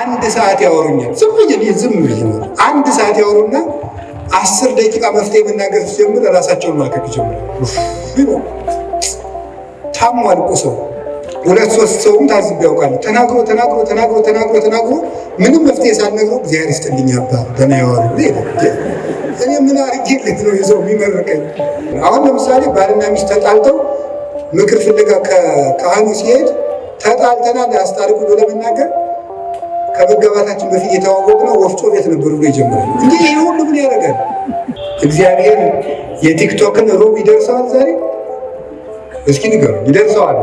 1 ሰዓት ያወሩኛል። ዝም ብዬ አንድ ሰዓት ያወሩና 10 ደቂቃ መፍትሄ መናገር ሲጀምር ራሳቸውን ማከክ ይጀምራል። ታሟል እኮ ሰው 2-3 ሰውም ታዝብ ያውቃል። ተናግሮ ምንም መፍትሄ ሳልነግረው እግዚአብሔር ይስጥልኝ አባ ደህና ያዋሉ እኔ ምን አድርጌለት ነው ይዘው የሚመርቀኝ? አሁን ለምሳሌ ባልና ሚስት ተጣልተው ምክር ፍለጋ ከካህኑ ሲሄድ ተጣልተናል ያስታርቁ ብሎ ለመናገር ከመጋባታችን በፊት የተዋወቅነው ወፍጮ ቤት ነበር ብሎ ይጀምራል። እንግዲህ ይሄ ሁሉ ምን ያደርጋል? እግዚአብሔር የቲክቶክን ሮብ ይደርሰዋል ዛሬ? እስኪ ንገሩ፣ ይደርሰዋል?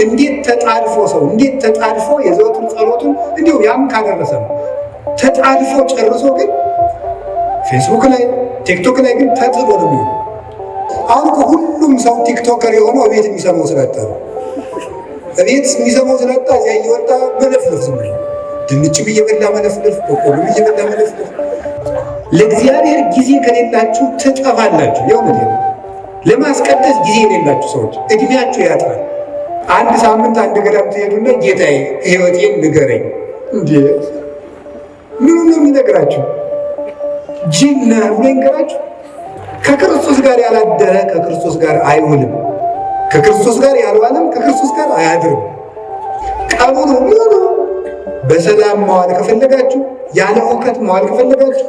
እንዴት ተጣልፎ የዘወትር ጸሎቱን እንዲሁ ያም ካደረሰ ነው ተጣልፎ ጨርሶ ግን ፌስቡክ ላይ ቲክቶክ ላይ ግን ተጥሎ ነው የሚሆነው። አሁን ሁሉም ሰው ቲክቶከር የሆነው እቤት የሚሰማው ስላጣ ነው። እቤት የሚሰማው ስላጣ እዚያ እየወጣ መለፍለፍ ዝም ብሎ ድንችም እየበላ መለፍለፍ፣ በቆሎም እየበላ መለፍለፍ። ለእግዚአብሔር ጊዜ ከሌላችሁ ትጠፋላችሁ። የእውነት ነው። ለማስቀደስ ጊዜ የሌላችሁ ሰዎች እድሜያችሁ ያጥራል። 1 ሳምንት አንድ ገዳም ትሄዱና ጌታዬ ሕይወቴን ንገረኝ። እንዴ ምን ነው የሚነግራችሁ? ጅል ነህ ብሎ ይንገራችሁ። ከክርስቶስ ጋር ያላደረ ከክርስቶስ ጋር አይውልም። ከክርስቶስ ጋር ያልዋለም ከክርስቶስ ጋር አያድርም። ቀኑን ሙሉ በሰላም መዋል ከፈለጋችሁ፣ ያለ እውቀት መዋል ከፈለጋችሁ፣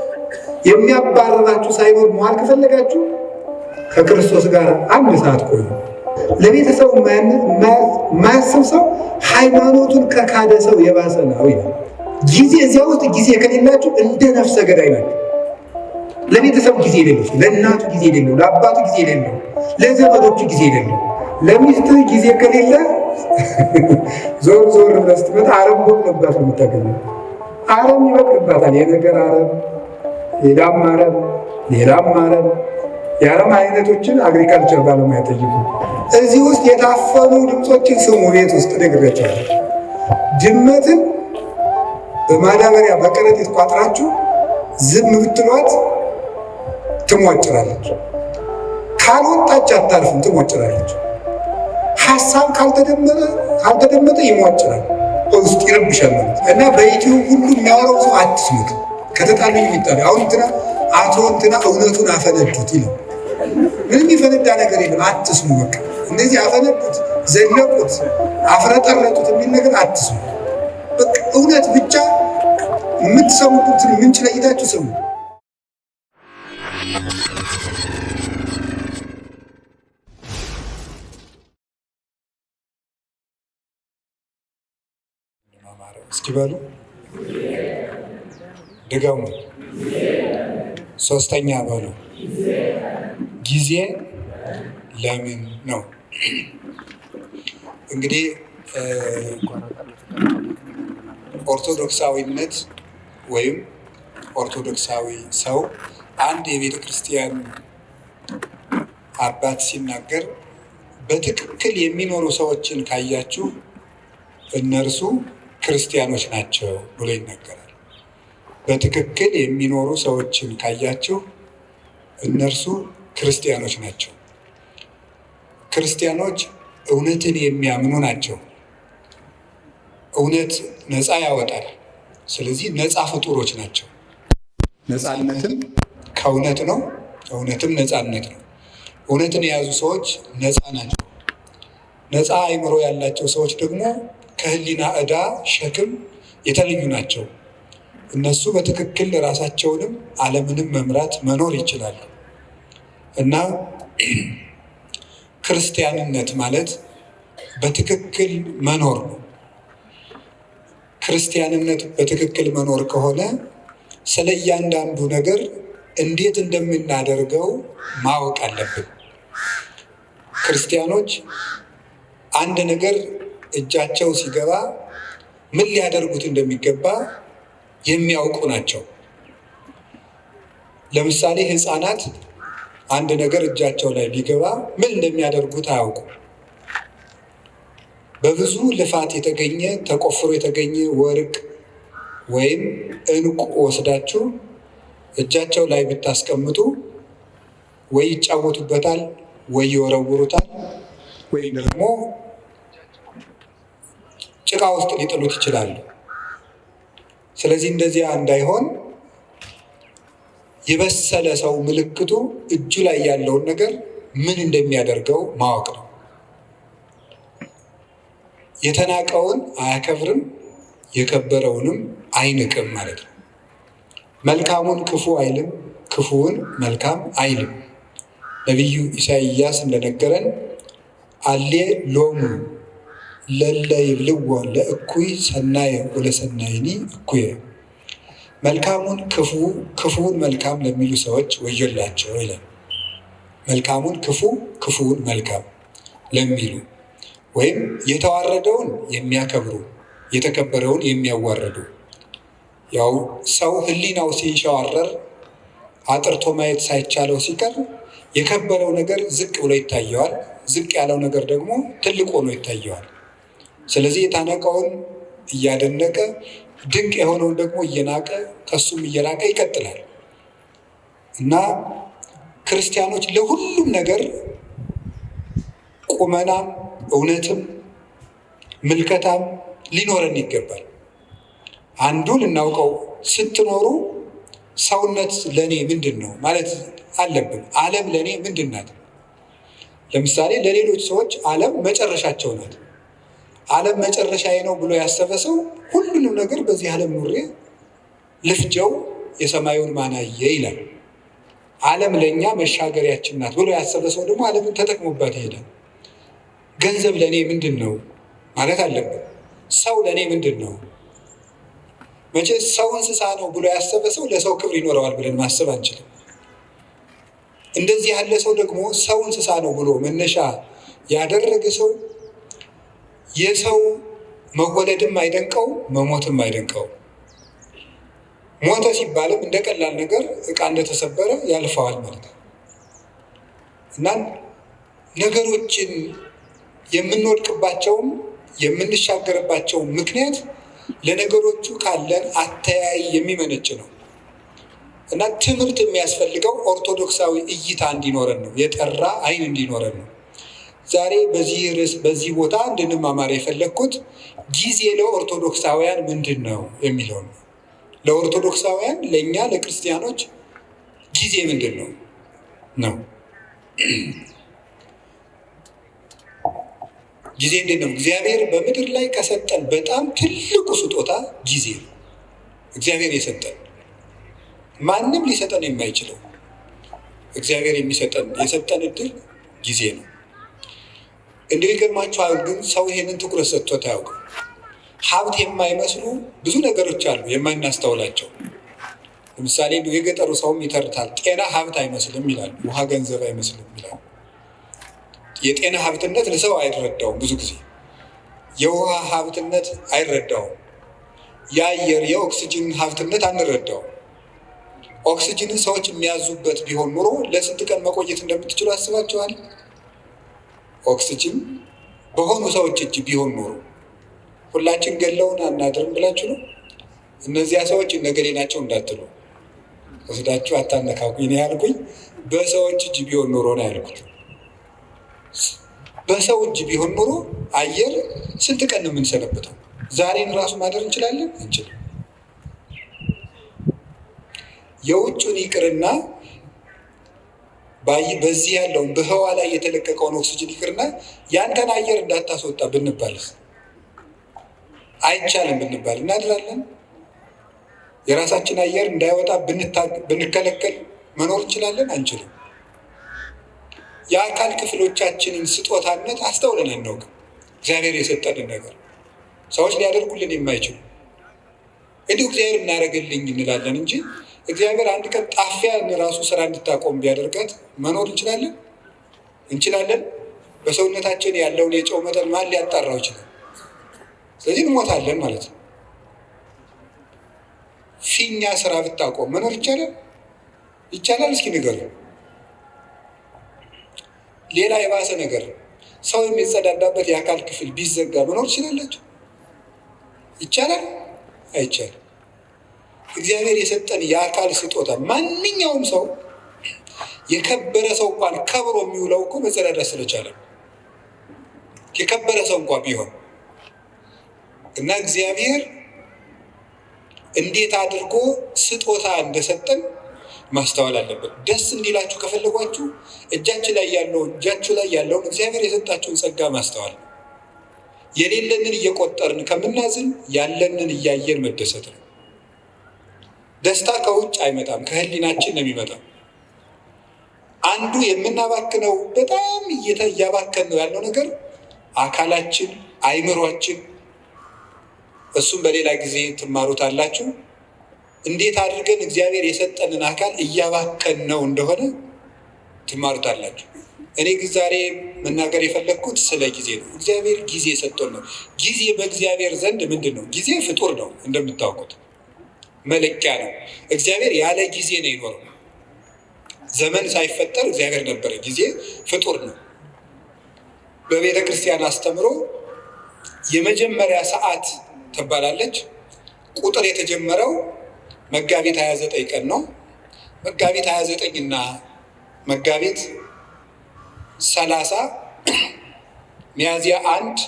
የሚያባርራችሁ ሳይኖር መዋል ከፈለጋችሁ ከክርስቶስ ጋር 1 ሰዓት ቆዩ። ለቤተሰቡ የማያስብ ሰው ሃይማኖቱን ከካደ ሰው የባሰ ነው ይላል። ጊዜ እዚያ ውስጥ ጊዜ ከሌላችሁ እንደ ነፍሰ ገዳይ ናችሁ። ለቤተሰብ ጊዜ የሌለው፣ ለእናቱ ጊዜ የሌለው፣ ለአባቱ ጊዜ የሌለው፣ ለዘመዶቹ ጊዜ የሌለው፣ ለሚስትህ ጊዜ ከሌለ ዞር ብለህ ስትመጣ አረም በቅሎባት ነው የምታገኘው። አረም ይበቅልባታል። የነገር አረም፣ ሌላም አረም። የአረም አይነቶችን አግሪካልቸር ባለሙያ ጠይቁ። እዚህ ውስጥ የታፈኑ ድምፆችን ስሙ። ቤት ውስጥ ነግሬያቸዋለሁ። ድመትን በማዳበሪያ በከረጢት ቋጥራችሁ ዝም ብትሏት ትሟጭራለች። ካልወጣች አታርፍም፣ ትሟጭራለች። ሀሳብ ካልተደመጠ ይሟጭራል፣ ውስጥ ይረብሻል ማለት እና በዩቲዩብ ሁሉ የሚያወራው ሰው አትስሙት። ከተጣሉ የሚጣሉ አሁን አቶ እውነቱን አፈነዱት ይላል። ምንም የፈነዳ ነገር የለም። አትስሙ። በቃ እንደዚህ አፈነዱት፣ ዘለቁት፣ አፍረጠረጡት የሚል ነገር አትስሙ። በቃ እውነት ብቻ የምትሰሙትን ምንጭ ለይታችሁ ስሙ። እስኪ በሉ ድገሙ። 3ኛ በሉ ጊዜ ለምን ነው? እንግዲህ ኦርቶዶክሳዊነት ወይም ኦርቶዶክሳዊ ሰው አንድ የቤተ ክርስቲያን አባት ሲናገር በትክክል የሚኖሩ ሰዎችን ካያችሁ እነርሱ ክርስቲያኖች ናቸው ብሎ ይናገራል። በትክክል የሚኖሩ ሰዎችን ካያችሁ እነርሱ ክርስቲያኖች ናቸው። ክርስቲያኖች እውነትን የሚያምኑ ናቸው። እውነት ነፃ ያወጣል። ስለዚህ ነፃ ፍጡሮች ናቸው። ነፃነትም ከእውነት ነው፣ እውነትም ነፃነት ነው። እውነትን የያዙ ሰዎች ነፃ ናቸው። ነፃ አእምሮ ያላቸው ሰዎች ደግሞ ከህሊና ዕዳ ሸክም የተለዩ ናቸው። እነሱ በትክክል ራሳቸውንም ዓለምንም መምራት መኖር ይችላሉ። እና ክርስቲያንነት ማለት በትክክል መኖር ነው። ክርስቲያንነት በትክክል መኖር ከሆነ ስለ እያንዳንዱ ነገር እንዴት እንደምናደርገው ማወቅ አለብን። ክርስቲያኖች አንድ ነገር እጃቸው ሲገባ ምን ሊያደርጉት እንደሚገባ የሚያውቁ ናቸው። ለምሳሌ ሕፃናት አንድ ነገር እጃቸው ላይ ቢገባ ምን እንደሚያደርጉት አያውቁም። በብዙ ልፋት የተገኘ ተቆፍሮ የተገኘ ወርቅ ወይም ዕንቁ ወስዳችሁ እጃቸው ላይ ብታስቀምጡ ወይ ይጫወቱበታል፣ ወይ ይወረውሩታል፣ ወይ ደግሞ ጭቃ ውስጥ ሊጥሉት ይችላሉ። ስለዚህ እንደዚያ እንዳይሆን የበሰለ ሰው ምልክቱ እጁ ላይ ያለውን ነገር ምን እንደሚያደርገው ማወቅ ነው። የተናቀውን አያከብርም፣ የከበረውንም አይንቅም ማለት ነው። መልካሙን ክፉ አይልም፣ ክፉውን መልካም አይልም። ነቢዩ ኢሳይያስ እንደነገረን አሌ ሎሙ ለለ ይብልዎ ለእኩይ ሰናየ ወለሰናይኒ እኩየ፣ መልካሙን ክፉ ክፉውን መልካም ለሚሉ ሰዎች ወዮላቸው ይላል። መልካሙን ክፉ ክፉውን መልካም ለሚሉ ወይም የተዋረደውን የሚያከብሩ የተከበረውን የሚያዋርዱ። ያው ሰው ሕሊናው ሲንሸዋረር አጥርቶ ማየት ሳይቻለው ሲቀር የከበረው ነገር ዝቅ ብሎ ይታየዋል፣ ዝቅ ያለው ነገር ደግሞ ትልቅ ሆኖ ይታየዋል። ስለዚህ የታነቀውን እያደነቀ ድንቅ የሆነውን ደግሞ እየናቀ ከሱም እየራቀ ይቀጥላል እና ክርስቲያኖች ለሁሉም ነገር ቁመናም እውነትም ምልከታም ሊኖረን ይገባል። አንዱ ልናውቀው ስትኖሩ ሰውነት ለእኔ ምንድን ነው ማለት አለብን። ዓለም ለእኔ ምንድን ናት? ለምሳሌ ለሌሎች ሰዎች ዓለም መጨረሻቸው ናት። ዓለም መጨረሻዬ ነው ብሎ ያሰበ ሰው ሁሉንም ነገር በዚህ ዓለም ኑሬ ልፍጀው የሰማዩን ማናየ ይላል። ዓለም ለእኛ መሻገሪያችን ናት ብሎ ያሰበ ሰው ደግሞ ዓለምን ተጠቅሞባት ይሄዳል። ገንዘብ ለእኔ ምንድን ነው ማለት አለብን። ሰው ለእኔ ምንድን ነው? መቼ ሰው እንስሳ ነው ብሎ ያሰበ ሰው ለሰው ክብር ይኖረዋል ብለን ማሰብ አንችልም። እንደዚህ ያለ ሰው ደግሞ ሰው እንስሳ ነው ብሎ መነሻ ያደረገ ሰው የሰው መወለድም አይደንቀው መሞትም አይደንቀው። ሞተ ሲባልም እንደ ቀላል ነገር ዕቃ እንደተሰበረ ያልፈዋል ማለት ነው እና ነገሮችን የምንወድቅባቸውም የምንሻገርባቸውም ምክንያት ለነገሮቹ ካለን አተያይ የሚመነጭ ነው እና ትምህርት የሚያስፈልገው ኦርቶዶክሳዊ እይታ እንዲኖረን ነው፣ የጠራ ዓይን እንዲኖረን ነው። ዛሬ በዚህ ርዕስ በዚህ ቦታ እንድንማማር የፈለግኩት ጊዜ ለኦርቶዶክሳውያን ምንድን ነው የሚለው ነው። ለኦርቶዶክሳውያን ለእኛ ለክርስቲያኖች ጊዜ ምንድን ነው ነው ጊዜ እንዴት ነው? እግዚአብሔር በምድር ላይ ከሰጠን በጣም ትልቁ ስጦታ ጊዜ ነው። እግዚአብሔር የሰጠን ማንም ሊሰጠን የማይችለው እግዚአብሔር የሰጠን እድል ጊዜ ነው። እንዲሁ ይገርማችኋል፣ ግን ሰው ይሄንን ትኩረት ሰጥቶት አያውቅም። ሀብት የማይመስሉ ብዙ ነገሮች አሉ የማናስተውላቸው። ለምሳሌ የገጠሩ ሰውም ይተርታል። ጤና ሀብት አይመስልም ይላል፣ ውሃ ገንዘብ አይመስልም ይላል። የጤና ሀብትነት ለሰው አይረዳውም። ብዙ ጊዜ የውሃ ሀብትነት አይረዳውም። የአየር የኦክስጅን ሀብትነት አንረዳውም። ኦክስጅንን ሰዎች የሚያዙበት ቢሆን ኑሮ ለስንት ቀን መቆየት እንደምትችሉ አስባችኋል? ኦክስጅን በሆኑ ሰዎች እጅ ቢሆን ኖሮ ሁላችን ገለውን አናድርም ብላችሁ ነው? እነዚያ ሰዎች እነገሌ ናቸው እንዳትሉ ወስዳችሁ አታነካኩኝ ነው ያልኩኝ። በሰዎች እጅ ቢሆን ኖሮ ነው ያልኩት። በሰው እጅ ቢሆን ኖሮ አየር ስንት ቀን ነው የምንሰነበተው? ዛሬን ራሱ ማደር እንችላለን? እንችልም። የውጩን ይቅርና በዚህ ያለውን በህዋ ላይ የተለቀቀውን ኦክስጅን ይቅርና ያንተን አየር እንዳታስወጣ ብንባልስ? አይቻልም ብንባል እናድራለን? የራሳችን አየር እንዳይወጣ ብንከለከል መኖር እንችላለን? አንችልም። የአካል ክፍሎቻችንን ስጦታነት አስተውለን አናውቅም። እግዚአብሔር የሰጠንን ነገር ሰዎች ሊያደርጉልን የማይችሉ እንዲሁ እግዚአብሔር እናደርግልኝ እንላለን እንጂ እግዚአብሔር አንድ ቀን ጣፊያ ራሱ ስራ እንድታቆም ቢያደርጋት መኖር እንችላለን? እንችላለን? በሰውነታችን ያለውን የጨው መጠን ማን ሊያጣራው ይችላል? ስለዚህ እንሞታለን ማለት ነው። ፊኛ ስራ ብታቆም መኖር ይቻላል? ይቻላል? እስኪ ንገሩ። ሌላ የባሰ ነገር ሰው የሚጸዳዳበት የአካል ክፍል ቢዘጋ መኖር ትችላላችሁ? ይቻላል? አይቻልም። እግዚአብሔር የሰጠን የአካል ስጦታ ማንኛውም ሰው የከበረ ሰው እንኳን ከብሮ የሚውለው እኮ መጸዳዳት ስለቻለ የከበረ ሰው እንኳን ቢሆን እና እግዚአብሔር እንዴት አድርጎ ስጦታ እንደሰጠን ማስተዋል አለብን። ደስ እንዲላችሁ ከፈለጓችሁ እጃችሁ ላይ ያለውን እግዚአብሔር የሰጣችሁን ጸጋ ማስተዋል። የሌለንን እየቆጠርን ከምናዝን ያለንን እያየን መደሰት ነው። ደስታ ከውጭ አይመጣም፣ ከህሊናችን ነው የሚመጣው። አንዱ የምናባክነው በጣም እያባከን ነው ያለው ነገር አካላችን፣ አይምሯችን። እሱም በሌላ ጊዜ ትማሩታላችሁ። እንዴት አድርገን እግዚአብሔር የሰጠንን አካል እያባከን ነው እንደሆነ ትማሩታላችሁ። እኔ ግን ዛሬ መናገር የፈለግኩት ስለ ጊዜ ነው። እግዚአብሔር ጊዜ ሰጥቶን ነው። ጊዜ በእግዚአብሔር ዘንድ ምንድን ነው? ጊዜ ፍጡር ነው፣ እንደምታውቁት መለኪያ ነው። እግዚአብሔር ያለ ጊዜ ነው የኖረው። ዘመን ሳይፈጠር እግዚአብሔር ነበረ። ጊዜ ፍጡር ነው። በቤተ ክርስቲያን አስተምሮ የመጀመሪያ ሰዓት ትባላለች። ቁጥር የተጀመረው መጋቢት 29 ቀን ነው። መጋቢት 29 እና መጋቢት 30 ሚያዝያ 1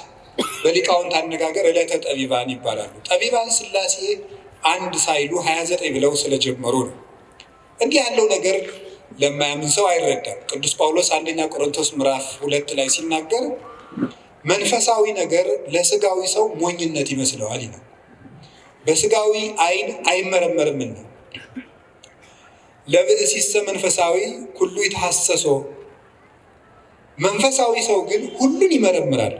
በሊቃውንት አነጋገር ዕለተ ጠቢባን ይባላሉ። ጠቢባን ሥላሴ አንድ ሳይሉ 29 ብለው ስለጀመሩ ነው። እንዲህ ያለው ነገር ለማያምን ሰው አይረዳም። ቅዱስ ጳውሎስ አንደኛ ቆሮንቶስ ምዕራፍ 2 ላይ ሲናገር መንፈሳዊ ነገር ለስጋዊ ሰው ሞኝነት ይመስለዋል ይላል። በስጋዊ ዓይን አይመረመርምና ለብእሲሰ መንፈሳዊ ኩሉ ይተሐሰሶ፣ መንፈሳዊ ሰው ግን ሁሉን ይመረምራል።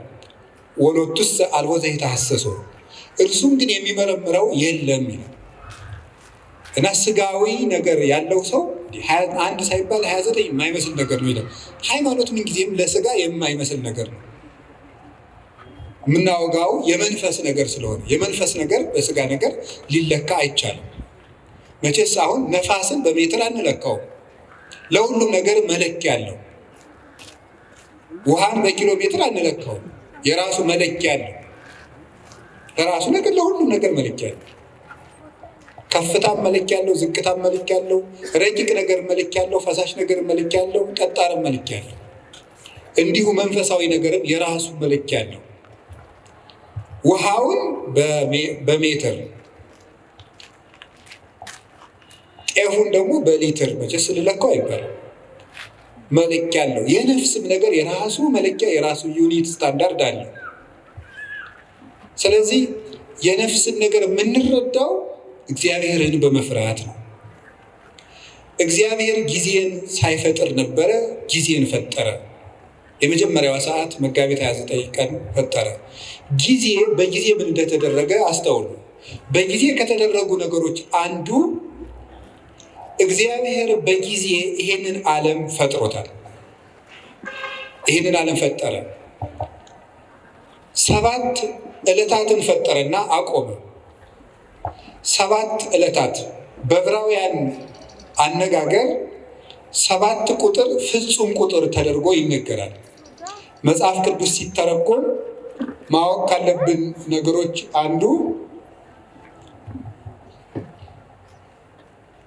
ወሎቱሰ አልቦ ዘይተሐሰሶ፣ እርሱም ግን የሚመረምረው የለም ይላል። እና ስጋዊ ነገር ያለው ሰው 21 ሳይባል 29 የማይመስል ነገር ነው ይላል። ሃይማኖት ምንጊዜም ለስጋ የማይመስል ነገር ነው። የምናወጋው የመንፈስ ነገር ስለሆነ የመንፈስ ነገር በስጋ ነገር ሊለካ አይቻልም። መቼስ አሁን ነፋስን በሜትር አንለካው። ለሁሉም ነገር መለኪያ አለው። ውሃን በኪሎ ሜትር አንለካው። የራሱ መለኪያ አለው። ለራሱ ነገር ለሁሉም ነገር መለኪያ አለው። ከፍታም መለኪያ አለው፣ ዝቅታም መለኪያ አለው፣ ረቂቅ ነገር መለኪያ አለው፣ ፈሳሽ ነገር መለኪያ አለው፣ ጠጣርም መለኪያ አለው። እንዲሁ መንፈሳዊ ነገርም የራሱ መለኪያ አለው። ውሃውን በሜትር ጤፉን ደግሞ በሊትር መቼስ ልለካው አይባልም። መለኪያ አለው። የነፍስም ነገር የራሱ መለኪያ የራሱ ዩኒት ስታንዳርድ አለው። ስለዚህ የነፍስን ነገር የምንረዳው እግዚአብሔርን በመፍራት ነው። እግዚአብሔር ጊዜን ሳይፈጥር ነበረ፣ ጊዜን ፈጠረ። የመጀመሪያዋ ሰዓት መጋቢት 29 ቀን ፈጠረ። ጊዜ በጊዜ ምን እንደተደረገ አስተውሉ። በጊዜ ከተደረጉ ነገሮች አንዱ እግዚአብሔር በጊዜ ይሄንን ዓለም ፈጥሮታል። ይሄንን ዓለም ፈጠረ። 7 ዕለታትን ፈጠረና አቆመ። 7 ዕለታት በዕብራውያን አነጋገር 7 ቁጥር ፍጹም ቁጥር ተደርጎ ይነገራል። መጽሐፍ ቅዱስ ሲተረጎም ማወቅ ካለብን ነገሮች አንዱ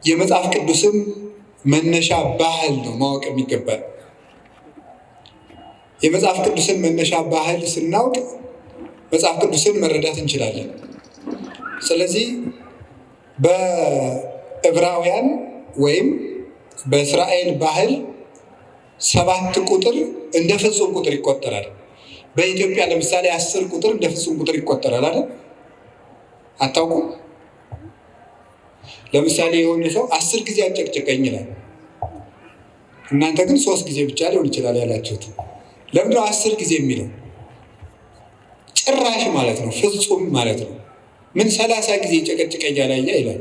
የመጽሐፍ ቅዱስም መነሻ ባህል ነው ማወቅ የሚገባል። የመጽሐፍ ቅዱስን መነሻ ባህል ስናውቅ መጽሐፍ ቅዱስን መረዳት እንችላለን። ስለዚህ በዕብራውያን ወይም በእስራኤል ባህል 7 ቁጥር እንደ ፍጹም ቁጥር ይቆጠራል። በኢትዮጵያ ለምሳሌ 10 ቁጥር እንደ ፍጹም ቁጥር ይቆጠራል አይደል? አታውቁም? ለምሳሌ የሆነ ሰው 10 ጊዜ አጨቅጭቀኝ ይላል። እናንተ ግን 3 ጊዜ ብቻ ሊሆን ይችላል ያላችሁት። ለምን ነው 10 ጊዜ የሚለው? ጭራሽ ማለት ነው፣ ፍጹም ማለት ነው። ምን 30 ጊዜ ጨቀጭቀኝ ያላየ ይላል።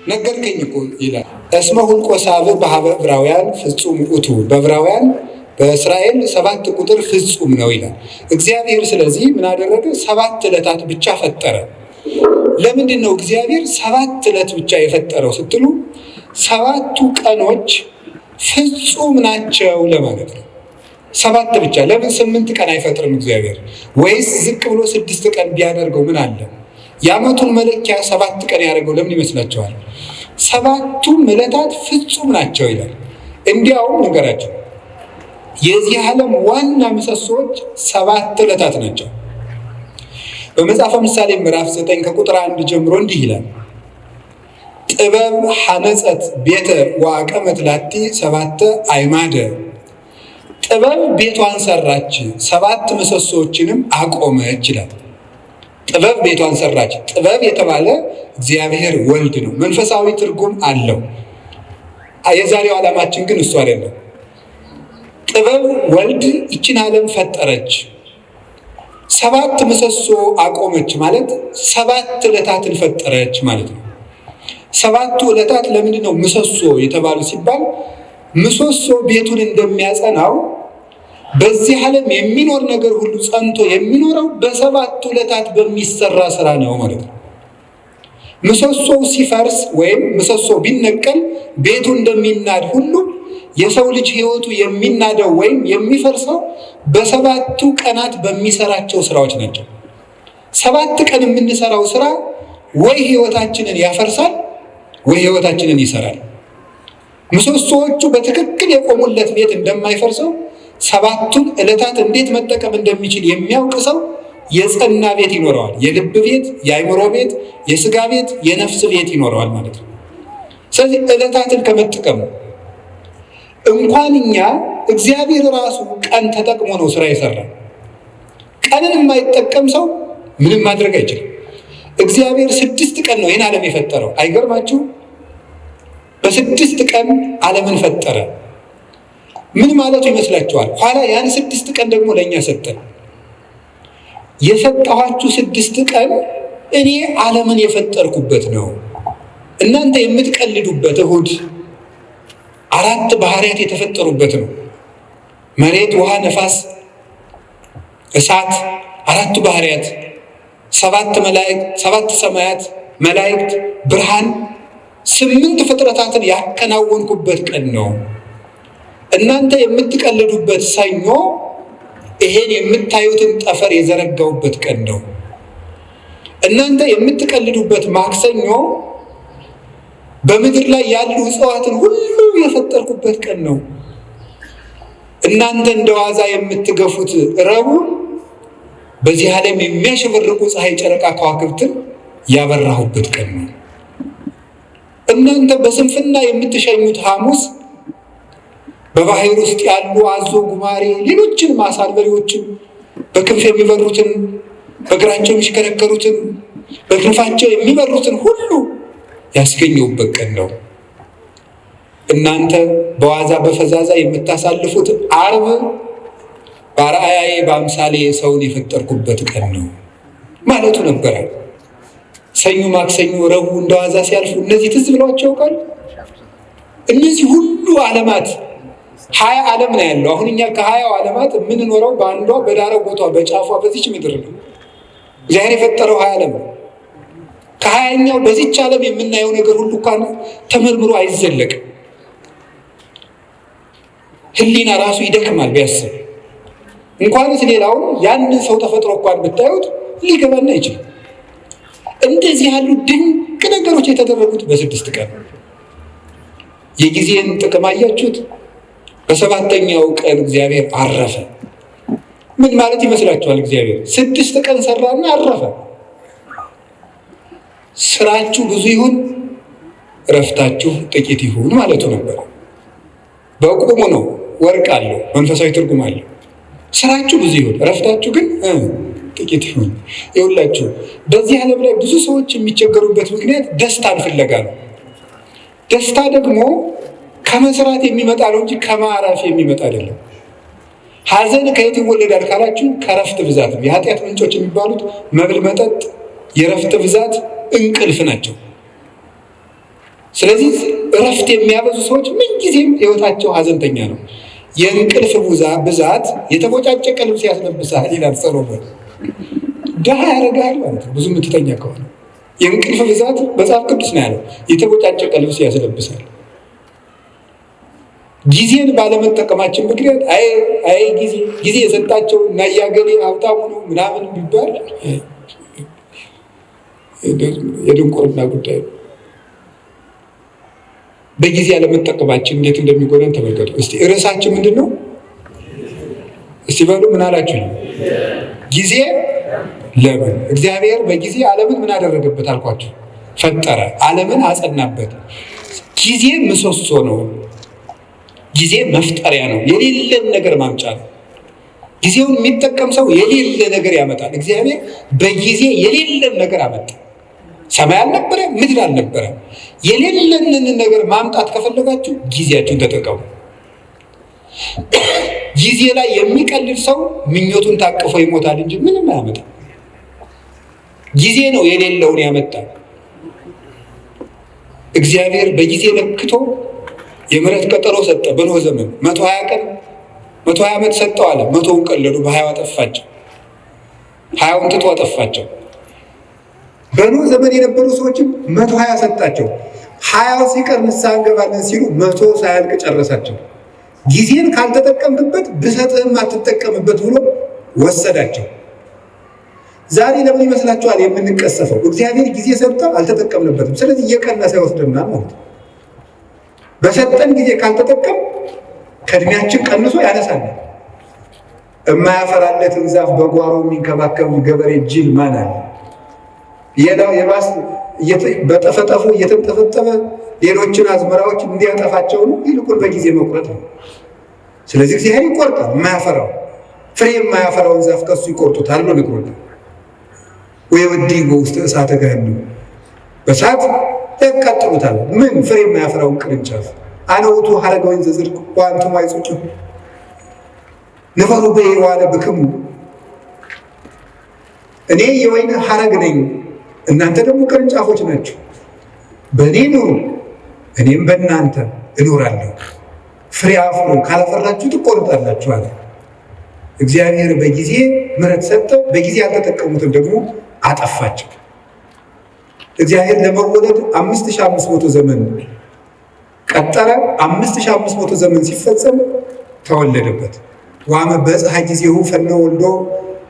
ነገርከኝ እኮ ይላል። እስመ ሁልቆ ሳብዕ በሀበ ዕብራውያን ፍጹም ውእቱ፣ በዕብራውያን በእስራኤል 7 ቁጥር ፍጹም ነው ይላል እግዚአብሔር። ስለዚህ ምን አደረገ? 7 ዕለታት ብቻ ፈጠረ። ለምንድን ነው እግዚአብሔር 7 ዕለት ብቻ የፈጠረው ስትሉ 7ቱ ቀኖች ፍጹም ናቸው ለማለት ነው። 7 ብቻ። ለምን 8 ቀን አይፈጥርም እግዚአብሔር? ወይስ ዝቅ ብሎ 6 ቀን ቢያደርገው ምን አለ? የዓመቱን መለኪያ 7 ቀን ያደርገው ለምን ይመስላችኋል? 7ቱም ዕለታት ፍጹም ናቸው ይላል። እንዲያውም ነገራቸው የዚህ ዓለም ዋና ምሰሶዎች 7 ዕለታት ናቸው። በመጽሐፈ ምሳሌ ምዕራፍ 9 ከቁጥር 1 ጀምሮ እንዲህ ይላል። ጥበብ ሐነጸት ቤተ ወአቀመት ላቲ 7 አዕማደ። ጥበብ ቤቷን ሰራች 7 ምሰሶዎችንም አቆመች ይላል። ጥበብ ቤቷን ሰራች። ጥበብ የተባለ እግዚአብሔር ወልድ ነው። መንፈሳዊ ትርጉም አለው። የዛሬው ዓላማችን ግን እሱ አይደለም። ጥበብ ወልድ ይችን ዓለም ፈጠረች። 7 ምሰሶ አቆመች ማለት 7 ዕለታትን ፈጠረች ማለት ነው። 7ቱ ዕለታት ለምንድን ነው ምሰሶ የተባሉ ሲባል ምሰሶ ቤቱን እንደሚያጸናው በዚህ ዓለም የሚኖር ነገር ሁሉ ጸንቶ የሚኖረው በ7ቱ ዕለታት በሚሰራ ስራ ነው ማለት ነው። ምሰሶው ሲፈርስ ወይም ምሰሶ ቢነቀል ቤቱ እንደሚናድ ሁሉ የሰው ልጅ ሕይወቱ የሚናደው ወይም የሚፈርሰው በ7ቱ ቀናት በሚሰራቸው ስራዎች ናቸው። 7 ቀን የምንሰራው ስራ ወይ ሕይወታችንን ያፈርሳል ወይ ሕይወታችንን ይሰራል። ምሰሶዎቹ በትክክል የቆሙለት ቤት እንደማይፈርሰው 7ቱን ዕለታት እንዴት መጠቀም እንደሚችል የሚያውቅ ሰው የጸና ቤት ይኖረዋል። የልብ ቤት፣ የአእምሮ ቤት፣ የስጋ ቤት፣ የነፍስ ቤት ይኖረዋል ማለት ነው። ስለዚህ ዕለታትን ከመጠቀም እንኳን እኛ እግዚአብሔር ራሱ ቀን ተጠቅሞ ነው ስራ የሰራ። ቀንን የማይጠቀም ሰው ምንም ማድረግ አይችልም። እግዚአብሔር 6 ቀን ነው ይህን ዓለም የፈጠረው። አይገርማችሁ? በ6 ቀን ዓለምን ፈጠረ። ምን ማለቱ ይመስላችኋል? ኋላ ያን 6 ቀን ደግሞ ለእኛ ሰጠን። የሰጠኋችሁ 6 ቀን እኔ ዓለምን የፈጠርኩበት ነው። እናንተ የምትቀልዱበት እሁድ 4 ባህሪያት የተፈጠሩበት ነው። መሬት፣ ውሃ፣ ነፋስ፣ እሳት 4ቱ ባህሪያት፣ 7 መላእክት፣ 7 ሰማያት፣ መላእክት፣ ብርሃን 8 ፍጥረታትን ያከናወንኩበት ቀን ነው። እናንተ የምትቀልዱበት ሰኞ ይሄን የምታዩትን ጠፈር የዘረጋውበት ቀን ነው። እናንተ የምትቀልዱበት ማክሰኞ በምድር ላይ ያሉ እጽዋትን ሁሉ የፈጠርኩበት ቀን ነው። እናንተ እንደዋዛ የምትገፉት ረቡዕ በዚህ ዓለም የሚያሸበርቁ ፀሐይ፣ ጨረቃ፣ ከዋክብትን ያበራሁበት ቀን ነው። እናንተ በስንፍና የምትሸኙት ሐሙስ በባህር ውስጥ ያሉ አዞ፣ ጉማሬ፣ ሌሎችን ማሳልበሪዎችን በክንፍ የሚበሩትን፣ በእግራቸው የሚሽከረከሩትን፣ በክንፋቸው የሚበሩትን ሁሉ ያስገኘሁበት ቀን ነው። እናንተ በዋዛ በፈዛዛ የምታሳልፉት ዓርብ በአርአያዬ በአምሳሌ ሰውን የፈጠርኩበት ቀን ነው ማለቱ ነበረ። ሰኞ፣ ማክሰኞ፣ ረቡዕ እንደዋዛ ሲያልፉ እነዚህ ትዝ ብሏቸው ያውቃሉ? እነዚህ ሁሉ ዓለማት 20 ዓለም ነው ያለው። አሁን እኛ ከ20 ዓለማት የምንኖረው በአንዷ በዳረጎቷ በጫፏ በዚች ምድር ነው። እግዚአብሔር የፈጠረው 20 ዓለም ነው። ከ20ኛው በዚች ዓለም የምናየው ነገር ሁሉ እንኳን ተመርምሮ አይዘለቅም። ሕሊና ራሱ ይደክማል ቢያስብ። እንኳንስ ሌላውን ያንን ሰው ተፈጥሮ እንኳን ብታዩት ሊገባና አይችልም። እንደዚህ ያሉ ድንቅ ነገሮች የተደረጉት በ6 ቀን። የጊዜን ጥቅም አያችሁት? በ7ኛው ቀን እግዚአብሔር አረፈ። ምን ማለት ይመስላችኋል? እግዚአብሔር 6 ቀን ሰራና አረፈ። ስራችሁ ብዙ ይሁን እረፍታችሁ ጥቂት ይሁን ማለቱ ነበር። በቁሙ ነው። ወርቅ አለው፣ መንፈሳዊ ትርጉም አለው። ስራችሁ ብዙ ይሁን እረፍታችሁ ግን ጥቂት ይሁን። ይኸውላችሁ በዚህ ዓለም ላይ ብዙ ሰዎች የሚቸገሩበት ምክንያት ደስታን ፍለጋ ነው። ደስታ ደግሞ ከመስራት የሚመጣ ነው እንጂ ከማረፍ የሚመጣ አይደለም። ሐዘን ከየት ይወለዳል ካላችሁ ከረፍት ብዛት ነው። የኃጢአት ምንጮች የሚባሉት መብል፣ መጠጥ፣ የረፍት ብዛት፣ እንቅልፍ ናቸው። ስለዚህ እረፍት የሚያበዙ ሰዎች ምንጊዜም ሕይወታቸው ሐዘንተኛ ነው። የእንቅልፍ ብዛት የተቦጫጨቀ ልብስ ያስለብሳል ይላል ሰሎሞን። ድሃ ያደርግሃል ማለት ነው ብዙ የምትተኛ ከሆነ። የእንቅልፍ ብዛት መጽሐፍ ቅዱስ ነው ያለው፣ የተቦጫጨቀ ልብስ ያስለብሳል። ጊዜን ባለመጠቀማችን ምክንያት አይ ጊዜ የሰጣቸው እና ያገሌ ሀብታሙ ነው ምናምን ቢባል የድንቁርና ጉዳይ ነው። በጊዜ ያለመጠቀማችን እንዴት እንደሚጎዳን ተመልከቱ። እስቲ ርዕሳችን ምንድን ነው? እስቲ በሉ ምን አላችሁ? ጊዜ ለምን? እግዚአብሔር በጊዜ ዓለምን ምን አደረገበት አልኳችሁ? ፈጠረ፣ ዓለምን አጸናበት። ጊዜ ምሰሶ ነው። ጊዜ መፍጠሪያ ነው። የሌለን ነገር ማምጫ ነው። ጊዜውን የሚጠቀም ሰው የሌለ ነገር ያመጣል። እግዚአብሔር በጊዜ የሌለን ነገር አመጣ። ሰማይ አልነበረ፣ ምድር አልነበረ። የሌለንን ነገር ማምጣት ከፈለጋችሁ ጊዜያችሁን ተጠቀሙ። ጊዜ ላይ የሚቀልድ ሰው ምኞቱን ታቅፎ ይሞታል እንጂ ምንም አያመጣም። ጊዜ ነው የሌለውን ያመጣል። እግዚአብሔር በጊዜ ለክቶ የምህረት ቀጠሮ ሰጠ። በኖህ ዘመን 120 ቀን 120 ዓመት ሰጠው አለ። 100ውን ቀለዱ፣ በ20 አጠፋቸው። 20ውን ትቶ አጠፋቸው። በኖህ ዘመን የነበሩ ሰዎችም 120 ሰጣቸው። 20 ሲቀር ንስሐ እንገባለን ሲሉ 100 ሳያልቅ ጨረሳቸው። ጊዜን ካልተጠቀምክበት ብሰጥህም አትጠቀምበት ብሎ ወሰዳቸው። ዛሬ ለምን ይመስላችኋል የምንቀሰፈው? እግዚአብሔር ጊዜ ሰጠ፣ አልተጠቀምንበትም። ስለዚህ እየቀነሰ ይወስደናል ማለት ነው። በሰጠን ጊዜ ካልተጠቀም ከእድሜያችን ቀንሶ ያነሳናል። የማያፈራለትን ዛፍ በጓሮ የሚንከባከብ ገበሬ ጅል ማን አለ? የባስ በጠፈጠፉ እየተንጠፈጠፈ ሌሎችን አዝመራዎች እንዲያጠፋቸው ነው። ይልቁን በጊዜ መቁረጥ ነው። ስለዚህ እግዚአብሔር ይቆርጣል። የማያፈራው ፍሬ የማያፈራውን ዛፍ ከሱ ይቆርጡታል ብሎ ነግሮናል። ወይወዲጎ ውስጥ እሳተ ገሃነም፣ በእሳት ያቃጥሉታል። ምን ፍሬ የማያፈራውን ቅርንጫፍ። አነ ውእቱ ሀረገ ወይንዘ ጽድቅ ወአንትሙ አይጹጭ ንበሩ በየዋለ ብክሙ፣ እኔ የወይን ሀረግ ነኝ፣ እናንተ ደግሞ ቅርንጫፎች ናቸው። በእኔ ኑሩ፣ እኔም በእናንተ እኖራለሁ። ፍሬ አፍሩ፣ ካላፈራችሁ ትቆርጣላችሁ አለ። እግዚአብሔር በጊዜ ምሕረት ሰጠ። በጊዜ ያልተጠቀሙትን ደግሞ አጠፋቸው። እግዚአብሔር ለመወለድ 5500 ዘመን ቀጠረ። 5500 ዘመን ሲፈጸም ተወለደበት። ዋመ በፀሐ ጊዜሁ ፈኖ ወልዶ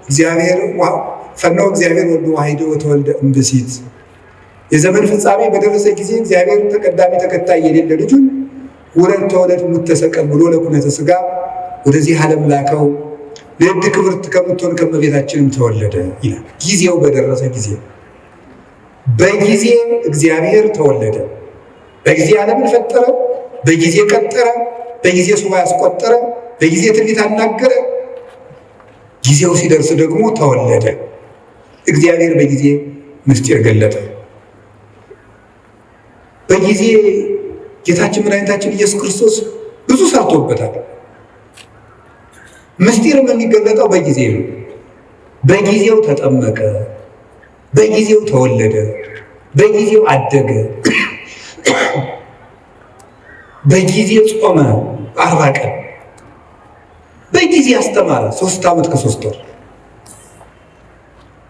እግዚአብሔር ወልዶ ዋሂዶ ተወልደ እምብእሲት። የዘመን ፍጻሜ በደረሰ ጊዜ እግዚአብሔር ተቀዳሚ ተከታይ የሌለ ልጁን ውረድ ተወለድ ሙት ተሰቀል ብሎ ለኩነተ ሥጋ ወደዚህ ዓለም ላከው። ለእድ ክብርት ከምትሆን ከእመቤታችንም ተወለደ ይላል። ጊዜው በደረሰ ጊዜ በጊዜ እግዚአብሔር ተወለደ። በጊዜ ዓለምን ፈጠረ፣ በጊዜ ቀጠረ፣ በጊዜ ሱባዔ አስቆጠረ፣ በጊዜ ትንቢት አናገረ። ጊዜው ሲደርስ ደግሞ ተወለደ። እግዚአብሔር በጊዜ ምስጢር ገለጠ። በጊዜ ጌታችን መድኃኒታችን ኢየሱስ ክርስቶስ ብዙ ሰርቶበታል። ምስጢርም የሚገለጠው በጊዜ ነው። በጊዜው ተጠመቀ፣ በጊዜው ተወለደ፣ በጊዜው አደገ፣ በጊዜ ጾመ 40 ቀን፣ በጊዜ አስተማረ 3 ዓመት ከ3 ወር፣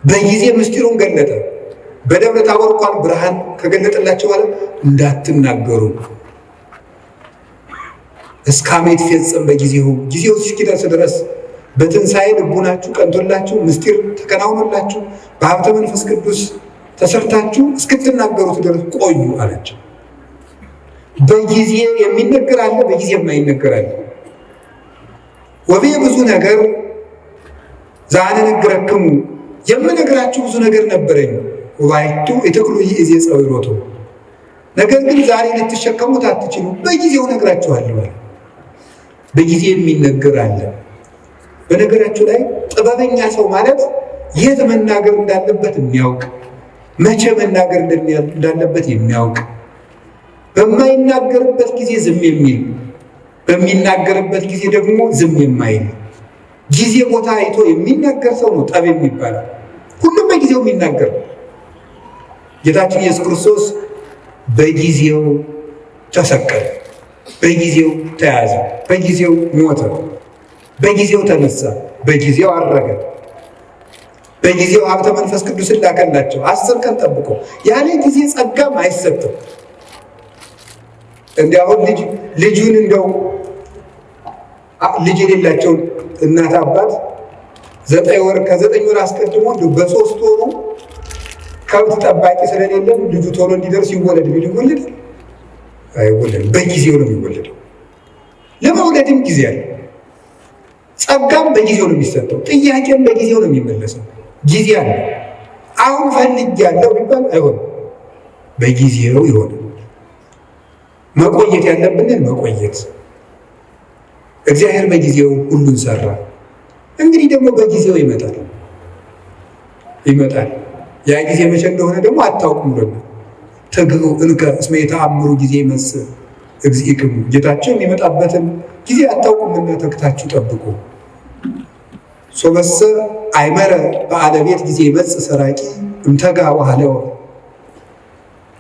በጊዜ ምስጢሩን ገለጠ። በደብረ ታቦር እንኳን ብርሃን ከገለጠላቸው በኋላ እንዳትናገሩ እስከ ዓመት ይፈጸም በጊዜው፣ ጊዜው እስኪደርስ ድረስ በትንሣኤ ልቡናችሁ ቀንቶላችሁ ምስጢር ተከናውኖላችሁ በሀብተ መንፈስ ቅዱስ ተሰርታችሁ እስክትናገሩት ድረስ ቆዩ አላቸው። በጊዜ የሚነገር አለ፣ በጊዜ የማይነገር አለ። ወቤ ብዙ ነገር ዘአነግረክሙ፣ የምነግራችሁ ብዙ ነገር ነበረኝ። ወባይቱ ኢትክሉ ይእዜ ጸዊሮቱ፣ ነገር ግን ዛሬ ልትሸከሙት አትችሉ፣ በጊዜው ነግራችኋለሁ። በጊዜ የሚነገር አለ። በነገራችሁ ላይ ጥበበኛ ሰው ማለት የት መናገር እንዳለበት የሚያውቅ፣ መቼ መናገር እንዳለበት የሚያውቅ፣ በማይናገርበት ጊዜ ዝም የሚል፣ በሚናገርበት ጊዜ ደግሞ ዝም የማይል፣ ጊዜ ቦታ አይቶ የሚናገር ሰው ነው ጠቢብ የሚባለው። ሁሉም በጊዜው የሚናገር። ጌታችን ኢየሱስ ክርስቶስ በጊዜው ተሰቀለ፣ በጊዜው ተያዘ፣ በጊዜው ሞተ፣ በጊዜው ተነሳ፣ በጊዜው አረገ፣ በጊዜው ሀብተ መንፈስ ቅዱስን ላከላቸው 10 ቀን ጠብቆ። ያለ ጊዜ ጸጋም አይሰጥም። እንዲያውም ልጁን እንደው ልጅ የሌላቸውን እናት አባት 9 ወር ከ9 ወር አስቀድሞ እንደው በ3 ወሩ ከብት ጠባቂ ስለሌለም ልጁ ቶሎ እንዲደርስ ይወለድ ቢል ይወለድ አይወለድም። በጊዜው ነው የሚወለደው። ለመውለድም ጊዜ አለ። ጸጋም በጊዜው ነው የሚሰጠው። ጥያቄም በጊዜው ነው የሚመለሰው። ጊዜ አለ። አሁን ፈልጌያለሁ ቢባል አይሆንም። በጊዜው ይሆናል። መቆየት ያለብንን መቆየት። እግዚአብሔር በጊዜው ሁሉን ሰራ። እንግዲህ ደግሞ በጊዜው ይመጣል። ያ ጊዜ መቼ እንደሆነ ደግሞ አታውቁም። ደግሞ ትግሩ እንከ እስመ የተአምሩ ጊዜ ይመጽእ እግዚእክሙ፣ ጌታችን የሚመጣበትን ጊዜ አታውቁምና ተግታችሁ ጠብቁ። ሶበሰ አይመረ በአለቤት ጊዜ ይመጽእ ሰራቂ እምተጋ ወሀለወ፣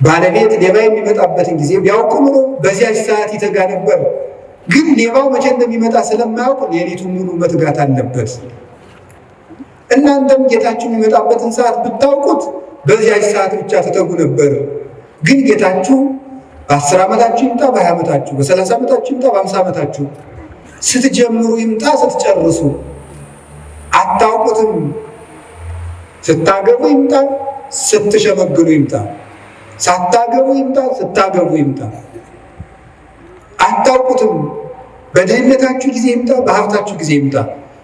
ባለቤት ሌባ የሚመጣበትን ጊዜ ቢያውቅ ኖሮ በዚያች ሰዓት ይተጋ ነበር። ግን ሌባው መቼ እንደሚመጣ ስለማያውቅ ሌሊቱን ሙሉ መትጋት አለበት። እናንተም ጌታችሁ የሚመጣበትን ሰዓት ብታውቁት በዚያች ሰዓት ብቻ ትተጉ ነበር። ግን ጌታችሁ በ10 ዓመታችሁ ይምጣ፣ በ20 ዓመታችሁ፣ በ30 ዓመታችሁ ይምጣ፣ በ50 ዓመታችሁ፣ ስትጀምሩ ይምጣ፣ ስትጨርሱ አታውቁትም። ስታገቡ ይምጣ፣ ስትሸመግሉ ይምጣ፣ ሳታገቡ ይምጣ፣ ስታገቡ ይምጣ። አታውቁትም። በድህነታችሁ ጊዜ ይምጣ፣ በሀብታችሁ ጊዜ ይምጣ፣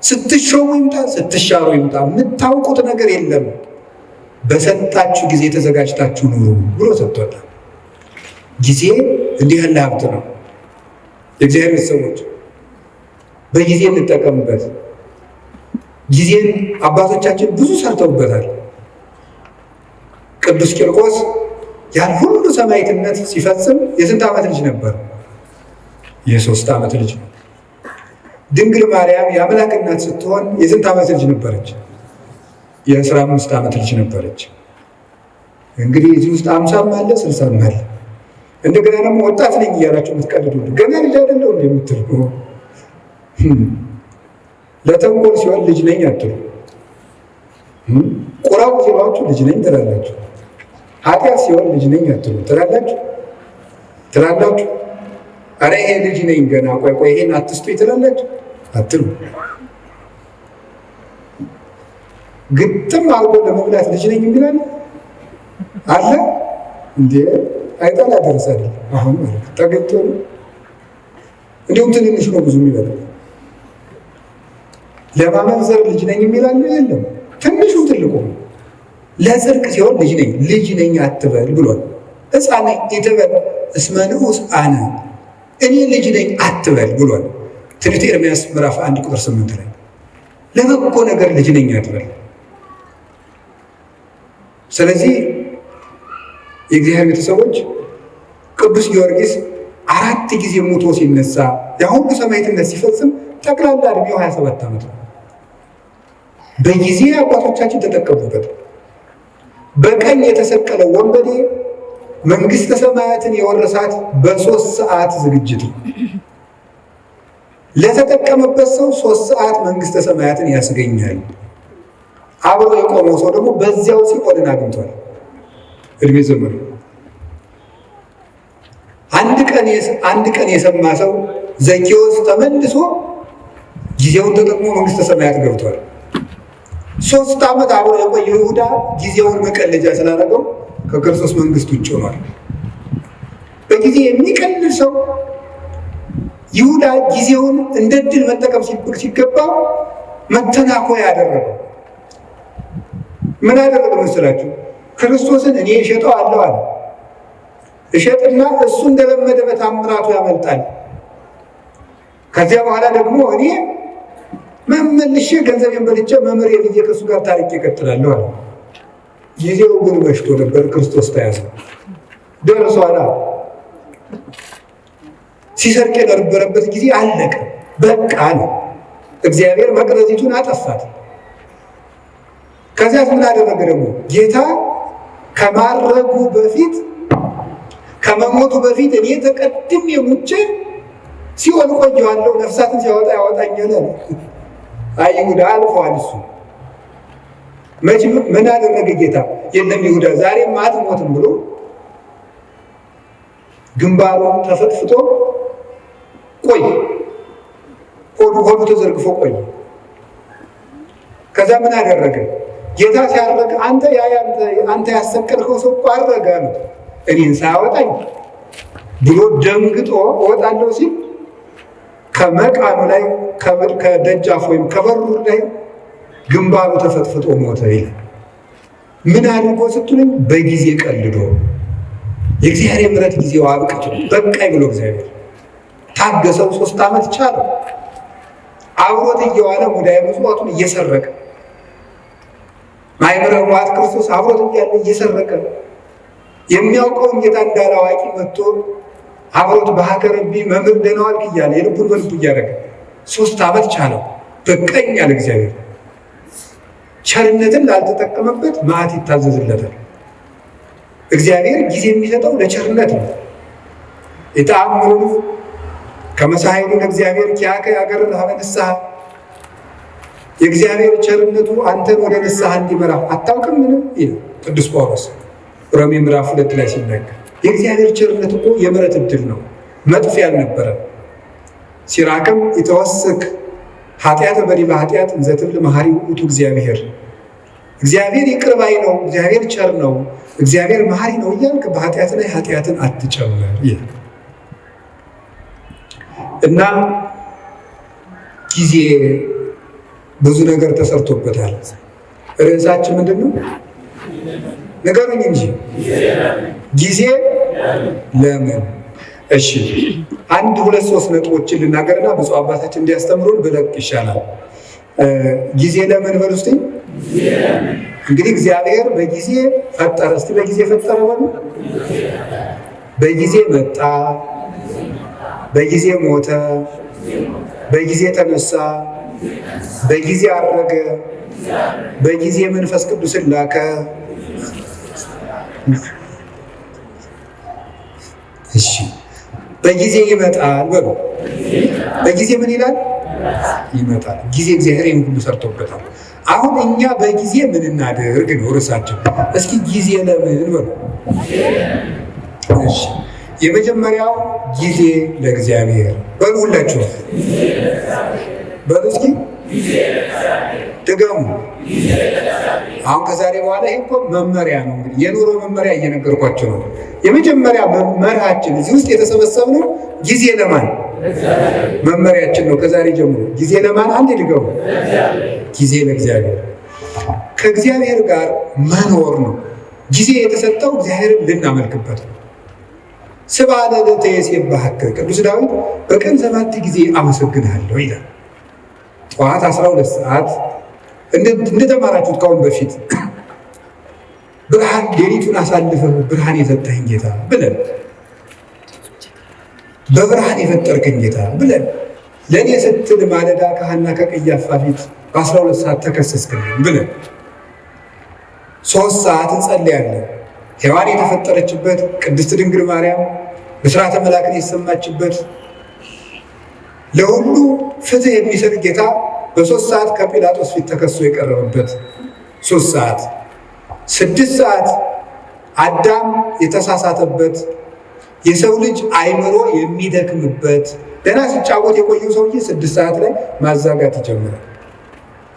ስትሾሙ ይምጣ፣ ስትሻሩ ይምጣ። የምታውቁት ነገር የለም። በሰጣችሁ ጊዜ ተዘጋጅታችሁ ኑሩ ብሎ ሰጥቶታል። ጊዜ እንዲህ ያለ ሀብት ነው። የእግዚአብሔር ሰዎች በጊዜ እንጠቀምበት። ጊዜን አባቶቻችን ብዙ ሰርተውበታል። ቅዱስ ቂርቆስ ያን ሁሉ ሰማዕትነት ሲፈጽም የስንት ዓመት ልጅ ነበር? የ3 ዓመት ልጅ ነው። ድንግል ማርያም የአምላክ እናት ስትሆን የስንት ዓመት ልጅ ነበረች? የ15 ዓመት ልጅ ነበረች። እንግዲህ እዚህ ውስጥ 50ም አለ 60ም አለ። እንደገና ደግሞ ወጣት ነኝ እያላችሁ የምትቀልዱ ገና ልጅ አይደለሁ እንደምትሉ ለተንኮል ሲሆን ልጅ ነኝ አትሉ። ቁራው ሲሏችሁ ልጅ ነኝ ትላላችሁ። ኃጢአት ሲሆን ልጅ ነኝ አትሉ። ትላላችሁ። አረ ይሄ ልጅ ነኝ ገና ቆይ ይሄን አትስጡኝ ትላላችሁ አትሉ። ግጥም አልጎ ለመብላት ልጅ ነኝ የሚላል አለ እንዴ? አይጣላ ደረሰ አይደል? አሁን ማለት ተገኝቶ እንዲሁም ትንንሽ ነው ብዙ የሚበላው። ለማመንዘር ልጅ ነኝ የሚላል የለም። ትንሹ ትልቁ ለጽድቅ ሲሆን ልጅ ነኝ አትበል ብሏል። ሕፃን ይትበል እስመ ንዑስ አነ፣ እኔ ልጅ ነኝ አትበል ብሏል። ትንቢተ ኤርምያስ ምዕራፍ 1 ቁጥር 8 ላይ ለበጎ ነገር ልጅ ነኝ አትበል። ስለዚህ የእግዚአብሔር ቤተሰቦች ቅዱስ ጊዮርጊስ 4 ጊዜ ሞቶ ሲነሳ የሁሉ ሰማዕትነት ሲፈጽም ጠቅላላ እድሜው 27 ዓመት ነው። በጊዜ አባቶቻችን ተጠቀሙበት። በቀኝ የተሰቀለው ወንበዴ መንግስተ ሰማያትን የወረሳት በ3 ሰዓት ዝግጅት ነው። ለተጠቀመበት ሰው 3 ሰዓት መንግስተ ሰማያትን ያስገኛል። አብሮ የቆመው ሰው ደግሞ በዚያው ሲኦልን አግኝቷል። እድሜ ዘመኑ አንድ ቀን የሰማ ሰው ዘኬዎስ ተመልሶ ጊዜውን ተጠቅሞ መንግስተ ሰማያት ገብቷል። 3 ዓመት አብሮ የቆየው ይሁዳ ጊዜውን መቀለጃ ስላደረገው ከክርስቶስ መንግስት ውጭ ሆኗል። በጊዜ የሚቀልል ሰው ይሁዳ ጊዜውን እንደ ድል መጠቀም ሲገባው መተናኮያ ያደረገው። ምን አደረገ መሰላችሁ? ክርስቶስን እኔ እሸጠዋለሁ አለ። እሸጥና እሱ እንደለመደ በታምራቱ ያመልጣል። ከዚያ በኋላ ደግሞ እኔ መመልሼ ገንዘቤን በልቼ መምህር የልጄ ከእሱ ጋር ታሪክ እቀጥላለሁ አለ። ጊዜው ግን መሽቶ ነበር። ክርስቶስ ተያዘ። ደርሷል። ሲሰርቅ የነበረበት ጊዜ አለቀ። በቃ አለ። እግዚአብሔር መቅረዚቱን አጠፋት። ከዚያ ምን አደረገ ደግሞ? ጌታ ከማረጉ በፊት ከመሞቱ በፊት እኔ ተቀድሜ ሙቼ ሲኦል ቆየዋለሁ፣ ነፍሳትን ሲያወጣ ያወጣኛል አለ። አይሁዳ አልፏል። እሱ ምን አደረገ ጌታ? የለም ይሁዳ ዛሬም አትሞትም ብሎ ግንባሩን ተፈጥፍጦ ቆይ፣ ሆዱ ተዘርግፎ ቆይ። ከዛ ምን አደረገ ጌታ? ሲያደረግ አንተ ያሰቀልከው ሰው እኮ አረገ አሉት። እኔን ሳያወጣኝ ብሎ ደንግጦ እወጣለሁ ሲል ከመቃኑ ላይ ከደጃፍ ወይም ከበሩ ላይ ግንባሩ ተፈጥፍጦ ሞተ ይላል። ምን አድርጎ ስትሉኝ? በጊዜ ቀልዶ የእግዚአብሔር ምሕረት ጊዜው አብቅቶ በቃኝ ብሎ እግዚአብሔር ታገሰው። 3 ዓመት ቻለው። አብሮት እየዋለ ሙዳየ ምጽዋቱን እየሰረቀ ማኅበረ ሕቡዓት ክርስቶስ አብሮት እያለ እየሰረቀ የሚያውቀውን ጌታ እንዳላዋቂ መጥቶ አብሮት በሀገረቢ መምህር ደህና ዋልክ እያለ የልቡን በልቡ እያደረገ 3 ዓመት ቻለው። በቃኝ አለ እግዚአብሔር። ቸርነትን ላልተጠቀመበት መዓት ይታዘዝለታል። እግዚአብሔር ጊዜ የሚሰጠው ለቸርነት ነው። የተአምሩ ከመሳይሉ ለእግዚአብሔር ኪያከ ያገርህ ሀበ ንስሐ። የእግዚአብሔር ቸርነቱ አንተን ወደ ንስሐ እንዲመራ አታውቅም? ምንም ይላል ቅዱስ ጳውሎስ ሮሜ ምዕራፍ 2 ላይ ሲናገር የእግዚአብሔር ቸርነት እኮ የምሕረት ዕድል ነው፣ መጥፊያ አልነበረም። ሲራክም የተወስክ ኃጢአት በዲበ ኃጢአት እንዘ ትብል መሐሪ ውእቱ እግዚአብሔር። እግዚአብሔር ይቅር ባይ ነው፣ እግዚአብሔር ቸር ነው፣ እግዚአብሔር መሐሪ ነው እያልክ በኃጢአት ላይ ኃጢአትን አትጨምር ይላል እና ጊዜ ብዙ ነገር ተሰርቶበታል። ርዕሳችን ምንድን ነው? ንገሩኝ እንጂ ጊዜ ለምን? እሺ 1 2 3 ነጥቦችን ልናገርና ብፁዕ አባታችን እንዲያስተምሩን ብለቅ ይሻላል። ጊዜ ለምን በሉ እስቲ። እንግዲህ እግዚአብሔር በጊዜ ፈጠረ። እስቲ በጊዜ ፈጠረ በሉ። በጊዜ መጣ፣ በጊዜ ሞተ፣ በጊዜ ተነሳ፣ በጊዜ አረገ፣ በጊዜ መንፈስ ቅዱስን ላከ። እሺ በጊዜ ይመጣል በሉ። በጊዜ ምን ይላል? ይመጣል። ጊዜ እግዚአብሔር ይህን ሁሉ ሰርቶበታል። አሁን እኛ በጊዜ ምን እናድርግ ነው ርዕሳችን። እስኪ ጊዜ ለምን በሉ። እሺ የመጀመሪያው ጊዜ ለእግዚአብሔር በሉ። ሁላችሁ በሉ እስኪ ድገሙ። አሁን ከዛሬ በኋላ ይሄ እኮ መመሪያ ነው። እንግዲህ የኑሮ መመሪያ እየነገርኳቸው ነው። የመጀመሪያ መመሪያችን እዚህ ውስጥ የተሰበሰብነው ጊዜ ለማን መመሪያችን ነው። ከዛሬ ጀምሮ ጊዜ ለማን? አንድ ድገሙ። ጊዜ ለእግዚአብሔር። ከእግዚአብሔር ጋር መኖር ነው። ጊዜ የተሰጠው እግዚአብሔርን ልናመልክበት ነው። ስብሐ ለእለተ ይሴብሐከ ቅዱስ ዳዊት በቀን 7 ጊዜ አመሰግንሃለሁ ይላል። ጠዋት 12 ሰዓት እንደተማራችሁት ካሁን በፊት ብርሃን ሌሊቱን አሳልፈህ ብርሃን የሰጠኸኝ ጌታ ብለን በብርሃን የፈጠርከኝ ጌታ ብለን ለእኔ ስትል ማለዳ ከሐና ከቀያፋ ፊት በ12 ሰዓት ተከሰስክልኝ ብለን 3 ሰዓት እንጸልያለን። ሔዋን የተፈጠረችበት ቅድስት ድንግል ማርያም ብስራተ መላክን የሰማችበት ለሁሉ ፍትህ የሚሰጥ ጌታ በ3 ሰዓት ከጲላጦስ ፊት ተከሶ የቀረበበት 3 ሰዓት 6 ሰዓት አዳም የተሳሳተበት የሰው ልጅ አይምሮ የሚደክምበት ደህና ሲጫወት የቆየው ሰውዬ 6 ሰዓት ላይ ማዛጋት ይጀምራል።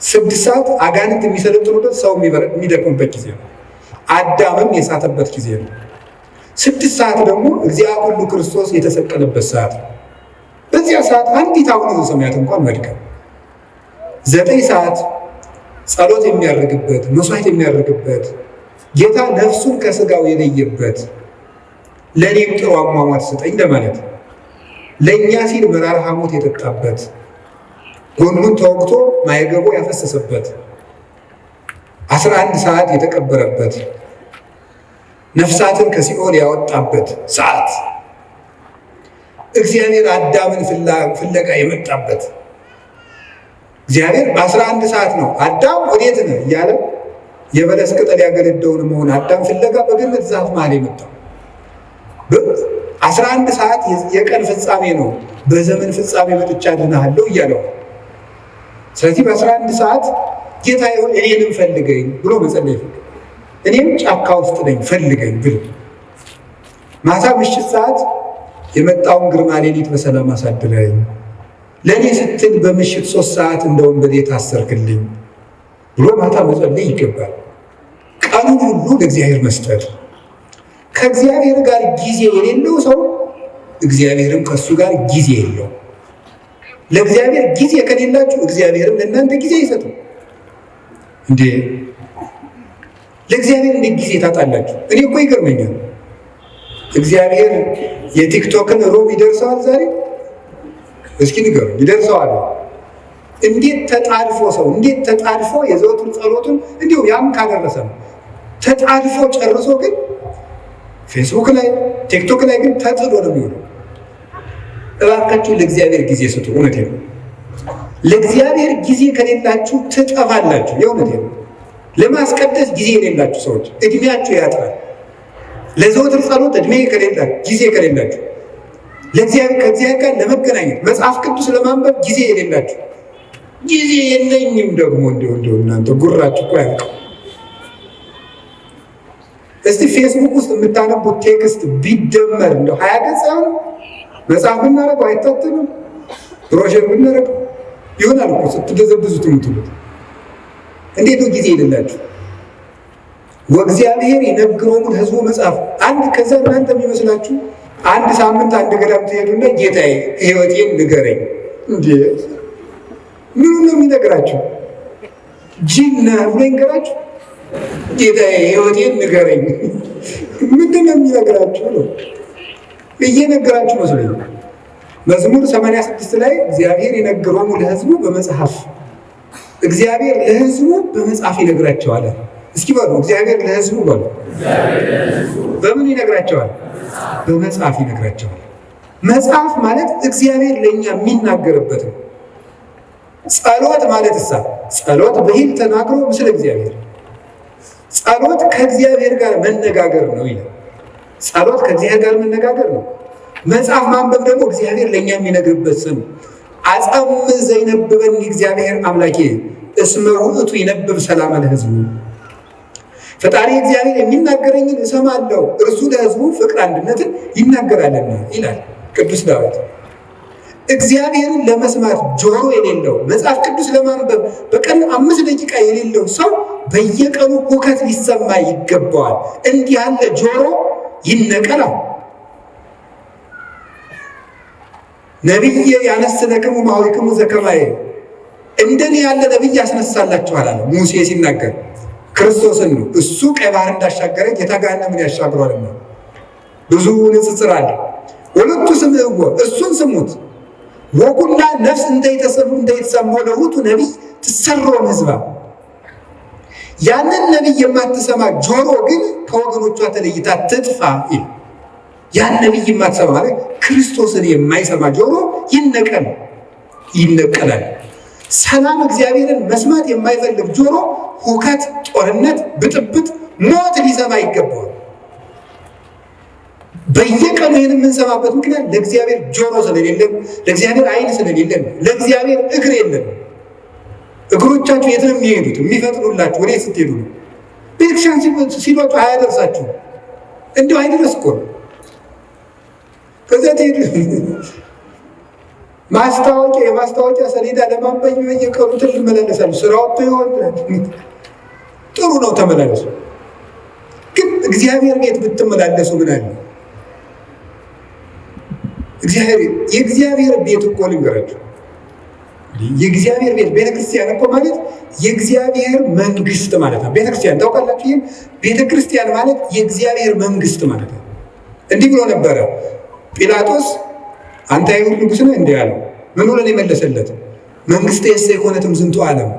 6 ሰዓት አጋንንት የሚሰለጥኑበት ሰው የሚደክምበት ጊዜ ነው። አዳምም የሳተበት ጊዜ ነው። 6 ሰዓት ደግሞ እግዚአብሔር ሁሉ ክርስቶስ የተሰቀለበት ሰዓት ነው። በዚያ ሰዓት አንዲት አቡነ ዘበሰማያት እንኳን መድከም። 9 ሰዓት ጸሎት የሚያደርግበት መስዋዕት የሚያደርግበት ጌታ ነፍሱን ከስጋው የለየበት ለእኔም ጥሩ አሟሟት ስጠኝ ለማለት ለእኛ ሲል መራራ ሐሞት የጠጣበት ጎኑን ተወግቶ ማየገቦ ያፈሰሰበት 11 ሰዓት የተቀበረበት ነፍሳትን ከሲኦል ያወጣበት ሰዓት እግዚአብሔር አዳምን ፍለጋ የመጣበት እግዚአብሔር በ11 ሰዓት ነው አዳም ወዴት ነህ እያለ የበለስ ቅጠል ያገለደውን መሆን አዳም ፍለጋ በገነት ዛፍ መሃል የመጣው 11 ሰዓት የቀን ፍጻሜ ነው። በዘመን ፍጻሜ መጥቻ አድንሃለሁ እያለው ስለዚህ በ11 ሰዓት ጌታ ይሁን እኔንም ፈልገኝ ብሎ መጸለይ ፈልገኝ እኔም ጫካ ውስጥ ነኝ ፈልገኝ ብሎ ማታ ምሽት ሰዓት የመጣውን ግርማ ሌሊት በሰላም አሳድረኝ ለእኔ ስትል በምሽት 3 ሰዓት እንደ ወንበዴ ታሰርክልኝ ብሎ ማታ መጸለይ ይገባል። ቀኑን ሁሉ ለእግዚአብሔር መስጠት። ከእግዚአብሔር ጋር ጊዜ የሌለው ሰው እግዚአብሔርም ከእሱ ጋር ጊዜ የለው። ለእግዚአብሔር ጊዜ ከሌላችሁ እግዚአብሔርም ለእናንተ ጊዜ አይሰጥም። እንዴ ለእግዚአብሔር እንዴት ጊዜ ታጣላችሁ? እኔ እኮ ይገርመኛል። እግዚአብሔር የቲክቶክን ሮብ ይደርሰዋል ዛሬ? እስኪ ንገሩ፣ ይደርሰዋል? እንዴት ተጣድፎ ሰው እንዴት ተጣድፎ የዘወትር ጸሎቱን እንዲሁ ያም ካደረሰ ነው ተጣድፎ ጨርሶ ግን ፌስቡክ ላይ ቲክቶክ ላይ ግን ተጥዶ ነው የሚሆነው። እባካችሁ ለእግዚአብሔር ጊዜ ስጡ። እውነቴን ነው። ለእግዚአብሔር ጊዜ ከሌላችሁ ትጠፋላችሁ። የእውነቴን ነው። ለማስቀደስ ጊዜ የሌላችሁ ሰዎች እድሜያችሁ ያጥራል። ለዘወትር ጸሎት እድሜ ከሌላችሁ ጊዜ ከሌላችሁ ከእግዚአብሔር ጋር ለመገናኘት መጽሐፍ ቅዱስ ለማንበብ ጊዜ የሌላችሁ ጊዜ የለኝም ደግሞ እንዲሁ እናንተ ጉራችሁ እኮ ያልቀው። እስቲ ፌስቡክ ውስጥ የምታነቡት ቴክስት ቢደመር እንደው 20 ገጽ አሁን መጽሐፍ ብናደርገው አይታተምም? ብሮሸር ብናደርገው ይሆናል እኮ ስትገዘብዙት የምትሉት። እንዴት ነው ጊዜ የሌላችሁ? ወእግዚአብሔር ይነግሮሙ ለሕዝቡ መጽሐፍ አንድ ከዛ እናንተ የሚመስላችሁ አንድ ሳምንት አንድ ገዳም ትሄዱና ጌታዬ ሕይወቴን ንገረኝ። እንዴ ምን ነው የሚነግራችሁ? ጂን ነህ ብሎ ይንገራችሁ? ጌታዬ ሕይወቴን ንገረኝ ምንድን ነው የሚነግራችሁ? ነው እየነገራችሁ መስሎኝ። መዝሙር 86 ላይ እግዚአብሔር ይነግሮሙ ለሕዝቡ በመጽሐፍ እግዚአብሔር ለሕዝቡ በመጽሐፍ ይነግራቸዋል። እስኪ በሉ እግዚአብሔር ለሕዝቡ በሉ። በምን ይነግራቸዋል? በመጽሐፍ ይነግራቸዋል። መጽሐፍ ማለት እግዚአብሔር ለእኛ የሚናገርበት ነው። ጸሎት ማለት ጸሎት በሂል ተናግሮ ምስለ እግዚአብሔር ጸሎት ከእግዚአብሔር ጋር መነጋገር ነው ይላል። ጸሎት ከእግዚአብሔር ጋር መነጋገር ነው። መጽሐፍ ማንበብ ደግሞ እግዚአብሔር ለእኛ የሚነግርበት ስም አጸም ዘይነብበኒ እግዚአብሔር አምላኬ እስመ ውእቱ ይነብብ ሰላም ለሕዝቡ። ፈጣሪ እግዚአብሔር የሚናገረኝን እሰማለሁ እርሱ ለሕዝቡ ፍቅር አንድነትን ይናገራልና ይላል ቅዱስ ዳዊት። እግዚአብሔርን ለመስማት ጆሮ የሌለው መጽሐፍ ቅዱስ ለማንበብ በቀን 5 ደቂቃ የሌለው ሰው በየቀኑ ሁከት ሊሰማ ይገባዋል። እንዲህ ያለ ጆሮ ይነቀላል። ነቢየ ያነስነክሙ ማኅበሪክሙ ዘከማየ እንደኔ ያለ ነቢይ ያስነሳላችኋል አለ ሙሴ ሲናገር ክርስቶስን ነው። እሱ ቀይ ባህር እንዳሻገረ ጌታ ገሃነምን ያሻግሯልና ብዙ ንጽጽር አለ። ወለቱ ስምዕዎ እሱን ስሙት። ወኩላ ነፍስ እንደይተሰማው ለውእቱ ነቢይ ትሰሮም ሕዝባ ያንን ነቢይ የማትሰማ ጆሮ ግን ከወገኖቿ ተለይታ ትጥፋ ይል። ያን ነቢይ የማትሰማ ማለት ክርስቶስን የማይሰማ ጆሮ ይነቀላል። ሰላም እግዚአብሔርን መስማት የማይፈልግ ጆሮ ሁከት፣ ጦርነት፣ ብጥብጥ፣ ሞት ሊሰማ ይገባዋል። በየቀኑ ይህን የምንሰማበት ምክንያት ለእግዚአብሔር ጆሮ ስለሌለን፣ ለእግዚአብሔር ዓይን ስለሌለን፣ ለእግዚአብሔር እግር የለን። እግሮቻችሁ የት ነው የሚሄዱት? የሚፈጥኑላችሁ ወዴት ስትሄዱ ነው? ቤተክርስቲያን ሲሏችሁ አያደርሳችሁ። እንዲሁ አይደረስ እኮ ነው። ከዚያ ትሄዱ የማስታወቂያ ሰሌዳ ለማንበኝ በየቀኑ ትመላለሳሉ። ስራዎት ይሆን ጥሩ ነው፣ ተመላለሱ። ግን እግዚአብሔር ቤት ብትመላለሱ ምን አለ? የእግዚአብሔር ቤት እኮ ልንገራችሁ፣ የእግዚአብሔር ቤት ቤተክርስቲያን እኮ ማለት የእግዚአብሔር መንግስት ማለት ነው። ቤተክርስቲያን ታውቃላችሁ? ይህም ቤተክርስቲያን ማለት የእግዚአብሔር መንግስት ማለት ነው። እንዲህ ብሎ ነበረ ጲላጦስ አንተ አይሁድ ንጉሥ ነህ እንዲህ አለው። ምን ብሎ ነው የመለሰለት? መንግስት የሰ የኮነትም ዝንቱ ዓለም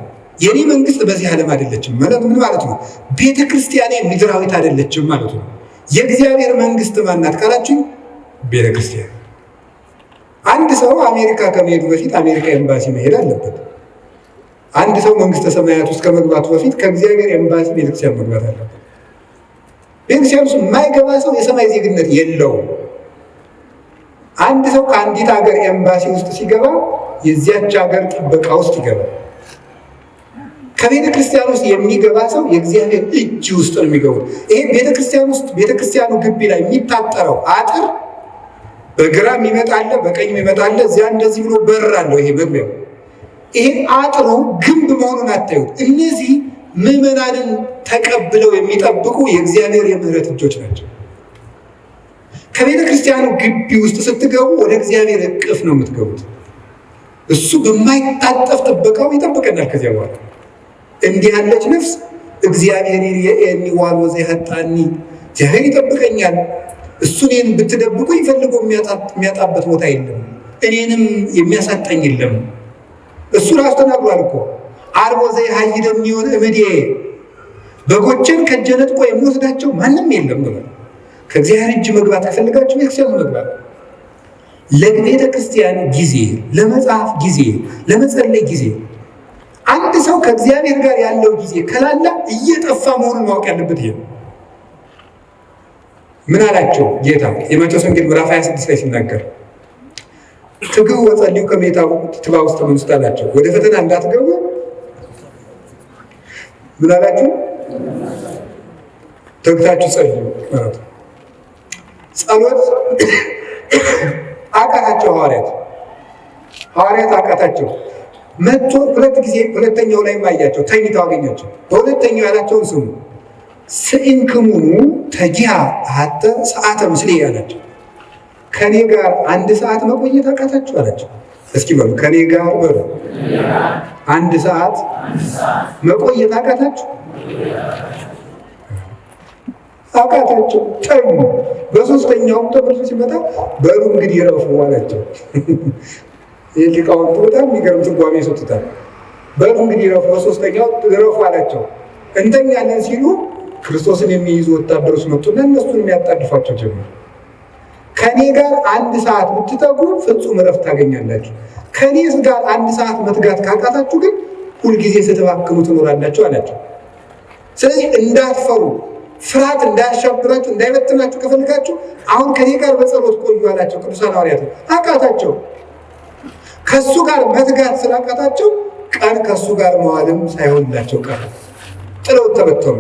የኔ መንግስት በዚህ ዓለም አይደለችም ማለት ምን ማለት ነው? ቤተ ክርስቲያኔ ምድራዊት አይደለችም ማለት ነው። የእግዚአብሔር መንግስት ማናት ካላችሁ ቤተ ክርስቲያን። አንድ ሰው አሜሪካ ከመሄዱ በፊት አሜሪካ ኤምባሲ መሄድ አለበት። አንድ ሰው መንግስተ ሰማያት ውስጥ ከመግባቱ በፊት ከእግዚአብሔር ኤምባሲ ቤተክርስቲያን መግባት አለበት። ቤተክርስቲያን ውስጥ የማይገባ ሰው የሰማይ ዜግነት የለውም። አንድ ሰው ከአንዲት ሀገር ኤምባሲ ውስጥ ሲገባ የዚያች ሀገር ጥበቃ ውስጥ ይገባል። ከቤተ ክርስቲያን ውስጥ የሚገባ ሰው የእግዚአብሔር እጅ ውስጥ ነው የሚገቡት። ይሄ ቤተክርስቲያን ውስጥ ቤተክርስቲያኑ ግቢ ላይ የሚታጠረው አጥር በግራ የሚመጣለ በቀኝ የሚመጣለ እዚያ እንደዚህ ብሎ በር አለው። ይሄ መግቢያው ይሄ አጥሩ ግንብ መሆኑን አታዩት። እነዚህ ምዕመናንን ተቀብለው የሚጠብቁ የእግዚአብሔር የምህረት እጆች ናቸው። ከቤተ ክርስቲያኑ ግቢ ውስጥ ስትገቡ ወደ እግዚአብሔር እቅፍ ነው የምትገቡት። እሱ በማይታጠፍ ጥበቃው ይጠብቀናል። ከዚያ በኋላ እንዲህ ያለች ነፍስ እግዚአብሔር የእኒ ዋልወ ዘይሀጣኒ እግዚአብሔር ይጠብቀኛል፣ እሱን ብትደብቁ ይፈልጎ የሚያጣበት ቦታ የለም፣ እኔንም የሚያሳጣኝ የለም። እሱ ራሱ ተናግሯል እኮ አልቦ ዘይሃይደኒ እምኔ በጎችን ከእጄ ነጥቆ የሚወስዳቸው ማንም የለም ብሏል። ከእግዚአብሔር እጅ መግባት ከፈልጋችሁ ቤተክርስቲያን መግባት፣ ለቤተ ክርስቲያን ጊዜ፣ ለመጽሐፍ ጊዜ፣ ለመጸለይ ጊዜ። አንድ ሰው ከእግዚአብሔር ጋር ያለው ጊዜ ከላላ እየጠፋ መሆኑን ማወቅ ያለበት ይሄ ነው። ምን አላቸው ጌታ የማቴዎስ ወንጌል ምዕራፍ 26 ላይ ሲናገር ትግቡ ወጸልዩ ከመ ትባኡ ውስተ መንሱት አላቸው። ወደ ፈተና እንዳትገቡ ምን አላችሁ? ተግታችሁ ጸልዩ ማለት ነው። ጸሎት አቃታቸው ሐዋርያት አቃታቸው። መጥቶ ሁለት ጊዜ ሁለተኛው ላይ ማያቸው ተኝተው አገኛቸው። በሁለተኛው ያላቸውን ስሙ ስኢንክሙኑ ተጊሃ ሀተ ሰዓተ ምስሌ ያላቸው፣ ከኔ ጋር አንድ ሰዓት መቆየት አቃታችሁ አላቸው። እስኪ በሉ ከኔ ጋር በሉ አንድ ሰዓት መቆየት አቃታችሁ? አቃታቸው፣ ተኙ። በሶስተኛውም ተመልሶ ሲመጣ በሉ እንግዲህ ረፉ አላቸው። ይህ ሊቃውንቱ በጣም የሚገርም ትርጓሜ ይሰጡታል። በሉ እንግዲህ ረፉ፣ በሶስተኛው ረፉ አላቸው። እንተኛለን ሲሉ ክርስቶስን የሚይዙ ወታደሮች መጡና እነሱን የሚያጣድፏቸው ጀመሩ። ከኔ ጋር አንድ ሰዓት ብትተጉ ፍጹም እረፍት ታገኛላችሁ። ከኔ ጋር አንድ ሰዓት መትጋት ካቃታችሁ ግን ሁልጊዜ ስትባክኑ ትኖራላችሁ አላቸው። ስለዚህ እንዳትፈሩ፣ ፍርሃት እንዳያሻብራችሁ፣ እንዳይበትናችሁ ከፈልጋችሁ አሁን ከኔ ጋር በጸሎት ቆዩ አላቸው። ቅዱሳን ሐዋርያት አቃታቸው። ከሱ ጋር መትጋት ስላቃታቸው ቀን ከሱ ጋር መዋልም ሳይሆንላቸው ቀረ፣ ጥለው ተበተኑ።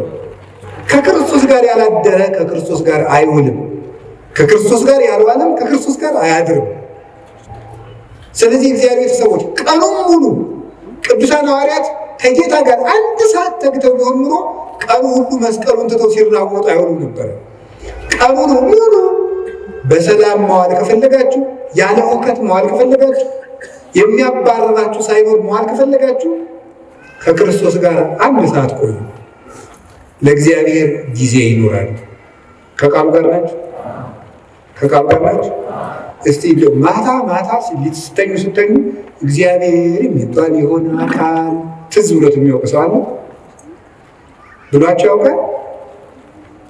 ከክርስቶስ ጋር ያላደረ ከክርስቶስ ጋር አይውልም፣ ከክርስቶስ ጋር ያልዋለም ከክርስቶስ ጋር አያድርም። ስለዚህ እግዚአብሔር ሰዎች ቀኑን ሙሉ ቅዱሳን ሐዋርያት ከጌታ ጋር አንድ ሰዓት ተግተው ቢሆን ኑሮ ቀኑ ሁሉ መስቀሉን ትተው ሲራወጡ አይሆኑም ነበረ። ቀኑን ሙሉ በሰላም መዋል ከፈለጋችሁ፣ ያለ እውከት መዋል ከፈለጋችሁ፣ የሚያባረራችሁ ሳይኖር መዋል ከፈለጋችሁ ከክርስቶስ ጋር አንድ ሰዓት ቆዩ። ለእግዚአብሔር ጊዜ ይኖራል። ከቃሉ ጋር ናችሁ? ከቃሉ ጋር ናችሁ? እስቲ ማታ ማታ ስተኙ እግዚአብሔር የሚባል የሆነ አካል ትዝ ብሎት የሚያውቅ ሰው አለ ብሏቸው ያውቃል?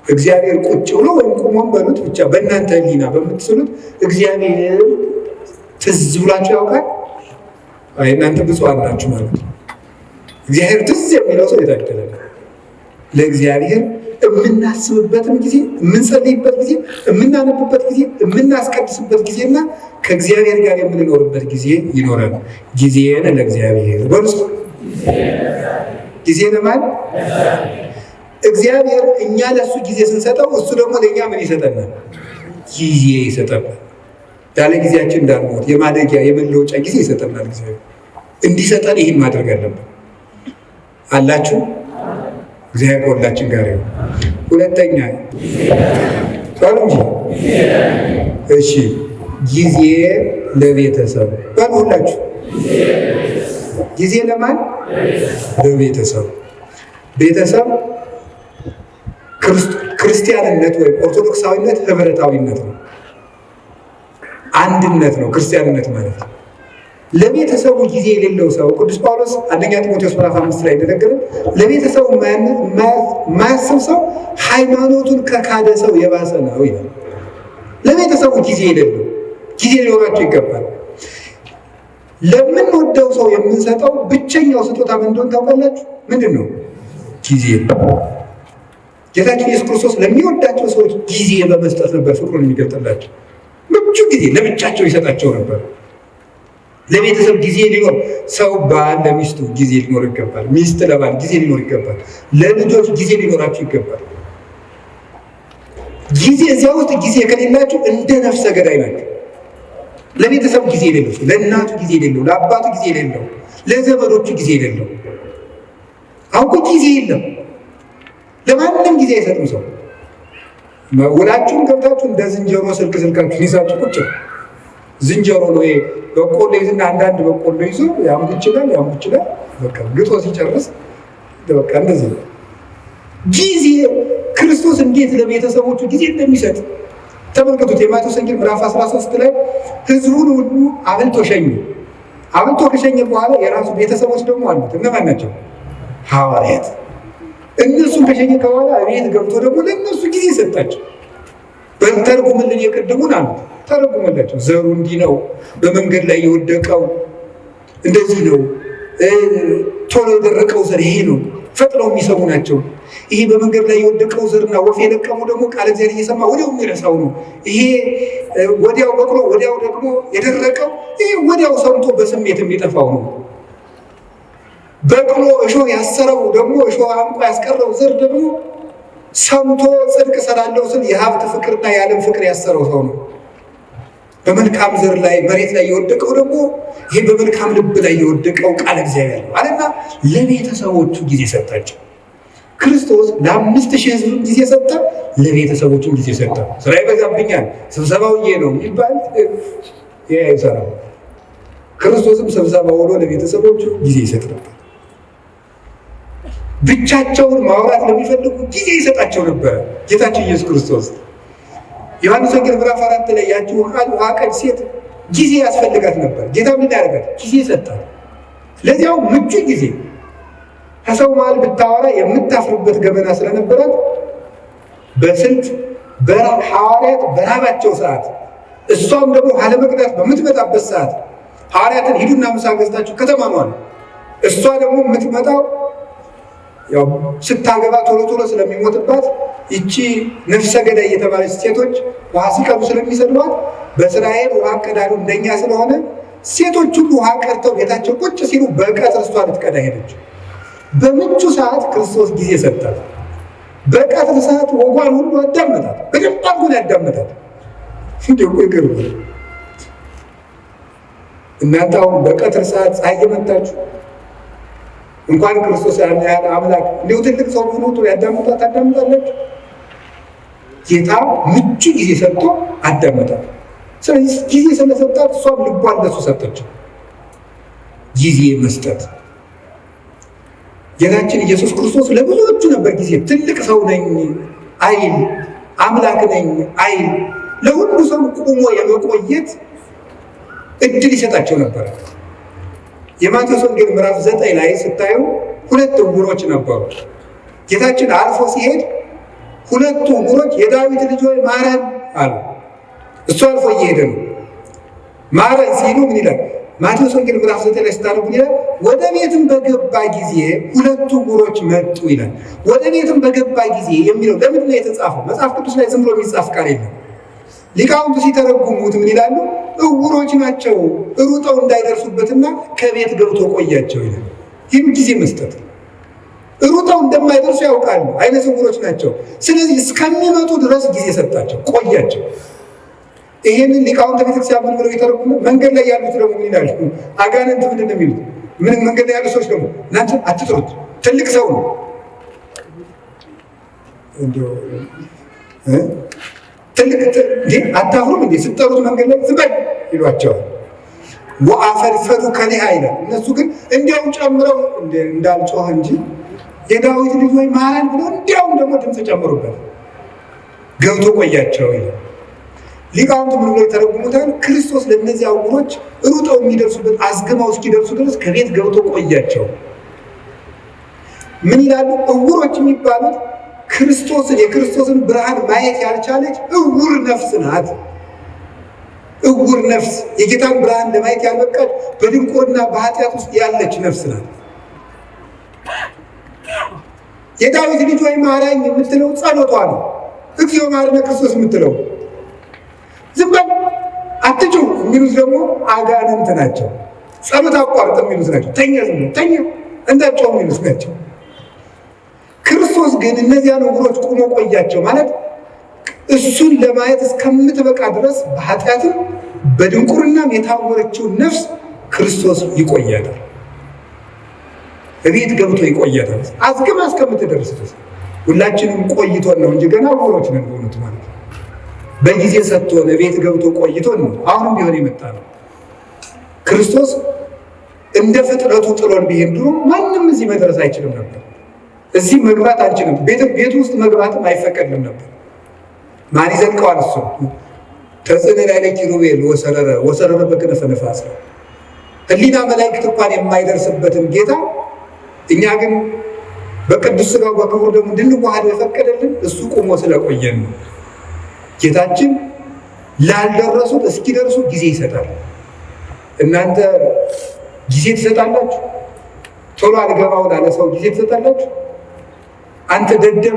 እግዚአብሔር ቁጭ ብሎ ወይም ቁሞን በሉት ብቻ በእናንተ ሕሊና በምትስሉት እግዚአብሔር ትዝ ብሏቸው ያውቃል? አይ እናንተ ብፁዓን ናችሁ ማለት ነው። እግዚአብሔር ትዝ የሚለው ሰው የታደለ። ለእግዚአብሔር የምናስብበትም ጊዜ፣ የምንጸልይበት ጊዜ፣ የምናነብበት ጊዜ፣ የምናስቀድስበት ጊዜና ከእግዚአብሔር ጋር የምንኖርበት ጊዜ ይኖራል። ጊዜን ለእግዚአብሔር በርሱ ጊዜ ለማን? እግዚአብሔር እኛ ለእሱ ጊዜ ስንሰጠው እሱ ደግሞ ለእኛ ምን ይሰጠናል? ጊዜ ይሰጠናል። ያለ ጊዜያችን እንዳንሞት የማደጊያ የመለወጫ ጊዜ ይሰጠናል። እግዚአብሔር እንዲሰጠን ይህን ማድረግ አለብን። አላችሁ? እግዚአብሔር ከሁላችን ጋር ይሁን። ሁለተኛ ቃሉ እንጂ እሺ፣ ጊዜ ለቤተሰብ በሉ ሁላችሁ። ጊዜ ለማን? ለቤተሰብ። ቤተሰብ ክርስቲያንነት ወይም ኦርቶዶክሳዊነት ህብረታዊነት ነው፣ አንድነት ነው ክርስቲያንነት ማለት ነው። ለቤተሰቡ ጊዜ የሌለው ሰው ቅዱስ ጳውሎስ አንደኛ ጢሞቴዎስ ምዕራፍ 5 ላይ እንደነገረ ለቤተሰቡ የማያስብ ሰው ሃይማኖቱን ከካደ ሰው የባሰ ነው ይላል። ለቤተሰቡ ጊዜ የሌለው፣ ጊዜ ሊኖራቸው ይገባል። ለምንወደው ሰው የምንሰጠው ብቸኛው ስጦታ ምን እንደሆነ ታውቃላችሁ? ምንድን ነው? ጊዜ ነው። ጌታችን ኢየሱስ ክርስቶስ ለሚወዳቸው ሰዎች ጊዜ በመስጠት ነበር ፍቅሩን የሚገልጥላቸው። ምቹ ጊዜ ለብቻቸው ይሰጣቸው ነበር። ለቤተሰብ ጊዜ ሊኖር፣ ሰው ባል ለሚስቱ ጊዜ ሊኖር ይገባል። ሚስት ለባል ጊዜ ሊኖር ይገባል። ለልጆች ጊዜ ሊኖራቸው ይገባል። ጊዜ እዚያ ውስጥ ጊዜ ከሌላችሁ እንደ ነፍሰ ገዳይ ናቸው። ለቤተሰብ ጊዜ የሌለው፣ ለእናቱ ጊዜ የሌለው፣ ለአባቱ ጊዜ የሌለው፣ ለዘመዶቹ ጊዜ የሌለው፣ አውቁ ጊዜ የለም። ለማንም ጊዜ አይሰጥም ሰው። ውላችሁን ገብታችሁ እንደ ዝንጀሮ ስልካችሁን ይዛችሁ ቁጭ ነው። ዝንጀሮ ነው ይሄ። በቆሎ ይዝና አንዳንድ በቆሎ ይዞ ያምጉ ይችላል። በቃ ግጦ ሲጨርስ በቃ እንደዚህ ነው። ጊዜ ክርስቶስ እንዴት ለቤተሰቦቹ ጊዜ እንደሚሰጥ ተመልከቱት። የማቴዎስ ወንጌል ምዕራፍ 13 ላይ ህዝቡን ሁሉ አብልቶ ሸኘ። አብልቶ ከሸኘ በኋላ የራሱ ቤተሰቦች ደግሞ አሉት። እነማን ናቸው? ሐዋርያት። እነሱን ከሸኘ በኋላ ቤት ገብቶ ደግሞ ለእነሱ ጊዜ ሰጣቸው። ተርጉምልን የቅድሙን አሉት። ተረጉመላቸው። ዘሩ እንዲህ ነው፣ በመንገድ ላይ የወደቀው እንደዚህ ነው፣ ቶሎ የደረቀው ዘር ይሄ ነው፣ ፈጥነው የሚሰሙ ናቸው። ይሄ በመንገድ ላይ የወደቀው ዘርና ወፍ የለቀሙ ደግሞ ቃል እግዚአብሔር እየሰማ ወዲያው የሚረሳው ነው። ይሄ ወዲያው በቅሎ ወዲያው ደግሞ የደረቀው ይሄ ወዲያው ሰምቶ በስሜት የሚጠፋው ነው። በቅሎ እሾህ ያሰረው ደግሞ እሾህ አንቆ ያስቀረው ዘር ደግሞ ሰምቶ ጽድቅ እሰራለሁ ስል የሀብት ፍቅርና የዓለም ፍቅር ያሰረው ሰው ነው። በመልካም ዘር ላይ መሬት ላይ የወደቀው ደግሞ ይሄ በመልካም ልብ ላይ የወደቀው ቃል እግዚአብሔር ነው አለና ለቤተሰቦቹ ጊዜ ሰጣቸው። ክርስቶስ ለ5000 ሕዝብ ጊዜ ሰጠ፣ ለቤተሰቦቹም ጊዜ ሰጠ። ስራ ይበዛብኛል ስብሰባው ነው የሚባል ይሰራል። ክርስቶስም ስብሰባ ሆኖ ለቤተሰቦቹ ጊዜ ይሰጥ ነበር። ብቻቸውን ማውራት ለሚፈልጉ ጊዜ ይሰጣቸው ነበር ጌታችን ኢየሱስ ክርስቶስ። ዮሐንስ ወንጌል ምዕራፍ 4 ላይ ያቺ ውሃ ቀጅ ሴት ጊዜ ያስፈልጋት ነበር። ጌታ ምን ያደርጋል? ጊዜ ሰጣት። ለዚያው ምቹ ጊዜ ከሰው መሃል ብታወራ የምታፍርበት ገበና ስለነበራት በስልት ሐዋርያት በራባቸው ሰዓት እሷም ደግሞ አለመቅዳት በምትመጣበት ሰዓት ሐዋርያትን ሂዱና ምሳ ገዝታችሁ ከተማ ነዋል። እሷ ደግሞ የምትመጣው ያው ስታገባ ቶሎ ቶሎ ስለሚሞትባት ይቺ ነፍሰ ገዳይ የተባለች ሴቶች ውሃ ሲቀዱ ስለሚሰድቧት በእስራኤል ውሃ ቀዳዱ እንደኛ ስለሆነ ሴቶች ሁሉ ውሃ ቀድተው ቤታቸው ቁጭ ሲሉ በቀትር እሷ ልትቀዳ ሄደች። በምቹ ሰዓት ክርስቶስ ጊዜ ሰጣት። በቀትር ሰዓት ወጓን ሁሉ አዳመጣት። በደንብ አድርጎ ያዳመጣት። እንደው ይገርማል። እናንተ አሁን በቀትር ሰዓት ፀሐይ የመታችሁ እንኳን ክርስቶስ ያለ አምላክ እንዲሁ ትልቅ ሰው ሆኖ ታዳምጣለች። ጌታ ምቹ ጊዜ ሰጥቶ አዳመጣት። ስለዚህ ጊዜ ስለሰጣት እሷም ልቧን ለሱ ሰጠችው። ጊዜ መስጠት ጌታችን ኢየሱስ ክርስቶስ ለብዙዎቹ ነበር ጊዜ። ትልቅ ሰው ነኝ አይል፣ አምላክ ነኝ አይል፣ ለሁሉ ሰው ቆሞ የመቆየት እድል ይሰጣቸው ነበር። የማቴዎስ ወንጌል ምዕራፍ 9 ላይ ስታዩ 2 ዕውሮች ነበሩ። ጌታችን አልፎ ሲሄድ 2 ዕውሮች የዳዊት ልጅ ሆይ ማረን አሉ። እሱ አልፎ እየሄደ ነው። ማረን ሲሉ ምን ይላል? ማቴዎስ ወንጌል ምዕራፍ 9 ላይ ስታነቡ ይላል ወደ ቤትም በገባ ጊዜ 2 ዕውሮች መጡ ይላል። ወደ ቤትም በገባ ጊዜ የሚለው ለምንድን ነው የተጻፈው? መጽሐፍ ቅዱስ ላይ ዝም ብሎ የሚጻፍ ቃል የለም። ሊቃውንቱ ሲተረጉሙት ምን ይላሉ? ዕውሮች ናቸው ሩጠው እንዳይደርሱበትና ከቤት ገብቶ ቆያቸው ይላል። ይህም ጊዜ መስጠት፣ ሩጠው እንደማይደርሱ ያውቃሉ። አይነ ስውሮች ናቸው። ስለዚህ እስከሚመጡ ድረስ ጊዜ ሰጣቸው፣ ቆያቸው። ይሄንን ሊቃውንተ ቤተክርስቲያን ምን ብለው የተረጉሙ? መንገድ ላይ ያሉት ደግሞ ምን ይላሉ? አጋንንት ምንድን ነው የሚሉት? ምን መንገድ ላይ ያሉ ሰዎች ደግሞ እናንተ አትጥሩት፣ ትልቅ ሰው ነው ትልቅ አታፍሩም እንዴ ስትጠሩት መንገድ ላይ ዝም በል ይሏቸዋል። ወአፈድፈዱ ከሊሃ ይላል። እነሱ ግን እንዲያውም ጨምረው እንዳልጮህ እንጂ የዳዊት ልጅ ወይ ማረን ብሎ እንዲያውም ደግሞ ድምፅ ጨምሩበት ገብቶ ቆያቸው ይላል። ሊቃውንቱ ምን ብሎ የተረጉሙታል? ክርስቶስ ለእነዚህ ዕውሮች ሩጠው የሚደርሱበት አዝግመው እስኪደርሱ ድረስ ከቤት ገብቶ ቆያቸው። ምን ይላሉ? ዕውሮች የሚባሉት የክርስቶስን ብርሃን ማየት ያልቻለች ዕውር ነፍስ ናት። ዕውር ነፍስ የጌታን ብርሃን ለማየት ያልበቃች በድንቁርና በኃጢአት ውስጥ ያለች ነፍስ ናት። የዳዊት ልጅ ወይ ማረኝ የምትለው ጸሎቷ ነው። እግዚኦ መሐረነ ክርስቶስ የምትለው ዝም በል አትጩህ የሚሉት ደግሞ አጋንንት ናቸው። ጸሎት አቋርጥ የሚሉት ናቸው። ተኛ ዝም ተኛ እንዳትጮህ የሚሉት ናቸው። ክርስቶስ ግን እነዚያን ዕውሮች ቆሞ ቆያቸው ማለት እሱን ለማየት እስከምትበቃ ድረስ በኃጢአትም በድንቁርናም የታወረችውን ነፍስ ክርስቶስ ይቆያታል። እቤት ገብቶ ይቆያታል አዝግማ እስከምትደርስ ድረስ። ሁላችንም ቆይቶን ነው እንጂ ገና ዕውሮች ነን በእውነቱ ማለት ነው። በጊዜ ሰጥቶን እቤት ገብቶ ቆይቶን ነው አሁንም ቢሆን የመጣ ነው። ክርስቶስ እንደ ፍጥረቱ ጥሎን ቢሄድ ድሮ ማንም እዚህ መድረስ አይችልም ነበር። እዚህ መግባት አንችልም። ቤት ውስጥ መግባትም አይፈቀድልም ነበር። ማን ይዘልቀዋል? እሱ ተጽዕነ ላዕለ ኪሩቤል ወሰረረ በክነፈ ነፋስ። ህሊና መላእክት እንኳን የማይደርስበትን ጌታ እኛ ግን በቅዱስ ሥጋው በክቡር ደሙ እንድንዋሃድ የፈቀደልን እሱ ቆሞ ስለቆየን ነው። ጌታችን ላልደረሱት እስኪደርሱ ጊዜ ይሰጣል። እናንተ ጊዜ ትሰጣላችሁ? ቶሎ አልገባው ላለ ሰው ጊዜ ትሰጣላችሁ? አንተ ደደብ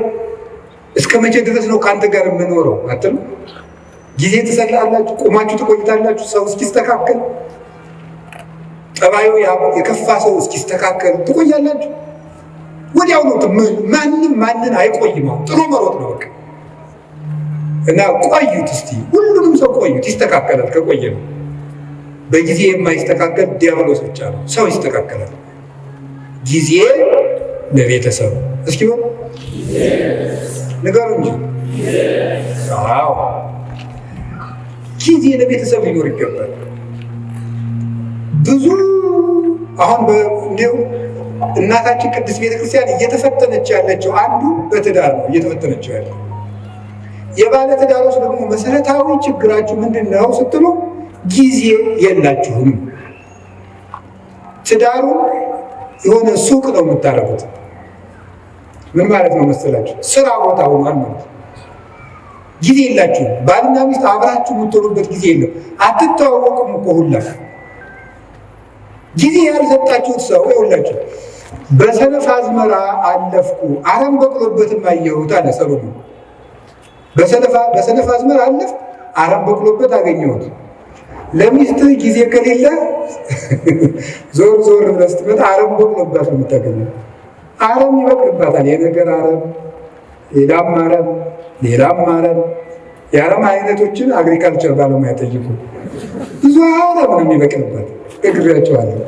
እስከ መቼ ድረስ ነው ከአንተ ጋር የምኖረው አትሉ? ጊዜ ትሰጣላችሁ? ቆማችሁ ትቆይታላችሁ? ሰው እስኪስተካከል፣ ጠባዩ የከፋ ሰው እስኪስተካከል ትቆያላችሁ? ወዲያው ነው። ማንም ማንን አይቆይም። ጥሩ መሮጥ ነው በቃ። እና ቆዩት እስቲ፣ ሁሉንም ሰው ቆዩት፣ ይስተካከላል። ከቆየ ነው። በጊዜ የማይስተካከል ዲያብሎስ ብቻ ነው። ሰው ይስተካከላል። ጊዜ ለቤተሰብ እስኪ በሉ ንገሩ እንጂ። አዎ ጊዜ ለቤተሰብ ሊኖር ይገባል። ብዙ አሁን እንዲሁ እናታችን ቅድስት ቤተክርስቲያን እየተፈተነች ያለችው አንዱ በትዳር ነው እየተፈተነችው ያለው። የባለ ትዳሮች ደግሞ መሰረታዊ ችግራችሁ ምንድን ነው ስትሉ ጊዜ የላችሁም። ትዳሩ የሆነ ሱቅ ነው የምታደርጉት። ምን ማለት ነው መሰላችሁ? ስራ ቦታ ሆኗል ማለት ነው። ጊዜ የላችሁም። ባልና ሚስት አብራችሁ የምትሆኑበት ጊዜ የለም። አትተዋወቁም እኮ ሁላ። ጊዜ ያልሰጣችሁት ሰው ይኸውላችሁ፣ በሰነፍ አዝመራ አለፍኩ አረም በቅሎበትም አየሁት አለ ሰሎሞን። በሰነፍ አዝመራ አለፍኩ አረም በቅሎበት አገኘሁት። ለሚስትህ ጊዜ ከሌለ ዞር ዞር ብለህ ስትመጣ አረም በቅሎባት ነው የምታገኘው። አረም ይበቅልባታል። የነገር አረም፣ ሌላም አረም፣ ሌላም አረም። የአረም አይነቶችን አግሪካልቸር ባለሙያ ጠይቁ። ብዙ አረም ነው የሚበቅልባት። እግሬያቸዋለሁ።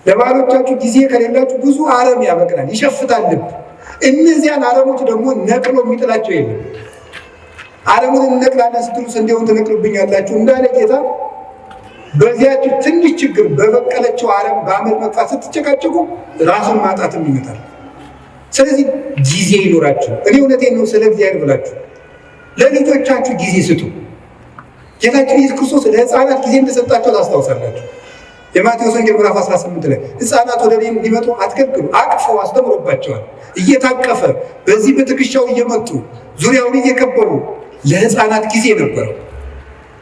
ለባሎቻችሁ ጊዜ ከሌላችሁ ብዙ አረም ያበቅላል፣ ይሸፍታል ልብ። እነዚያን አረሞች ደግሞ ነቅሎ የሚጥላቸው የለም። አረሙን እንነቅላለን ስትሉ ስንዴውን ትነቅሉብኛላችሁ እንዳለ ጌታ በዚያች ትንሽ ችግር በበቀለችው አረም በአመድ መጥፋት ስትጨቃጨቁ ራሱን ማጣትም ይመጣል። ስለዚህ ጊዜ ይኖራችሁ። እኔ እውነቴን ነው። ስለ እግዚአብሔር ብላችሁ ለልጆቻችሁ ጊዜ ስጡ። ጌታችን ኢየሱስ ክርስቶስ ለሕፃናት ጊዜ እንደሰጣቸው ታስታውሳላችሁ። የማቴዎስ ወንጌል ምዕራፍ 18 ላይ ሕፃናት ወደ እኔ እንዲመጡ አትከልክሉ፣ አቅፎ አስተምሮባቸዋል። እየታቀፈ በዚህ በትከሻው እየመጡ ዙሪያውን እየከበቡ ለሕፃናት ጊዜ ነበረው።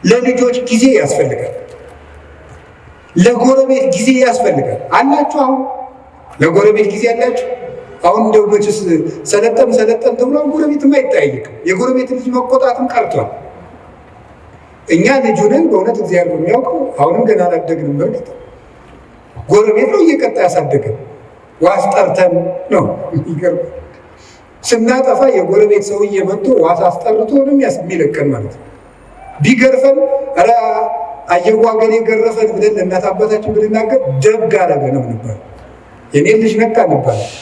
ለልጆች ጊዜ ያስፈልጋል። ለጎረቤት ጊዜ ያስፈልጋል። አላችሁ? አሁን ለጎረቤት ጊዜ አላችሁ? አሁን እንደው መቼስ ሰለጠን ተብሎ ጎረቤትም አይጠያየቅም። የጎረቤት ልጅ መቆጣትም ቀርቷል። እኛ ልጁ ነን በእውነት እግዚአብሔር በሚያውቀው አሁንም ገና አላደግንም። በእርግጥ ጎረቤት ነው እየቀጣ ያሳደገን። ዋስ ጠርተን ነው የሚገርም። ስናጠፋ የጎረቤት ሰውዬ መጥቶ ዋስ አስጠርቶ ነው የሚለቀን ማለት ነው። ቢገርፈን ኧረ አየጓገሌ ገረፈን ብለን ለእናት አባታችን ብንናገር ደግ አደረገ ነው የምንባለው። የኔ ልጅ ነካ እንባላለን።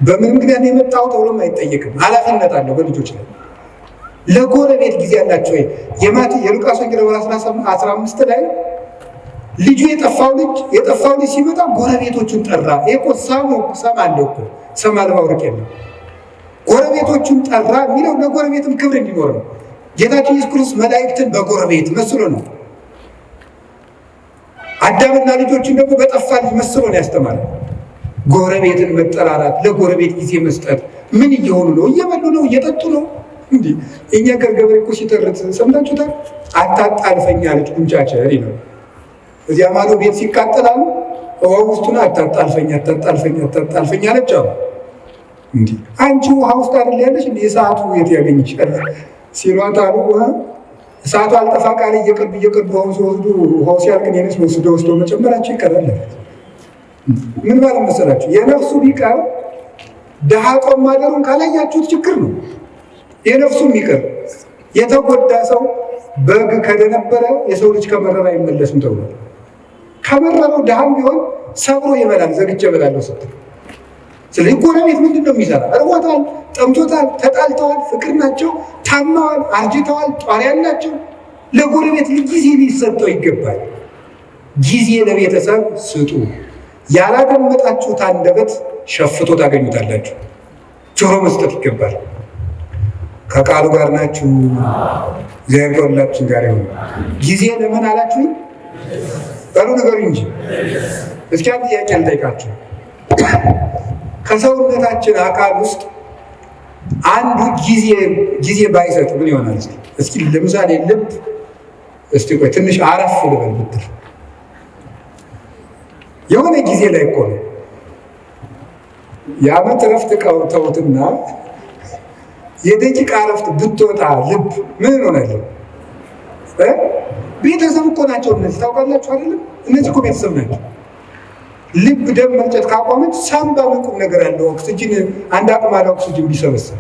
በምን ምክንያት የመጣው ተብሎም አይጠየቅም። ኃላፊነት አለው በልጆች ላይ። ለጎረቤት ጊዜ ያላቸው የሉቃስ ወንጌል 15 ላይ ልጁ የጠፋው ልጅ ሲመጣ ጎረቤቶቹን ጠራ። ይሄ እኮ ሰም አለው እኮ ሰም አልባ ወርቅ የለም። ጎረቤቶቹን ጠራ የሚለው ለጎረቤትም ክብር እንዲኖር ነው። ጌታችን ኢየሱስ ክርስቶስ መላእክትን በጎረቤት መስሎ ነው። አዳምና ልጆችን ደግሞ በጠፋ ልጅ መስሎ ነው ያስተማረው። ጎረቤትን መጠራራት፣ ለጎረቤት ጊዜ መስጠት። ምን እየሆኑ ነው? እየበሉ ነው? እየጠጡ ነው? እንዲህ እኛ ገበሬ እኮ ሲተርት ሰምታችሁታል። አታጣልፈኝ አለች ጉንጫቸር ነው። እዚያ ማዶ ቤት ሲቃጠላሉ ውሃ ውስጡን አታጣልፈኝ አለች አሉ። እንዲህ አንቺ ውሃ ውስጥ አይደል ያለሽ? እንዲህ እሳቱ የት ያገኝ ይችላል ሲሏት አሉ። ውሃ እሳቱ አልጠፋ ቃል እየቀዱ ውሃው ሲወስዱ ውሃው ሲያልቅ እኔንስ ወስደው መጨመራቸው ይቀራል። ምን ማለት መሰላችሁ? የነፍሱ ቢቀር ድሃ ጦም ማደሩን ካላያችሁት ችግር ነው። የነፍሱም ይቅር። የተጎዳ ሰው በግ ከደነበረ የሰው ልጅ ከመረረ አይመለስም ተብሏል። ከመረረው ድሃም ቢሆን ሰብሮ ይበላል። ዘግቼ እበላለሁ ስትል። ስለዚህ ጎረቤት ምንድን ነው የሚሰራ? እርቦታል፣ ጠምቶታል፣ ተጣልተዋል፣ ፍቅር ናቸው፣ ታማዋል፣ አርጅተዋል፣ ጧሪ ያላቸው። ለጎረቤት ጊዜ ሊሰጠው ይገባል። ጊዜ ለቤተሰብ ስጡ። ያላደመጣችሁት አንደበት ሸፍቶ ታገኙታላችሁ። ጆሮ መስጠት ይገባል። ከቃሉ ጋር ናችሁ። እግዚአብሔር ከሁላችን ጋር ይሁን። ጊዜ ለምን አላችሁኝ? በሉ ንገሩኝ እንጂ። እስኪ አንድ ጥያቄ ልጠይቃችሁ። ከሰውነታችን አካል ውስጥ አንዱ ጊዜ ባይሰጥ ምን ይሆናል? እስኪ ለምሳሌ ልብ፣ እስቲ ቆይ ትንሽ አረፍ ልበል ብትል የሆነ ጊዜ ላይ እኮ ነው የዓመት እረፍት ተውትና የደቂቃ እረፍት ብትወጣ ልብ ምን ሆናል? ቤተሰብ እኮ ናቸው እነዚህ። ታውቃላችሁ አይደለም? እነዚህ እኮ ቤተሰብ ናቸው። ልብ ደም መርጨት ካቆመች ሳምባ ምን ቁም ነገር አለው? ኦክሲጅን አንድ አቅማዳ ኦክሲጅን ቢሰበሰብ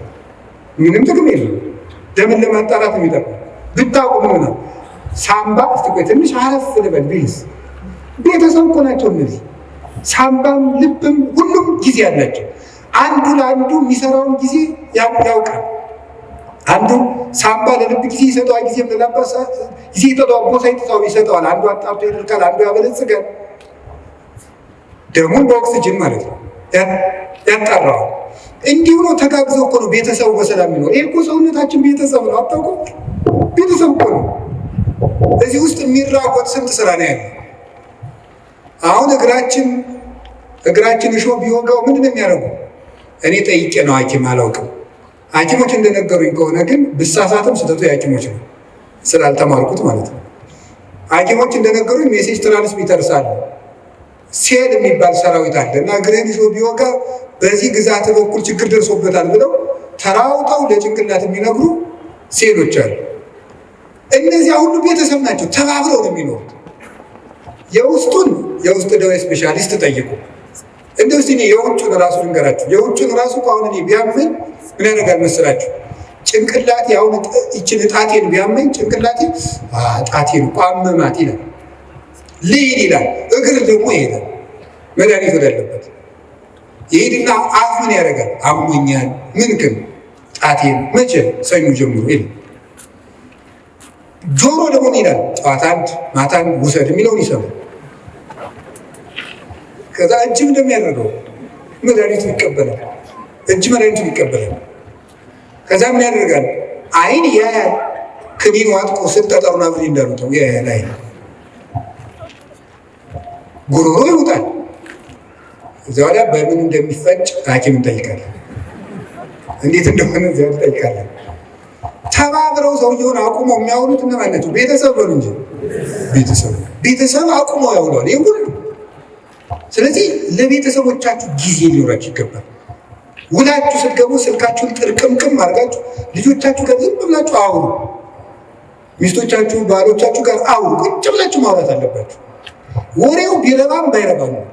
ምንም ጥቅም የለም። ደምን ለማጣራት የሚጠቅም ብታቆም ነው። ሳምባ እስቲ ቆይ ትንሽ አረፍ ልበል ቢልስ? ቤተሰብ እኮ ናቸው እነዚህ። ሳምባም ልብም ሁሉም ጊዜ አላቸው። አንዱ ለአንዱ የሚሰራውን ጊዜ ያውቃል። አንዱ ሳምባ ለልብ ጊዜ ይሰጠዋል፣ ጊዜ ለላባሳ ጊዜ ይሰጠዋል፣ ቦሳ ይሰጠዋል። አንዱ አጣርቶ ይልካል፣ አንዱ ያበለጽጋል። ደሙን በኦክሲጅን ማለት ነው ያጣራዋል። እንዲሁ ነው ተጋግዘው እኮ ነው ቤተሰቡ በሰላም የሚኖር። ይሄ እኮ ሰውነታችን ቤተሰብ ነው። አታውቁም? ቤተሰብ እኮ ነው። እዚህ ውስጥ የሚራቆት ስንት ስራ ነው ያለ። አሁን እግራችን እሾህ ቢወጋው ምንድን ነው የሚያደርጉ? እኔ ጠይቄ ነው ሐኪም አላውቅም። ሐኪሞች እንደነገሩኝ ከሆነ ግን ብሳሳትም ስህተቱ የሐኪሞች ነው ስላልተማርኩት ማለት ነው። ሐኪሞች እንደነገሩኝ ሜሴጅ ትራንስሚተርስ አለ፣ ሴል የሚባል ሰራዊት አለ እና እግርህን እሾህ ቢወጋ በዚህ ግዛት በኩል ችግር ደርሶበታል ብለው ተራውጠው ለጭንቅላት የሚነግሩ ሴሎች አሉ። እነዚያ ሁሉ ቤተሰብ ናቸው፣ ተባብረው ነው የሚኖሩት። የውስጥ ደዌ ስፔሻሊስት ጠይቁ። እንደው እስኪ የውጩን ራሱ ልንገራችሁ። የውጩን ራሱ ከአሁን እኔ ቢያመኝ ምን ያደርጋል መስላችሁ? ጭንቅላቴ አሁን ይችን ጣቴን ቢያመኝ ጭንቅላቴ ጣቴን አመማት ይላል፣ ልሂድ ይላል። እግር ደግሞ ይሄዳል መድኃኒት ወዳለበት ይሄድና አፍ ምን ያደርጋል? አሞኛል ምን ግን ጣቴን መቼ ሰኞ ጀምሮ ይላል። ጆሮ ደግሞ ይላል ጠዋት አንድ ማታ አንድ ውሰድ የሚለውን ይሰማል። ከዛ እጅም እንደሚያደርገው መድኃኒቱን ይቀበላል። እጅ መድኃኒቱን ይቀበላል። ከዛ ምን ያደርጋል? አይን ያያል። ክኒን ዋጥቆ ስጠጠሩና ብሪ እንዳሉተው ያያል። አይን ጉሮሮ ይውጣል። እዚያ ወዲያ በምን እንደሚፈጭ ሐኪም እንጠይቃለን። እንዴት እንደሆነ እዚያ እንጠይቃለን። ተባብረው ሰውየውን አቁመው የሚያውሉት እነማን ናቸው? ቤተሰብ በሉ እንጂ ቤተሰብ አቁመው ያውለዋል ይህ ሁሉ። ስለዚህ ለቤተሰቦቻችሁ ጊዜ ሊኖራችሁ ይገባል። ውላችሁ ስትገቡ ስልካችሁን ጥርቅምቅም አድርጋችሁ ልጆቻችሁ ጋር ዝም ብላችሁ አውሩ። ሚስቶቻችሁ ባሎቻችሁ ጋር አውሩ። ቁጭ ብላችሁ ማውራት አለባችሁ። ወሬው ቢረባም ባይረባም ነው።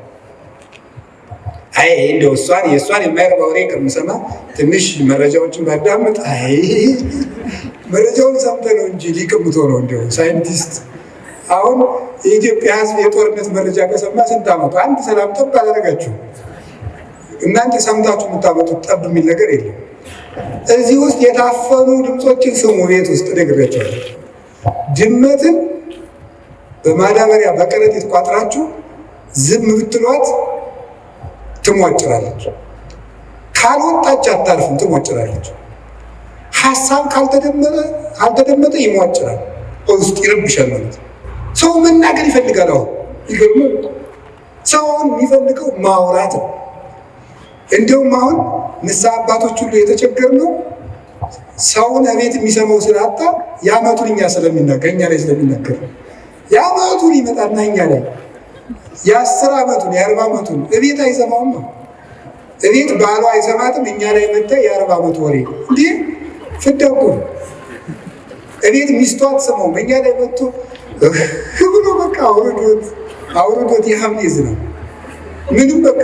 አይ እንደው የእሷን የማይረባ ወሬ ከምሰማ ትንሽ መረጃዎችን ባዳምጥ፣ አይ መረጃውን ሰምተህ ነው እንጂ ሊቅምቶ ነው እንደው ሳይንቲስት። አሁን የኢትዮጵያ ሕዝብ የጦርነት መረጃ ከሰማ ስንት ዓመቱ? አንድ ሰላም ጠብ አላደረጋችሁ። እናንተ ሰምታችሁ የምታመጡት ጠብ የሚል ነገር የለም። እዚህ ውስጥ የታፈኑ ድምፆችን ስሙ። ቤት ውስጥ ነግሬያቸዋለሁ። ድመትን በማዳበሪያ በከረጢት ቋጥራችሁ ዝም ብትሏት ትሟጭራለች። ካልወጣች አታርፍም፣ ትሟጭራለች። ሀሳብ ካልተደመጠ ይሟጭራል፣ ውስጥ ይረብሻል ማለት ነው። ሰው መናገር ይፈልጋል። አሁን ይገርም። ሰው አሁን የሚፈልገው ማውራት ነው። እንዲሁም አሁን ንስሐ አባቶች ሁሉ የተቸገርነው ሰውን እቤት የሚሰማው ስላጣ የዓመቱን እኛ ላይ ስለሚናገር የዓመቱን ይመጣና እኛ ላይ የ10 ዓመቱን የ40 ዓመቱን እቤት አይሰማውም። እቤት ባሏ አይሰማትም፣ እኛ ላይ መጣ የ40 ዓመት ወሬ እንዴ ፍደቁ። እቤት ሚስቷ አትሰማውም፣ እኛ ላይ መጥቶ ብሎ በቃ አውርዶት የሐምሌዝ ነው ምንም በቃ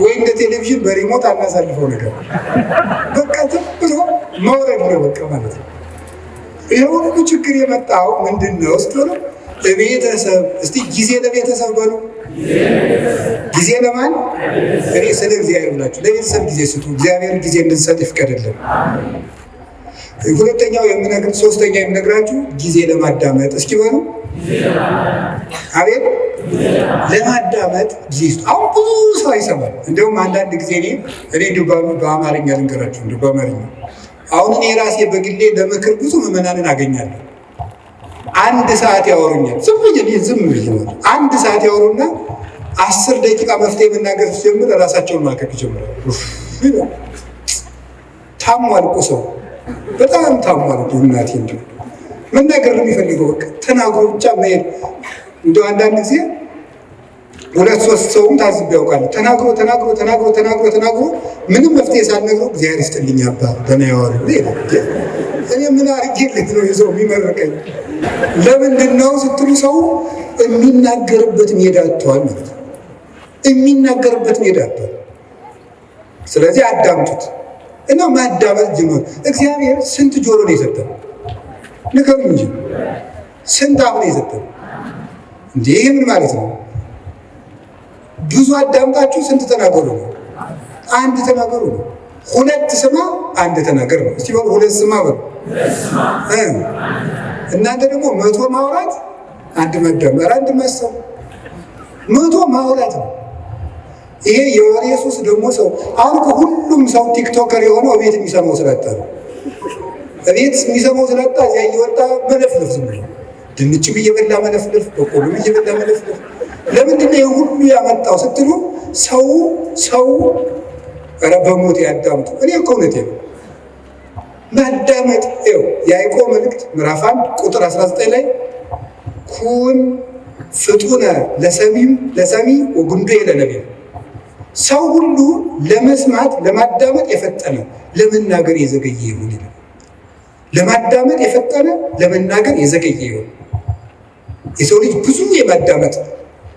ወይ እንደ ቴሌቪዥን በሪሞት አናሳልፈው ነገር በቃ ዝም ብሎ መውረድ ነው በቃ ማለት ነው። ይሄ ሁሉ ችግር የመጣው ምንድን ነው? ቤተሰብ። እስቲ ጊዜ ለቤተሰብ በሉ። ጊዜ ለማን? እኔ ስለ እግዚአብሔር ብላችሁ ለቤተሰብ ጊዜ ስጡ። እግዚአብሔር ጊዜ እንድንሰጥ ይፍቀድልን። ሶስተኛ የምነግራችሁ ጊዜ ለማዳመጥ። እስኪ በሉ አቤት። ለማዳመጥ ጊዜ ስጡ። አሁን ብዙ ሰው አይሰማል። እንደውም አንዳንድ ጊዜ እኔ እንዲሁ በአማርኛ ልንገራችሁ፣ እንዲሁ በአማርኛ አሁን እኔ ራሴ በግሌ ለምክር ብዙ ምዕመናንን አገኛለሁ። አንድ ሰዓት ያወሩኛል። ዝም ብዬ አንድ ሰዓት ያወሩና 10 ደቂቃ መፍትሄ መናገር ሲጀምር ራሳቸውን ማከክ ይጀምራሉ። ታሟል እኮ ሰው በጣም ታሟል እኮ እናቴ። እንደው መናገር ነው የሚፈልገው። በቃ ተናግሮ ብቻ መሄድ። እንደው አንዳንድ ጊዜ 2-3 ሰውም ታዝብ ያውቃል። ተናግሮ ምንም መፍትሄ ሳልነግረው እግዚአብሔር ይስጥልኝ አባ ደህና ያዋሉ። እኔ ምን አድርጌለት ነው ይዘው የሚመርቀኝ? ለምንድን ነው ስትሉ ሰው የሚናገርበት ሜዳ አጥቷል ማለት ነው። የሚናገርበት ሜዳ አጥቷል። ስለዚህ አዳምጡት እና ማዳመጥ ጀምሩ። እግዚአብሔር ስንት ጆሮ ነው የሰጠን? ንገሩ እንጂ ስንት አፍ ነው የሰጠን? እንዴ ይሄ ምን ማለት ነው? ብዙ አዳምጣችሁ ስንት ተናገሩ ነው? አንድ ተናገሩ ነው። 2 ስማ አንድ ተናገር ነው። እስቲ በሉ 2 ስማ በሉ። እናንተ ደግሞ 100 ማውራት አንድ መደመር አንድ ማሰብ 100 ማውራት ነው። ይሄ የወሬ ሱስ ደግሞ ሰው አሁን ሁሉም ሰው ቲክቶከር የሆነው እቤት የሚሰማው ስላጣ ነው። እቤት የሚሰማው ስላጣ እዚያ እየወጣ መለፍለፍ ዝም ብሎ ድንችም እየበላ መለፍለፍ፣ በቆሎም እየበላ መለፍለፍ። ለምንድን ነው ሁሉ ያመጣው ስትሉ ሰው ኧረ በሞት ያዳምጡ። እኔ እኮ እውነቴን ነው። ማዳመጥ ይኸው የያዕቆብ መልእክት ምዕራፍ 1 ቁጥር 19 ላይ ኩን ፍጡነ ለሰሚ ወጉንዶ ለነቢብ። ሰው ሁሉ ለመስማት ለማዳመጥ የፈጠነ ለመናገር የዘገየ ይሁን ይላል። ለማዳመጥ የፈጠነ ለመናገር የዘገየ ይሁን። የሰው ልጅ ብዙ የማዳመጥ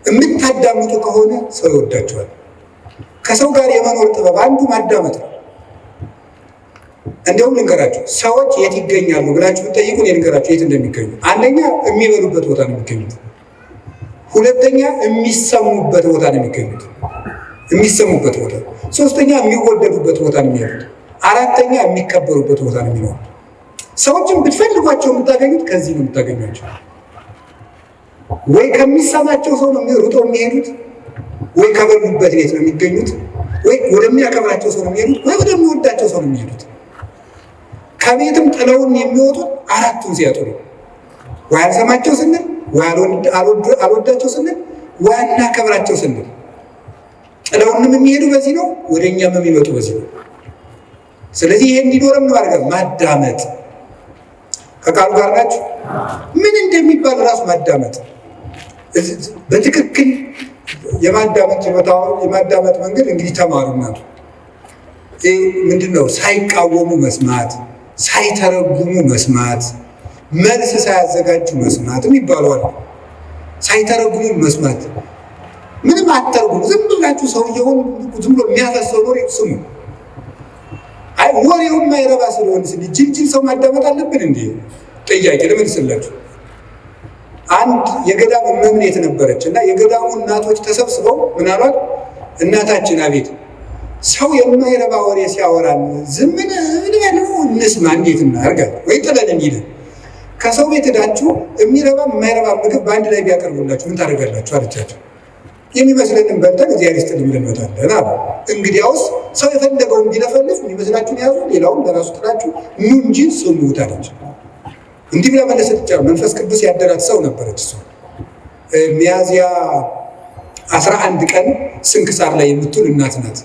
የምታዳምጡ ከሆነ ሰው ይወዳቸዋል። ከሰው ጋር የመኖር ጥበብ አንዱ ማዳመጥ ነው። እንደውም ልንገራችሁ፣ ሰዎች የት ይገኛሉ ብላችሁ ብትጠይቁን ልንገራችሁ የት እንደሚገኙ። አንደኛ የሚበሉበት ቦታ ነው የሚገኙት። ሁለተኛ የሚሰሙበት ቦታ ነው የሚገኙት። የሚሰሙበት ቦታ። ሶስተኛ የሚወደዱበት ቦታ ነው የሚሄዱት። አራተኛ የሚከበሩበት ቦታ ነው የሚኖሩት። ሰዎችን ብትፈልጓቸው የምታገኙት ከዚህ ነው የምታገኟቸው። ወይ ከሚሰማቸው ሰው ነው ሩጠው የሚሄዱት፣ ወይ ከበሉበት ቤት ነው የሚገኙት፣ ወይ ወደሚያከብራቸው ሰው ነው የሚሄዱት፣ ወይ ወደሚወዳቸው ሰው ነው የሚሄዱት። ከቤትም ጥለውን የሚወጡት አራቱን ሲያጡ ነው። ወይ አልሰማቸው ስንል፣ ወይ አልወዳቸው ስንል፣ ወይ አናከብራቸው ስንል። ጥለውንም የሚሄዱ በዚህ ነው፣ ወደ እኛም የሚመጡ በዚህ ነው። ስለዚህ ይሄ እንዲኖረም ነው አድርገን ማዳመጥ። ከቃሉ ጋር ናችሁ። ምን እንደሚባል ራሱ ማዳመጥ በትክክል የማዳመጥ መንገድ እንግዲህ ተማሩ። እናቱ ምንድነው? ሳይቃወሙ መስማት፣ ሳይተረጉሙ መስማት፣ መልስ ሳያዘጋጁ መስማት የሚባለዋል። ሳይተረጉሙ መስማት ምንም አትተርጉሙ። ዝም ብላችሁ ሰውየውን ዝም ብሎ የሚያፈሰው ወሬ ስሙ። አይ ወሬው የማይረባ ስለሆነ ጅልጅል ሰው ማዳመጥ አለብን እንዴ? ጥያቄ ልመልስላችሁ። አንድ የገዳም መምኔት ነበረች እና የገዳሙ እናቶች ተሰብስበው ምን አሏት? እናታችን አቤት ሰው የማይረባ ወሬ ሲያወራን ዝም ብለን እንስማ፣ እንዴት እናርጋለን? ወይ ጥለን እንሂድ። ከሰው ቤት ሄዳችሁ የሚረባ የማይረባ ምግብ በአንድ ላይ ቢያቀርቡላችሁ ምን ታደርጋላችሁ አለቻቸው። የሚመስለንን በልተን እግዚአብሔር ይስጥልን ብለን እንመጣለን አሉ። እንግዲያውስ ሰው የፈለገውን ቢለፈልፍ የሚመስላችሁን ያዙ፣ ሌላውን ለራሱ ጥላችሁ ኑ እንጂ ስሙት አለች። እንዲህ ብላ መለሰች። መንፈስ ቅዱስ ያደራት ሰው ነበረች። እሷ ሚያዝያ 11 ቀን ስንክሳር ላይ የምትውል እናት ናት።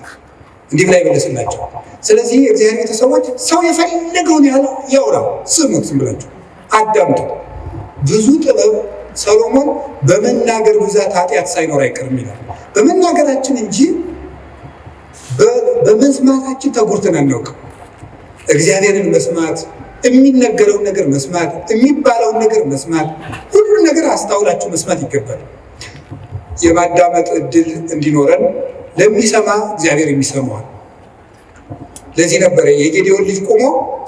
እንዲህ ብላ ይመለስላቸው። ስለዚህ የእግዚአብሔር ቤተሰቦች ሰው የፈለገውን ያህል ያውራ፣ ስሙት፣ ዝም ብላችሁ አዳምጡ። ብዙ ጥበብ ሰሎሞን በመናገር ብዛት ኃጢአት ሳይኖር አይቀርም ይላል። በመናገራችን እንጂ በመስማታችን ተጎድተን አናውቅም። እግዚአብሔርን መስማት፣ የሚነገረውን ነገር መስማት፣ የሚባለውን ነገር መስማት፣ ሁሉን ነገር አስተውላችሁ መስማት ይገባል። የማዳመጥ እድል እንዲኖረን ለሚሰማ እግዚአብሔር የሚሰማዋል። ለዚህ ነበረ የጌዴዎን ልጅ ቆሞ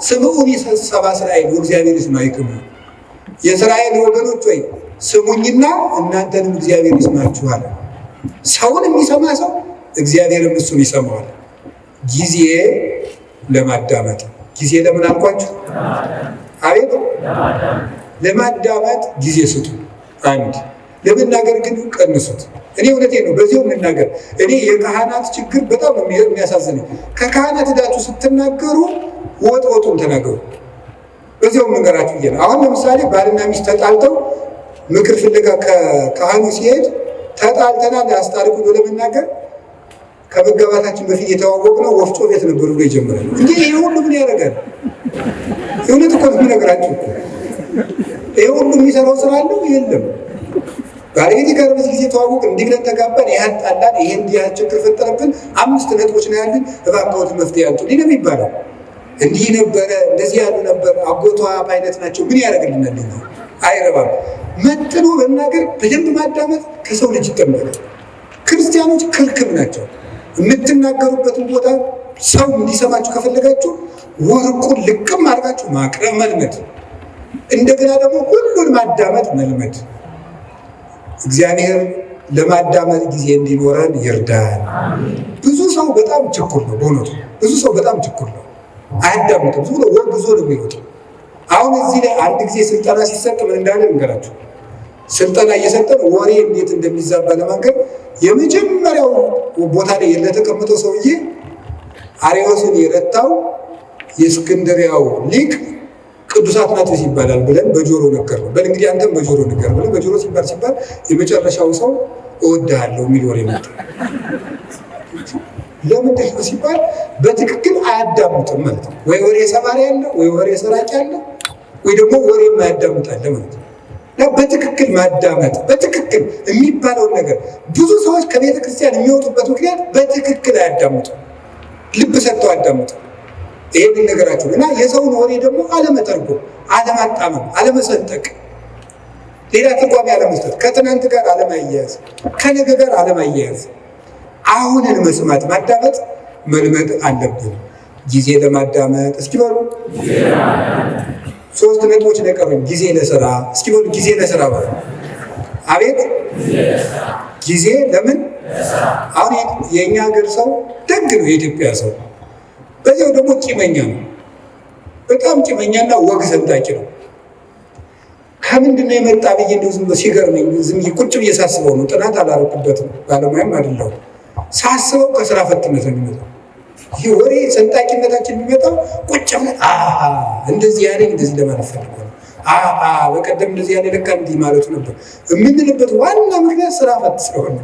ስምዑኒ ሰብአ እስራኤል ወእግዚአብሔር ይስማዕክሙ፣ የእስራኤል ወገኖች ወይ ስሙኝና እናንተንም እግዚአብሔር ይስማችኋል። ሰውን የሚሰማ ሰው እግዚአብሔርም እሱን ይሰማዋል። ጊዜ ለማዳመጥ ጊዜ ለምን አልኳችሁ? አቤት ለማዳመጥ ጊዜ ስጡ። አንድ ለመናገር ግን ቀንሱት። እኔ እውነቴን ነው፣ በዚያው መናገር። እኔ የካህናት ችግር በጣም የሚያሳዝነኝ፣ ከካህናት ሄዳችሁ ስትናገሩ ወጡን ተናገሩ። በዚያው ነገራችሁ ብዬ ነው። አሁን ለምሳሌ ባልና ሚስት ተጣልተው ምክር ፍለጋ ከካህኑ ሲሄድ ተጣልተናል ያስታርቁ ብሎ ለመናገር ከመጋባታችን በፊት የተዋወቅነው ወፍጮ ቤት ነበር ብሎ ይጀምራል። እንዴ ይሄ ሁሉ ምን ያደርጋል? እውነት እኮ ነው የምነግራችሁ እኮ። ይሄ ሁሉ የሚሰራው ስራ አለው የለም። ባለቤቴ ጋር በዚህ ጊዜ ተዋወቅ፣ እንዲህ ብለን ተጋባን፣ ይሄ አጣላን፣ ይሄ እንዲህ ችግር ፈጠረብን፣ 5 ነጥቦች ነው ያሉን፣ እባክዎት መፍትሄ ያምጡ። እንዲህ ነው የሚባለው። እንዲህ ነበረ፣ እንደዚህ ያሉ ነበር፣ አጎቷ አይነት ናቸው። ምን ያደርግልናል? አይረባም። መጥኖ መናገር፣ በደንብ ማዳመጥ ከሰው ልጅ ይጠበቃል። ክርስቲያኖች ክልክል ናቸው። የምትናገሩበትን ቦታ ሰው እንዲሰማችሁ ከፈለጋችሁ ወርቁን ልቅም አድርጋችሁ ማቅረብ መልመድ፣ እንደገና ደግሞ ሁሉን ማዳመጥ መልመድ። እግዚአብሔር ለማዳመጥ ጊዜ እንዲኖረን ይርዳል። ብዙ ሰው በጣም ችኩል ነው። በእውነቱ ብዙ ሰው በጣም ችኩል ነው። አያዳምጥም። ብዙ ነው ወግዞ ነው የሚወጣው። አሁን እዚህ ላይ አንድ ጊዜ ስልጠና ሲሰጥ ምን እንዳለ እንገራችሁ። ስልጠና እየሰጠን ወሬ እንዴት እንደሚዛባ ለማንገር የመጀመሪያው ቦታ ላይ ለተቀመጠው ሰውዬ አርዮስን የረታው የእስክንድርያው ሊቅ ቅዱስ አትናቴዎስ ይባላል ብለን በጆሮ ነገር ነው። በል እንግዲህ አንተም በጆሮ ነገር ብለን በጆሮ ሲባል የመጨረሻው ሰው እወድሃለሁ የሚል ወሬ መጣ። ለምንድን ነው ሲባል በትክክል አያዳምጥም ማለት ነው። ወይ ወሬ ሰባሪ አለ፣ ወይ ወሬ ሰራቂ አለ፣ ወይ ደግሞ ወሬ የማያዳምጥ አለ ማለት ነው። በትክክል ማዳመጥ፣ በትክክል የሚባለውን ነገር ብዙ ሰዎች ከቤተ ክርስቲያን የሚወጡበት ምክንያት በትክክል አያዳምጡ፣ ልብ ሰጥተው አያዳምጡ። ይሄንን ነገራችሁ እና የሰውን ወሬ ደግሞ አለመተርጎም፣ አለማጣመም፣ አለመሰንጠቅ፣ ሌላ ትርጓሜ አለመስጠት፣ ከትናንት ጋር አለማያያዝ፣ ከነገ ጋር አለማያያዝ፣ አሁንን መስማት ማዳመጥ መልመድ አለብን። ጊዜ ለማዳመጥ እስኪ በሉ 3 ነጥቦች ነው የቀሩኝ። ጊዜ ለስራ እስኪ በሉ ጊዜ ለስራ በሉ። አቤት ጊዜ ለምን? አሁን የእኛ ሀገር ሰው ደግ ነው፣ የኢትዮጵያ ሰው በዚያው ደግሞ ቂመኛ ነው። በጣም ቂመኛና ወግ ሰንጣቂ ነው። ከምንድነው የመጣ ብዬ እንደው ዝም ሲገርመኝ ዝም ቁጭ ብዬ ሳስበው ነው። ጥናት አላረኩበትም፣ ባለሙያም አይደለሁም። ሳስበው ከስራ ፈትነት ነው የሚመጣው። ይህ ወሬ ሰንጣቂነታችን የሚመጣው ቁጭ ብለን እንደዚህ ያለኝ እንደዚህ ለማለት ፈልጎ ነው፣ በቀደም እንደዚህ ያለ ለካ እንዲህ ማለቱ ነበር የምንልበት ዋና ምክንያት ስራ ፈት ስለሆነ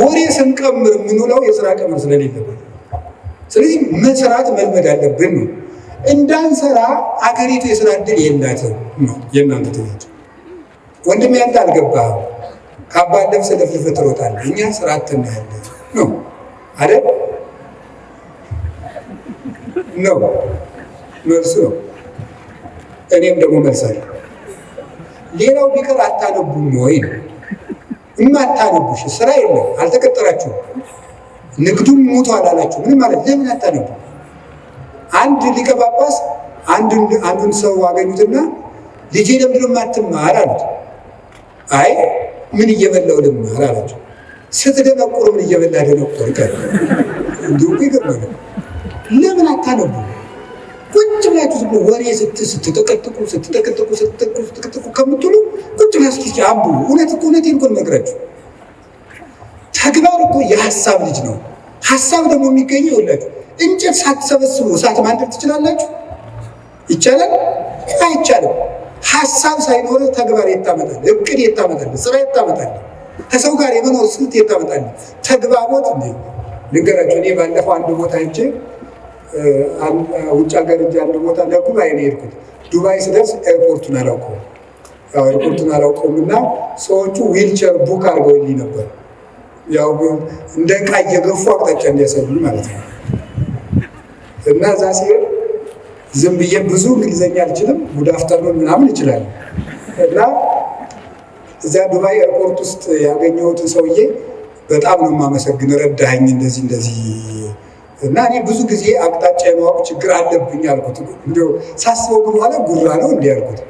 ወሬ ስንቀምር የምንውለው የስራ ቀመር ስለሌለበት፣ ስለዚህ መስራት መልመድ አለብን ነው። እንዳንሰራ አገሪቱ የስራ እድል የላትም ነው የእናንተ ትምህርት። ወንድም ያንተ አልገባህም፣ ካባ ለብሰህ ለፍልፈህ ትሮጣለህ፣ እኛ ስራ አትናያለን ነው አይደል? ነው መልሱ ነው። እኔም ደግሞ መልሳለሁ። ሌላው ቢቀር አታነቡም ወይ ነው። እማታነቡሽ ስራ የለም፣ አልተቀጠራችሁም፣ ንግዱም ሞቷል አላችሁ። ምንም ማለት ለምን አታነቡ? አንድ ሊቀ ጳጳስ አንዱን ሰው አገኙትና ልጄ ለምንድን ነው የማትማር አሉት። አይ ምን እየበላው ልማር አላቸው። ስትደነቁሩ ምን እየበላ ደነቁር ቀር እንዲሁ ይገርማል። ለምን አታነቡ? ቁጭ ብላችሁ ዝም ወሬ ስትጠቀጥቁ ከምትሉ ቁጭ ብላችሁ እስኪ አንብቡ። እውነቴን እኮ እነግራችሁ። ተግባር እኮ የሀሳብ ልጅ ነው። ሀሳብ ደግሞ የሚገኘው ይኸውላችሁ፣ እንጨት ሳትሰበስቡ እሳት ማንደድ ትችላላችሁ? ይቻላል? አይቻልም። ሀሳብ ሳይኖር ተግባር የታመጣል፣ እቅድ የታመጣል፣ ስራ የታመጣል፣ ከሰው ጋር የመኖር ስልት የታመጣል። ተግባቦት እንዴ ልንገራችሁ። እኔ ባለፈው አንድ ቦታ ሄጄ ውጭ ሀገር እንጂ አንድ ቦታ ለጉባኤ ነው የሄድኩት። ዱባይ ስደርስ ኤርፖርቱን አላውቀውም እና ሰዎቹ ዊልቸር ቡክ አድርገውልኝ ነበር። ያው እንደ ዕቃ እየገፉ አቅጣጫ እንዲያሳዩኝ ማለት ነው። እና እዛ ሲሄድ ዝም ብዬ ብዙ እንግሊዘኛ አልችልም፣ ጉድ አፍተርኑን ምናምን ይችላል። እና እዚያ ዱባይ ኤርፖርት ውስጥ ያገኘሁትን ሰውዬ በጣም ነው የማመሰግን፣ ረዳኸኝ እንደዚህ እና እኔ ብዙ ጊዜ አቅጣጫ የማወቅ ችግር አለብኝ አልኩት። እንዲያው ሳስበው ግን በኋላ ጉራ ነው እንዲህ አልኩት።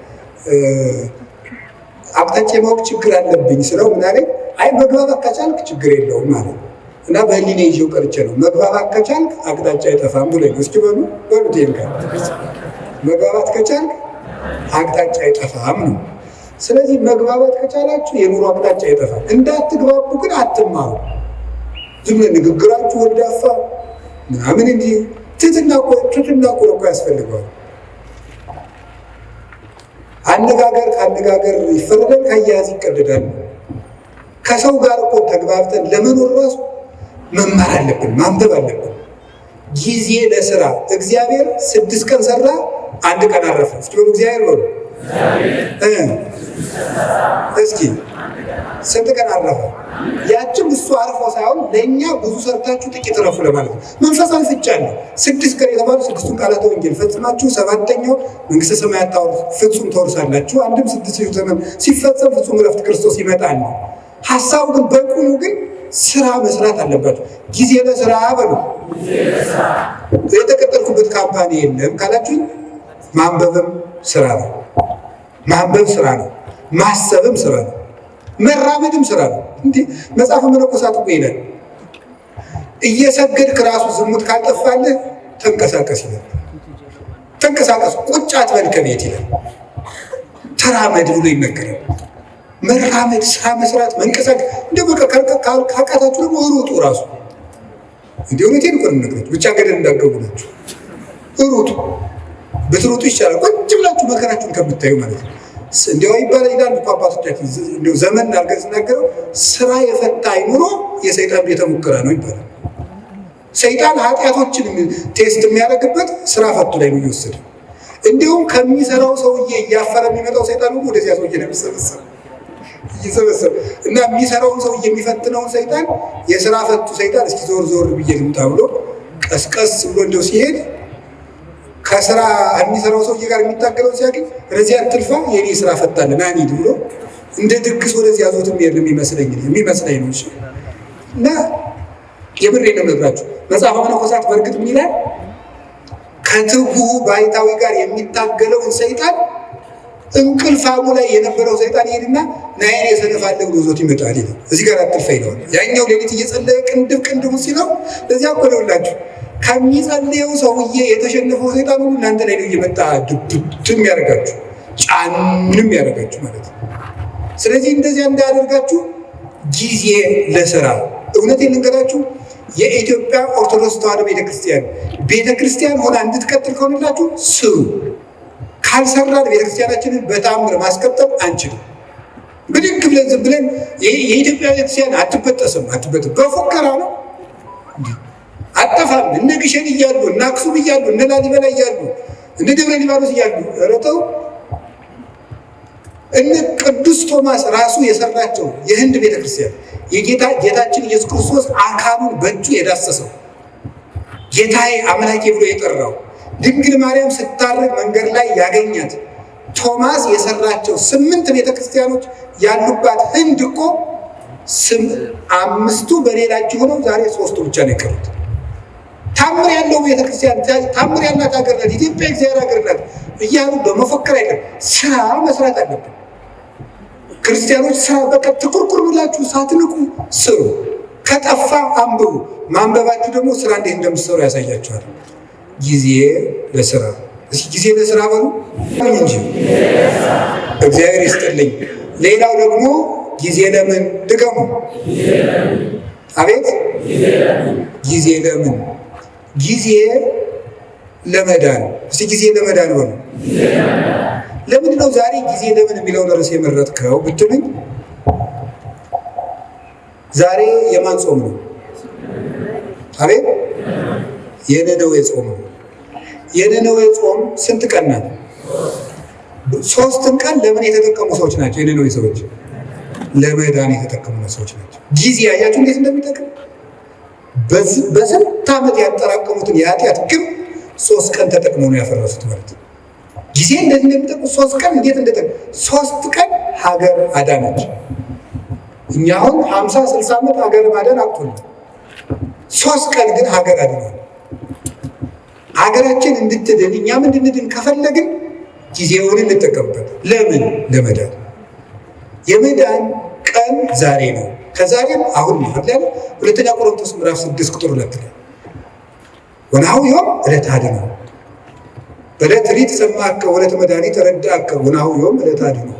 አቅጣጫ የማወቅ ችግር አለብኝ ስለው ምን አለኝ? አይ መግባባት ከቻልክ ችግር የለውም ማለት ነው። እና በህሊኔ ይዤው ቀርቼ ነው መግባባት ከቻልክ አቅጣጫ አይጠፋም ብሎኝ። እስኪ በሉት ይሄን መግባባት ከቻልክ አቅጣጫ አይጠፋም ነው። ስለዚህ መግባባት ከቻላችሁ የኑሮ አቅጣጫ ይጠፋል። እንዳትግባቡ ግን አትማሩ። ዝም ብለህ ንግግራችሁ ወልዳፋ ምናምን እንጂ ትህትና እኮ ያስፈልገዋል። አነጋገር ከአነጋገር ይፈረዳል፣ ከአያያዝ ይቀደዳል። ከሰው ጋር እኮ ተግባብተን ለመኖር ራሱ መማር አለብን፣ ማንበብ አለብን። ጊዜ ለስራ እግዚአብሔር 6 ቀን ሰራ፣ 1 ቀን አረፈ። እስኪ በሉ እግዚአብሔር በሉ እስኪ ስንት ቀን አረፈ? ያችን እሱ አርፎ ሳይሆን ለእኛ ብዙ ሰርታችሁ ጥቂት ረፉ ለማለት ነው። መንፈሳዊ ፍቻ ነው። 6 ቀን የተባሉ 6ቱን ቃላተ ወንጌል ፈጽማችሁ 7ኛው መንግስተ ሰማያት ፍጹም ተወርሳላችሁ። አንድም 6,000 ዘመን ሲፈጸም ፍጹም ዕረፍት ክርስቶስ ይመጣል ነው ሀሳቡ። ግን በቁሙ ግን ስራ መስራት አለባቸው። ጊዜ ለስራ በሉ። የተቀጠልኩበት ካምፓኒ የለም ካላችሁኝ ማንበብም ስራ ነው። ማንበብ ስራ ነው። ማሰብም ስራ ነው። መራመድም ስራ ነው። እንዴ መጽሐፈ መነኮሳት እኮ ይላል እየሰገድክ ራሱ ዝሙት ካልጠፋልህ ተንቀሳቀስ ይላል። ተንቀሳቀስ፣ ቁጭ አትበል ከቤት ይላል። ተራመድ ብሎ ይነገራል። መራመድ፣ ስራ መስራት፣ መንቀሳቀስ። እንደ በቃ ካቃታችሁ ደግሞ ሩጡ ራሱ። እንዴ እውነቴን እኮ ነው የምነግራችሁ። ብቻ ገደል እንዳገቡ ናችሁ። ሩጡ፣ ብትሩጡ ይሻላል ቁጭ ብላችሁ መከራችሁን ከምታዩ ማለት ነው። እንዲያው ይባላል ይላል እኮ አባቶቻችን። እንዲያው ዘመን አድርገን ስናገረው ስራ የፈታ አይምሮ የሰይጣን ቤተ ሙከራ ነው ይባላል። ሰይጣን ኃጢአቶችን ቴስት የሚያደርግበት ስራ ፈቱ ላይ ነው እየወሰደ። እንዲሁም ከሚሰራው ሰውዬ እያፈረ የሚመጣው ሰይጣን ሁሉ ወደዚያ ሰውዬ ነው እየሰበሰበ እና የሚሰራውን ሰውዬ የሚፈትነውን ሰይጣን የስራ ፈቱ ሰይጣን እስኪ ዞር ዞር ብዬ ልምጣ ብሎ ቀስቀስ ብሎ እንደው ሲሄድ ከስራ የሚሰራው ሰውዬ ጋር የሚታገለው ሲያገኝ ወደዚያ አትልፋ የኔ ስራ ፈታለ ና እንሂድ ብሎ እንደ ድግስ ወደዚያ ዞት የሚሄድ የሚመስለኝ ነው። እሺ እና የምሬን ነው የምነግራችሁ። መጽሐፈ መነኮሳት በእርግጥ ምን ይላል? ከትጉህ ባይታዊ ጋር የሚታገለውን ሰይጣን እንቅልፋሙ ላይ የነበረው ሰይጣን ይሄድና ናይን የሰነፋለ ብሎ ዞት ይመጣል ይላል። እዚህ ጋር አትልፋ ይለዋል። ያኛው ሌሊት እየጸለየ ቅንድብ ሲለው ለዚያ እኮ ነውላችሁ ከሚጸልየው ሰውዬ የተሸነፈው ሰይጣን ሁሉ እናንተ ላይ ነው እየመጣ ድብድም ያደርጋችሁ፣ ጫንም ያደርጋችሁ ማለት ነው። ስለዚህ እንደዚያ እንዳያደርጋችሁ ጊዜ ለስራ። እውነቴን ልንገራችሁ፣ የኢትዮጵያ ኦርቶዶክስ ተዋሕዶ ቤተክርስቲያን ሆና እንድትቀጥል ከሆነላችሁ ስሩ። ካልሰራን ቤተክርስቲያናችንን በተአምር ማስቀጠል አንችልም። ብድግ ብለን ዝም ብለን የኢትዮጵያ ቤተክርስቲያን አትበጠስም በፉከራ ነው አጠፋም። እነ ግሸን እያሉ እነ አክሱም እያሉ እነ ላሊበላ እያሉ እነ ደብረ ሊባኖስ እያሉ ረተው እነ ቅዱስ ቶማስ ራሱ የሰራቸው የህንድ ቤተክርስቲያን ጌታችን ኢየሱስ ክርስቶስ አካሉን በእጁ የዳሰሰው ጌታዬ አምላኬ ብሎ የጠራው ድንግል ማርያም ስታርግ መንገድ ላይ ያገኛት ቶማስ የሰራቸው 8 ቤተክርስቲያኖች ያሉባት ህንድ እኮ 5ቱ በሌላቸው ሆነው ዛሬ 3ቱ ብቻ ነው የቀሩት። ታምር ያለው ቤተክርስቲያን ታምር ያላት ሀገር ናት ኢትዮጵያ፣ እግዚአብሔር ሀገር ናት እያሉ በመፈክር አይደለም፣ ስራ መስራት አለብን። ክርስቲያኖች ስራ በቃ ትኩርኩር ብላችሁ ሳትንቁ ስሩ። ከጠፋ አንብቡ። ማንበባችሁ ደግሞ ስራ እንዴት እንደምትሰሩ ያሳያችኋል። ጊዜ ለስራ። እስኪ ጊዜ ለስራ በሉ እንጂ እግዚአብሔር ይስጥልኝ። ሌላው ደግሞ ጊዜ ለምን ድገሙ። አቤት ጊዜ ለምን? ጊዜ ለመዳን። እስቲ ጊዜ ለመዳን በሉ። ለምንድን ነው ዛሬ ጊዜ ለምን የሚለውን ርዕስ የመረጥከው ብትሉኝ፣ ዛሬ የማን ጾም ነው? አቤት የነነዌ ጾም ነው። የነነዌ ጾም ስንት ቀን ናት? 3 ቀን ለምን የተጠቀሙ ሰዎች ናቸው? የነነዌ ሰዎች ለመዳን የተጠቀሙ ሰዎች ናቸው። ጊዜ ያያችሁ እንዴት እንደሚጠቅም። በስንት ዓመት ያጠራቀሙትን የኃጢአት ግብ 3 ቀን ተጠቅመው ነው ያፈረሱት ማለት ነው። ጊዜ እንደዚህ እንደሚጠቅም 3 ቀን እንዴት እንደጠቅም 3 ቀን ሀገር አዳነች። እኛ አሁን 50-60 ዓመት ሀገር ማዳን አቅቶናል። 3 ቀን ግን ሀገር አድኗል። ሀገራችን እንድትድን እኛም እንድንድን ከፈለግን ጊዜውን እንጠቀምበት። ለምን? ለመዳን። የመዳን ቀን ዛሬ ነው። ከዛሬም አሁን ነው አይደል? ሁለተኛ ቆሮንቶስ ምዕራፍ 6 ቁጥር 2 ላይ ወናሁ ዮም ዕለተ አድኅኖ በዕለተ ሪት ሰማዕከ ወዕለተ መድኃኒት ረዳእከ ወናሁ ዮም ዕለተ አድኅኖ።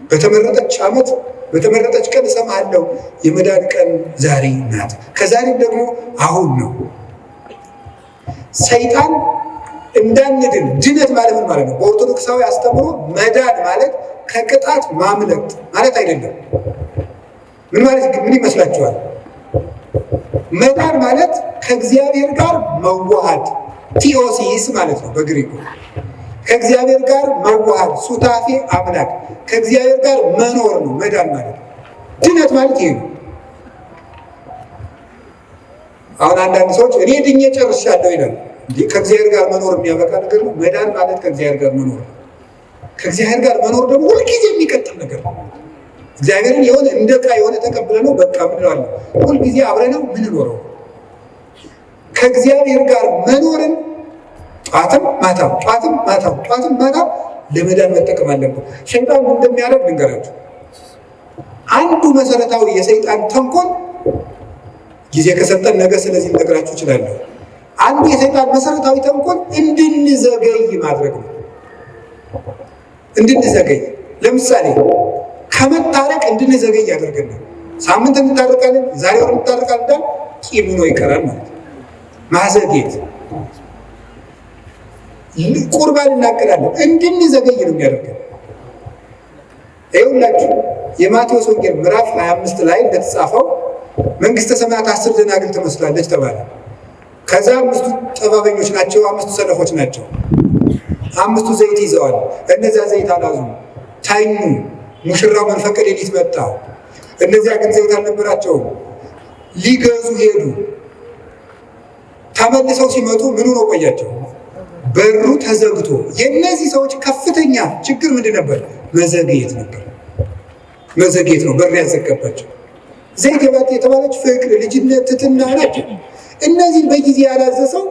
በተመረጠች ዓመት በተመረጠች ቀን እሰማሃለሁ፣ የመዳን ቀን ዛሬ ናት። ከዛሬም ደግሞ አሁን ነው። ሰይጣን እንዳንድን ድነት ማለት ምን ማለት ነው? በኦርቶዶክሳዊ አስተምሮ መዳን ማለት ከቅጣት ማምለጥ ማለት አይደለም። ምን ማለት ምን ይመስላችኋል? መዳን ማለት ከእግዚአብሔር ጋር መዋሃድ፣ ቲኦሲስ ማለት ነው በግሪኩ። ከእግዚአብሔር ጋር መዋሃድ፣ ሱታፌ አምላክ፣ ከእግዚአብሔር ጋር መኖር ነው መዳን ማለት። ድነት ማለት ይሄ ነው። አሁን አንዳንድ ሰዎች እኔ ድኜ ጨርሻለሁ ይላል። ከእግዚአብሔር ጋር መኖር የሚያበቃ ነገር ነው? መዳን ማለት ከእግዚአብሔር ጋር መኖር ነው። ከእግዚአብሔር ጋር መኖር ደግሞ ሁልጊዜ የሚቀጥል ነገር ነው። እግዚአብሔርን የሆነ እንደ ዕቃ የሆነ ተቀብለ ነው በቃ ምንለው ሁልጊዜ አብረነው ምንኖረው። ከእግዚአብሔር ጋር መኖርን ጧትም ማታም ጧትም ማታም ጧትም ማታም ለመዳን መጠቀም አለብን። ሸይጣን እንደሚያደርግ ልንገራችሁ። አንዱ መሰረታዊ የሰይጣን ተንኮል ጊዜ ከሰጠን ነገ ስለዚህ ልነግራችሁ እችላለሁ። አንዱ የሰይጣን መሰረታዊ ተንኮል እንድንዘገይ ማድረግ ነው። እንድንዘገይ ለምሳሌ ከመታረቅ እንድንዘገይ ያደርገናል። ሳምንት እንታረቃለን፣ ዛሬ ወር እንታረቃለን፣ ቂም ሆኖ ይቀራል ማለት ነው። ማዘግየት ቁርባን እናቅዳለን፣ እንድንዘገይ ነው የሚያደርገን። ይኸውላችሁ የማቴዎስ ወንጌል ምዕራፍ 25 ላይ እንደተጻፈው መንግስተ ሰማያት 10 ደናግል ትመስላለች ተባለ። ከዛ 5ቱ ጥበበኞች ናቸው፣ 5ቱ ሰነፎች ናቸው። 5ቱ ዘይት ይዘዋል፣ እነዚያ ዘይት አላዙ፣ ታኙ። ሙሽራው መንፈቀ ሌሊት መጣ፣ እነዚያ ግን ዘይት አልነበራቸውም። ሊገዙ ሄዱ። ተመልሰው ሲመጡ ምን ሆኖ ቆያቸው? በሩ ተዘግቶ። የእነዚህ ሰዎች ከፍተኛ ችግር ምንድን ነበር? መዘግየት ነበር። መዘግየት ነው በር ያዘጋባቸው። ዘይት የተባለች ፍቅር፣ ልጅነት፣ ትሕትና ናቸው። እነዚህ በጊዜ ያላዘሰው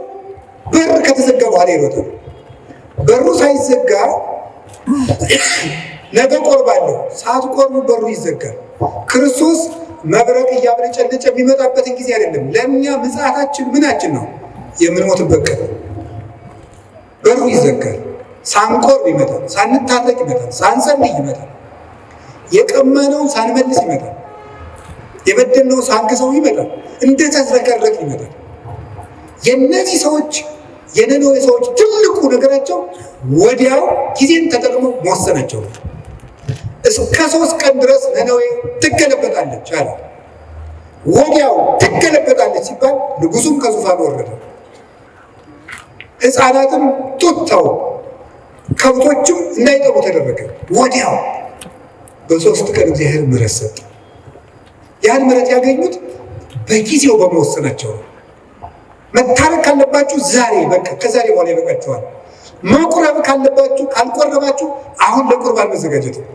በር ከተዘጋ በኋላ ይሮጣል። በሩ ሳይዘጋ ነገ ቆርባለሁ ሳትቆርቡ በሩ ይዘጋል። ክርስቶስ መብረቅ እያብለጨለጨ የሚመጣበትን ጊዜ አይደለም። ለእኛ ምጽአታችን ምናችን ነው? የምንሞትበት ቀን። በሩ ይዘጋል። ሳንቆርብ ይመጣል፣ ሳንታረቅ ይመጣል፣ ሳንጸልይ ይመጣል፣ የቀማነውን ሳንመልስ ይመጣል፣ የበደልነውን ሳንክሰው ይመጣል፣ እንደተዝረከረክ ይመጣል። የእነዚህ ሰዎች የነነዌ ሰዎች ትልቁ ነገራቸው ወዲያው ጊዜን ተጠቅመው መወሰናቸው ነው። እስከ 3 ቀን ድረስ ነነዌ ትገለበጣለች አለ። ወዲያው ትገለበጣለች ሲባል ንጉሱም ከዙፋን ወረደ፣ ሕፃናትም ጡት ተው፣ ከብቶችም እንዳይጠቡ ተደረገ። ወዲያው በ3 ቀን እግዚአብሔር ምሕረት ሰጠ። ያን ምሕረት ያገኙት በጊዜው በመወሰናቸው ነው። መታረቅ ካለባችሁ ዛሬ በቃ ከዛሬ በኋላ ይበቃችኋል። መቁረብ ካለባችሁ ካልቆረባችሁ አሁን ለቁርባን መዘጋጀት ነው።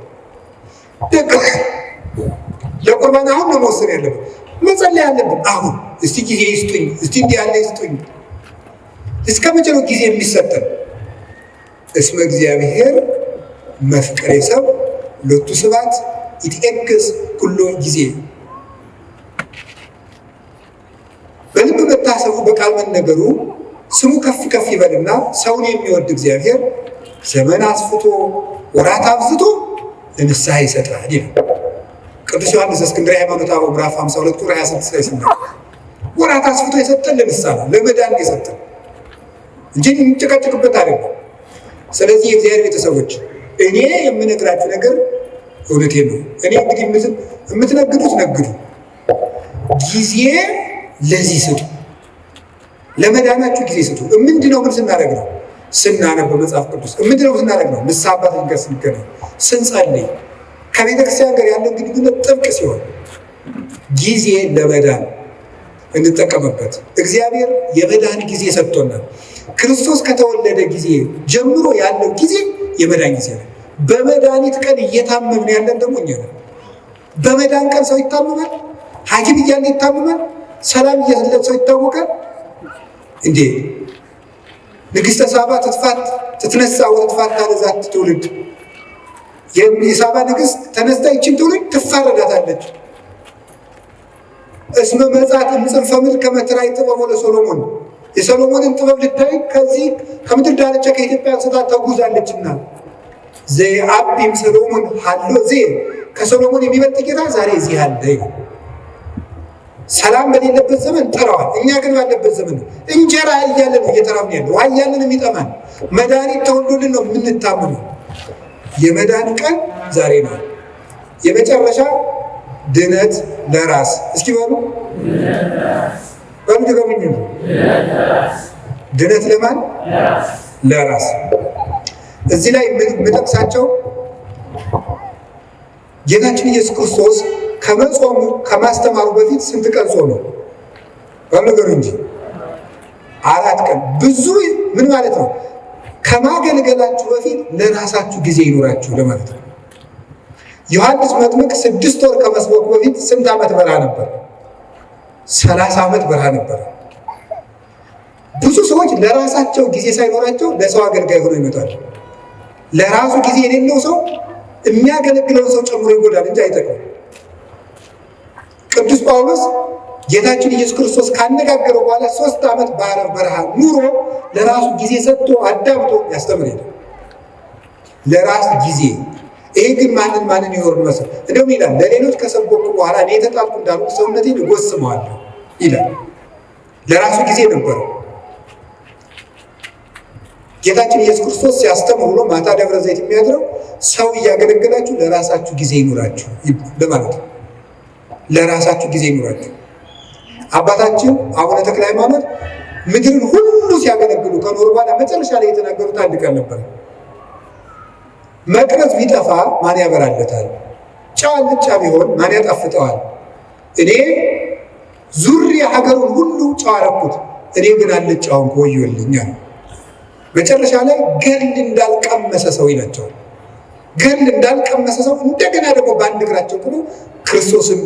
ለቁርባን አሁን ነው መወሰን ያለብን። መጸለይ ያለብን አሁን። እስቲ ጊዜ ይስጡኝ፣ እስቲ እንዲህ ያለ ይስጡኝ። እስከ መቼ ነው ጊዜ የሚሰጠን? እስመ እግዚአብሔር መፍቀሬ ሰብ ሎቱ ስብሐት ይትዔገሥ ኩሎ ጊዜ። በልብ መታሰቡ በቃል መነገሩ ስሙ ከፍ ከፍ ይበልና ሰውን የሚወድ እግዚአብሔር ዘመን አስፍቶ ወራት አብዝቶ ለንስሐ ይሰጣል ይላል ቅዱስ ዮሐንስ እስክንድርያ ሃይማኖተ አበው ምዕራፍ 52 ቁጥር 26 ላይ ሲናገር ወራት አስፍቶ የሰጠን ለንስሐ ነው፣ ለመዳን የሰጠን እንጂ እንጨቃጨቅበት አይደለም። ስለዚህ የእግዚአብሔር ቤተሰቦች እኔ የምነግራችሁ ነገር እውነቴን ነው። እኔ እንግዲህ የምትነግዱት ነግዱ፣ ጊዜ ለዚህ ስጡ፣ ለመዳናችሁ ጊዜ ስጡ። ምንድነው ምን ስናደርግ ነው? ስናነብ መጽሐፍ ቅዱስ። ምንድነው ስናደርግ ነው? ንስሐ አባት ጋር ስንገናኝ፣ ስንጸልይ፣ ከቤተ ክርስቲያን ጋር ያለን ግንኙነት ጥብቅ ሲሆን ጊዜ ለመዳን እንጠቀምበት። እግዚአብሔር የመዳን ጊዜ ሰጥቶናል። ክርስቶስ ከተወለደ ጊዜ ጀምሮ ያለው ጊዜ የመዳን ጊዜ ነው። በመድኃኒት ቀን እየታመምን ያለን ደግሞ እኛ ነን። በመዳን ቀን ሰው ይታመማል። ሐኪም እያለ ይታመማል። ሰላም እየሰለት ሰው ይታወቃል እንዴ? ንግሥተ ሳባ ትትነሳ ወትትፋታ ለዛት ትውልድ። የሳባ ንግሥት ተነስታ ይችን ትውልድ ትፋረዳታለች። እስመ መጻት እምጽንፈ ምድር ከመ ትራይ ጥበቦ ለሶሎሞን። የሰሎሞንን ጥበብ ልታይ ከዚህ ከምድር ዳርቻ ከኢትዮጵያ አንስታ ተጉዛለችና ዘአቢም ሰሎሞን ሀሎ ከሰሎሞን የሚበልጥ ጌታ ዛሬ እዚህ አለ። ሰላም በሌለበት ዘመን ጠራዋል። እኛ ግን ባለበት ዘመን ነው። እንጀራ እያለን እየተራብን ያለው፣ ውሃ እያለን የሚጠማን፣ መድኃኒት ተወልዶልን ነው የምንታመነው። የመዳን ቀን ዛሬ ነው። የመጨረሻ ድነት ለራስ እስኪ በሉ ድገሙኝ። ድነት ለማን? ለራስ። እዚህ ላይ የምጠቅሳቸው ጌታችን ኢየሱስ ክርስቶስ ከመጾሙ ከማስተማሩ በፊት ስንት ቀን ጾመ? በነገሩ እንጂ 4 ቀን። ብዙ ምን ማለት ነው? ከማገልገላችሁ በፊት ለራሳችሁ ጊዜ ይኖራችሁ ለማለት ነው። ዮሐንስ መጥምቅ 6 ወር ከመስበኩ በፊት ስንት ዓመት በረሃ ነበር? 30 ዓመት በረሃ ነበር። ብዙ ሰዎች ለራሳቸው ጊዜ ሳይኖራቸው ለሰው አገልጋይ ሆነው ይመጣሉ። ለራሱ ጊዜ የሌለው ሰው የሚያገለግለውን ሰው ጨምሮ ይጎዳል እንጂ አይጠቅም። ቅዱስ ጳውሎስ ጌታችን ኢየሱስ ክርስቶስ ካነጋገረው በኋላ 3 ዓመት በአረብ በረሃ ኑሮ ለራሱ ጊዜ ሰጥቶ አዳምጦ ያስተምር ሄደ። ለራስ ጊዜ። ይሄ ግን ማንን ይኖር መስል እንደውም ይላል ለሌሎች ከሰበኩ በኋላ እኔ የተጣልኩ እንዳልኩ ሰውነቴን እጎስመዋለሁ ይላል። ለራሱ ጊዜ ነበረው። ጌታችን ኢየሱስ ክርስቶስ ሲያስተምር ብሎ ማታ ደብረ ዘይት የሚያድረው ሰው እያገለገላችሁ ለራሳችሁ ጊዜ ይኑራችሁ ለማለት ነው። ለራሳችሁ ጊዜ ይኑራችሁ። አባታችን አቡነ ተክለ ሃይማኖት ምድርን ሁሉ ሲያገለግሉ ከኖሩ በኋላ መጨረሻ ላይ የተናገሩት አንድ ቃል ነበር። መቅረዝ ቢጠፋ ማን ያበራለታል? ጨው አልጫ ቢሆን ማን ያጣፍጠዋል? እኔ ዙሪያ ሀገሩን ሁሉ ጨው አደረኩት፣ እኔ ግን አልጫውን ወዮልኛል። መጨረሻ ላይ ገድል እንዳልቀመሰ ሰው ይላቸዋል። ገድል እንዳልቀመሰ ሰው እንደገና ደግሞ በአንድ እግራቸው ጥሎ ክርስቶስን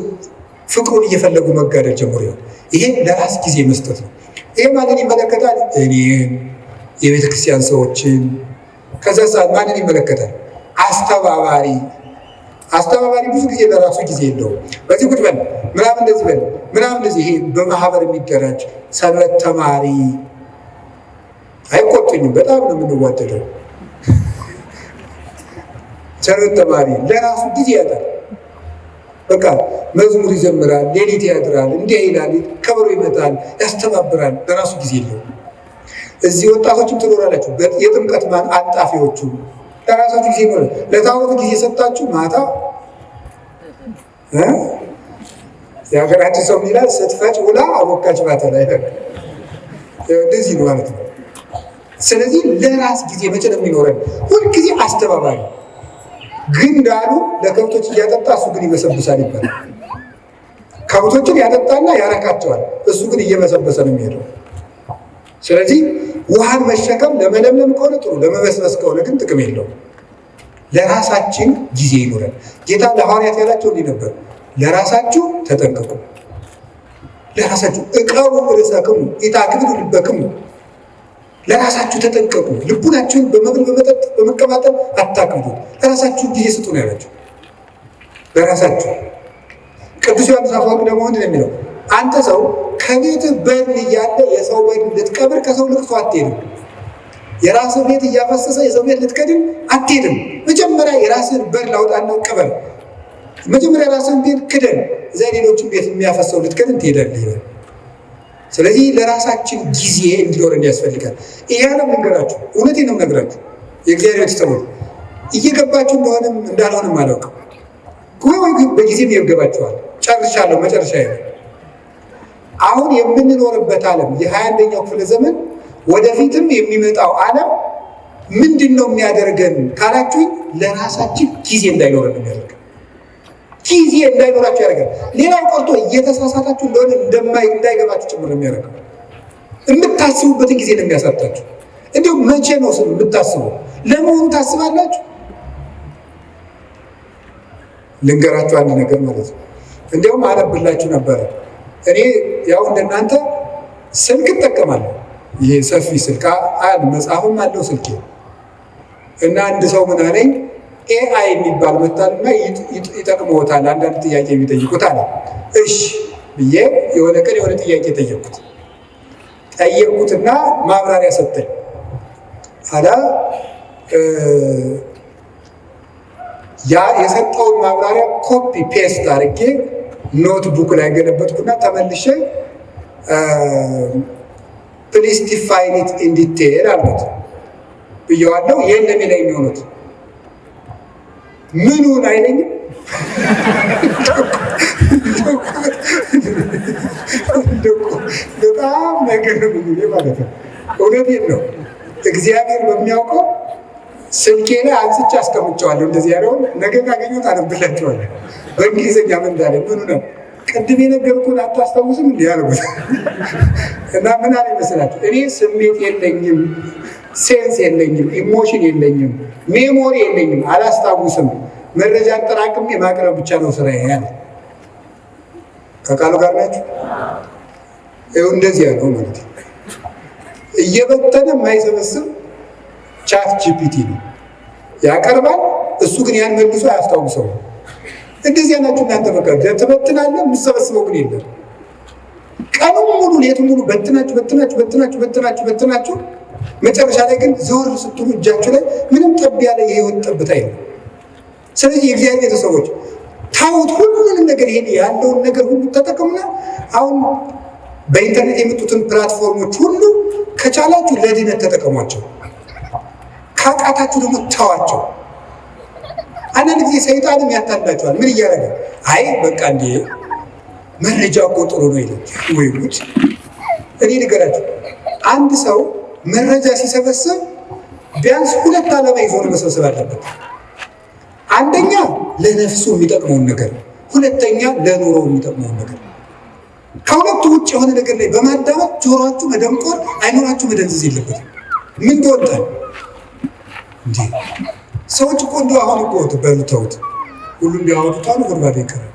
ፍቅሩን እየፈለጉ መጋደል ጀምሮ ይሆን። ይሄ ለራስ ጊዜ መስጠት ነው። ይሄ ማንን ይመለከታል? እኔን፣ የቤተ ክርስቲያን ሰዎችን። ከዛ ሰዓት ማንን ይመለከታል? አስተባባሪ ብዙ ጊዜ ለራሱ ጊዜ የለውም። በዚህ ቁጭ በል ምናምን እንደዚህ በል ምናምን እንደዚህ። ይሄ በማህበር የሚደራጅ ሰንበት ተማሪ አይቆጡኝም፣ በጣም ነው የምንዋደደው። ሰንበት ተማሪ ለራሱ ጊዜ ያጣል። በቃ መዝሙር ይዘምራል፣ ሌሊት ያድራል፣ እንዲህ ይላል፣ ከበሮ ይመታል፣ ያስተባብራል። ለራሱ ጊዜ የለውም። እዚህ ወጣቶችም ትኖራላችሁ፣ የጥምቀት አንጣፊዎቹ ለራሳችሁ ጊዜ ይኖራል። ለታቦት ጊዜ ሰጣችሁ ማታ የሀገራችን ሰው ይላል ስትፈጭ ውላ አቦካች ባተላ እንደዚህ ነው ማለት ነው። ስለዚህ ለራስ ጊዜ መቼ ነው የሚኖረን? ሁልጊዜ አስተባባሪ ግን እንዳሉ ለከብቶች እያጠጣ እሱ ግን ይበሰብሳል ይባላል። ከብቶችን ያጠጣና ያረካቸዋል፣ እሱ ግን እየበሰበሰ ነው የሚሄደው። ስለዚህ ውሃን መሸከም ለመለምለም ከሆነ ጥሩ፣ ለመበስበስ ከሆነ ግን ጥቅም የለውም። ለራሳችን ጊዜ ይኖረን። ጌታ ለሐዋርያት ያላቸው እንዲህ ነበር፣ ለራሳችሁ ተጠንቀቁ፣ ለራሳችሁ እቀቡ ርእሰክሙ ኢታክብዱ ልበክሙ፣ ለራሳችሁ ተጠንቀቁ፣ ልቡናችሁን በመብል በመጠጥ በመቀማጠል አታክብዱ፣ ለራሳችሁ ጊዜ ስጡ ነው ያላቸው። ለራሳችሁ ቅዱስ ዮሐንስ አፈወርቅ ደግሞ ምንድን ነው የሚለው? አንተ ሰው ከቤትህ በድን እያለ የሰው በድን ልትቀብር ከሰው ልቅሶ አትሄድም። የራስህ ቤት እያፈሰሰ የሰው ቤት ልትከድን አትሄድም። መጀመሪያ የራስህን በድን ላውጣና ቅበር። መጀመሪያ የራስህን ቤት ክደን፣ እዛ ሌሎችን ቤት የሚያፈሰው ልትከድን ትሄዳለህ ይላል። ስለዚህ ለራሳችን ጊዜ እንዲኖረን ያስፈልጋል። ይሄንም ልንገራችሁ፣ እውነቴን ነው የምነግራችሁ። የእግዚአብሔር ቤተሰቦች እየገባችሁ እንደሆነም እንዳልሆነም አላውቅም። ወይ በጊዜም ይገባችኋል። ጨርሻለሁ። መጨረሻ አሁን የምንኖርበት ዓለም የ21ኛው ክፍለ ዘመን ወደፊትም የሚመጣው ዓለም ምንድን ነው የሚያደርገን ካላችሁኝ፣ ለራሳችን ጊዜ እንዳይኖረን የሚያደርገን፣ ጊዜ እንዳይኖራችሁ ያደርጋል። ሌላው ቀርቶ እየተሳሳታችሁ እንደሆነ እንዳይገባችሁ ጭምር ነው የሚያደርገው። የምታስቡበትን ጊዜ ነው የሚያሳጣችሁ። እንዲሁም መቼ ነው ስም የምታስቡ? ለመሆኑ ታስባላችሁ? ልንገራችሁ አንድ ነገር ማለት ነው። እንዲያውም አነብላችሁ ነበረ። እኔ ያው እንደናንተ ስልክ እጠቀማለሁ። ይሄ ሰፊ ስልክ መጽሐፍም አለው ስልኬ። እና አንድ ሰው ምን አለኝ፣ ኤአይ የሚባል መጣልና ይጠቅመዎታል አንዳንድ ጥያቄ የሚጠይቁት አለ። እሺ ብዬ የሆነ ቀን የሆነ ጥያቄ ጠየቅኩትና ማብራሪያ ሰጠኝ። አላ ያ የሰጠውን ማብራሪያ ኮፒ ፔስት አድርጌ ኖትቡክ ላይ ገለበጥኩና ተመልሼ ፕሊዝ ዲፋይን ኢት ኢን ዲቴል አልኩት ብየዋለሁ። የለም ላይ የሚሆኑት ምኑን አይለኝም። በጣም ነገር ማለት ነው። እውነቴን ነው። እግዚአብሔር በሚያውቀው ስልኬ ላይ አንስቼ አስቀምጨዋለሁ። እንደዚህ ያለውን ነገ ካገኘሁት አነብላችኋለሁ። በእንግሊዝኛ ምን እንዳለ ምኑ ነው ቅድም የነገርኩህን አታስታውስም እንዲህ ያልኩት እና ምን አለ ይመስላችሁ? እኔ ስሜት የለኝም፣ ሴንስ የለኝም፣ ኢሞሽን የለኝም፣ ሜሞሪ የለኝም፣ አላስታውስም። መረጃ አጠራቅሜ ማቅረብ ብቻ ነው ስራዬ ያለ። ከቃሉ ጋር ናችሁ? ይኸው እንደዚህ ያለው ማለት ነው። እየበተነ የማይሰበስብ ቻት ጂፒቲ ነው ያቀርባል። እሱ ግን ያን መልሶ አያስታውሰው። እንደዚህ ናችሁ እናንተ። በቃ ትበትናለህ፣ የምትሰበስበው ግን የለም። ቀኑን ሙሉ ሌቱን ሙሉ በትናችሁ መጨረሻ ላይ ግን ዘወር ስትሉ እጃችሁ ላይ ምንም ጠብ ያለ የህይወት ጠብታ የለም። ስለዚህ የእግዚአብሔር ቤተሰቦች ታውት ሁሉንም ነገር ይሄን ያለውን ነገር ሁሉ ተጠቀሙና አሁን በኢንተርኔት የመጡትን ፕላትፎርሞች ሁሉ ከቻላችሁ ለድነት ተጠቀሟቸው፣ ካቃታችሁ ደግሞ ተዋቸው። አንዳንድ ጊዜ ሰይጣንም ያታላችኋል። ምን እያደረገ አይ በቃ እንዴ መረጃ እኮ ጥሩ ነው ይላል። ወይ ጉድ! እኔ ንገራችሁ፣ አንድ ሰው መረጃ ሲሰበስብ ቢያንስ ሁለት ዓላማ ይዞ ነው መሰብሰብ አለበት። አንደኛ ለነፍሱ የሚጠቅመውን ነገር፣ ሁለተኛ ለኑሮ የሚጠቅመውን ነገር። ከሁለቱ ውጭ የሆነ ነገር ላይ በማዳመጥ ጆሮአችሁ መደንቆር፣ አይኖራችሁ መደንዘዝ የለበትም። ምን ትወጣል እንዴ? ሰዎች እኮ እንደው አሁን እኮ በሉታውት ሁሉ እንዲያወጡታሉ ጉርባዴ ይቀራል።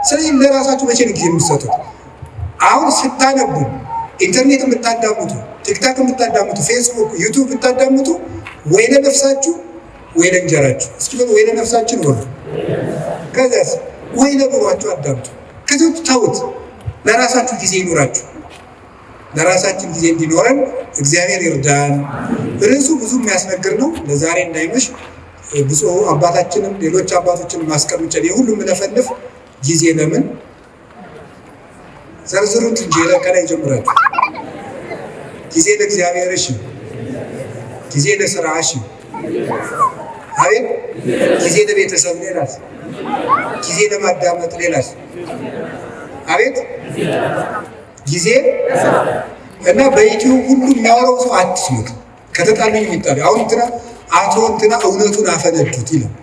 ስለዚህ ለራሳችሁ መቼ ነው ጊዜ የምትሰጡት? አሁን ስታነቡ፣ ኢንተርኔት የምታዳምጡ፣ ቲክታክ የምታዳምጡ፣ ፌስቡክ፣ ዩቱብ የምታዳምጡ ወይ ለነፍሳችሁ ወይ ለእንጀራችሁ። እስኪ በሉ ወይ ለነፍሳችን ወሉ፣ ከዚያስ ወይ ለኑሯችሁ አዳምጡ። ከዚህ ታውት ለራሳችሁ ጊዜ ይኖራችሁ። ለራሳችን ጊዜ እንዲኖረን እግዚአብሔር ይርዳን። ርዕሱ ብዙ የሚያስነግር ነው። ለዛሬ እንዳይመሽ ብፁዕ አባታችንም ሌሎች አባቶችን ማስቀምጨን የሁሉም ለፈልፍ ጊዜ ለምን ዘርዝሩት እንጂ ከላይ ጀምራችሁ ጊዜ ለእግዚአብሔር፣ እሺ፣ ጊዜ ለስራ፣ እሺ፣ አቤት፣ ጊዜ ለቤተሰብ፣ ሌላስ፣ ጊዜ ለማዳመጥ፣ ሌላስ፣ አቤት፣ ጊዜ እና በዩቲዩብ ሁሉ የሚያወራው ሰው አትስሙት። ከተጣሉኝ የሚጣሉ አሁን እንትና አቶ እንትና እውነቱን አፈነዱት ይላል።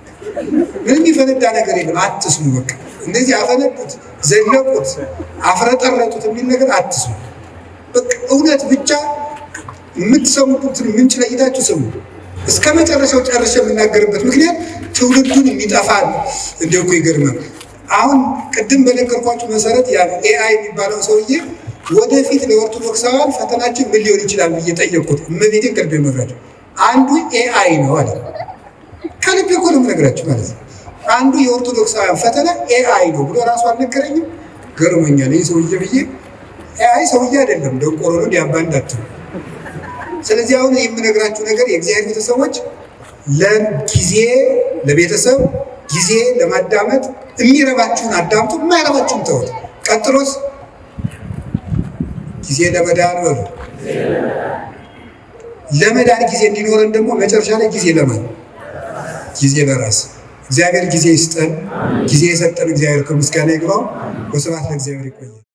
ምንም ይፈነዳ ነገር የለም። አትስሙ። በቃ እንደዚህ አፈነዱት፣ ዘለቁት፣ አፍረጠረጡት የሚል ነገር አትስሙ። በቃ እውነት ብቻ የምትሰሙትን ምንጭ ለይታችሁ ስሙ። እስከ መጨረሻው ጨርሼ የምናገርበት ምክንያት ትውልዱን የሚጠፋል። እንደው እኮ ይገርማል። አሁን ቅድም በነገርኳችሁ መሰረት ያ ኤአይ የሚባለው ሰውዬ ወደፊት ለኦርቶዶክሳውያን ፈተናችን ምን ሊሆን ይችላል ብዬ ጠየቅኩት። እመቤቴን ቅርብ የመራቸው አንዱ ኤአይ ነው አለ። ከልብ እኮ ነው የምነግራችሁ ማለት ነው። አንዱ የኦርቶዶክሳውያን ፈተና ኤአይ ነው ብሎ ራሱ አልነገረኝም። ገርሞኛል ይህ ሰውዬ ብዬ። ኤአይ ሰውዬ አይደለም፣ ደንቆሮ ነው፣ ዲያባንዳችሁ። ስለዚህ አሁን የምነግራችሁ ነገር የእግዚአብሔር ቤተሰቦች ለጊዜ ለቤተሰብ ጊዜ ለማዳመጥ የሚረባችሁን አዳምጡ፣ የማይረባችሁን ተውት። ቀጥሎስ ጊዜ ለመዳን በሉ። ለመዳን ጊዜ እንዲኖረን ደግሞ መጨረሻ ላይ ጊዜ ለማን? ጊዜ ለራስ። እግዚአብሔር ጊዜ ይስጠን። ጊዜ የሰጠን እግዚአብሔር ከምስጋና ይግባው። ወስብሐት ለእግዚአብሔር። ይቆያል።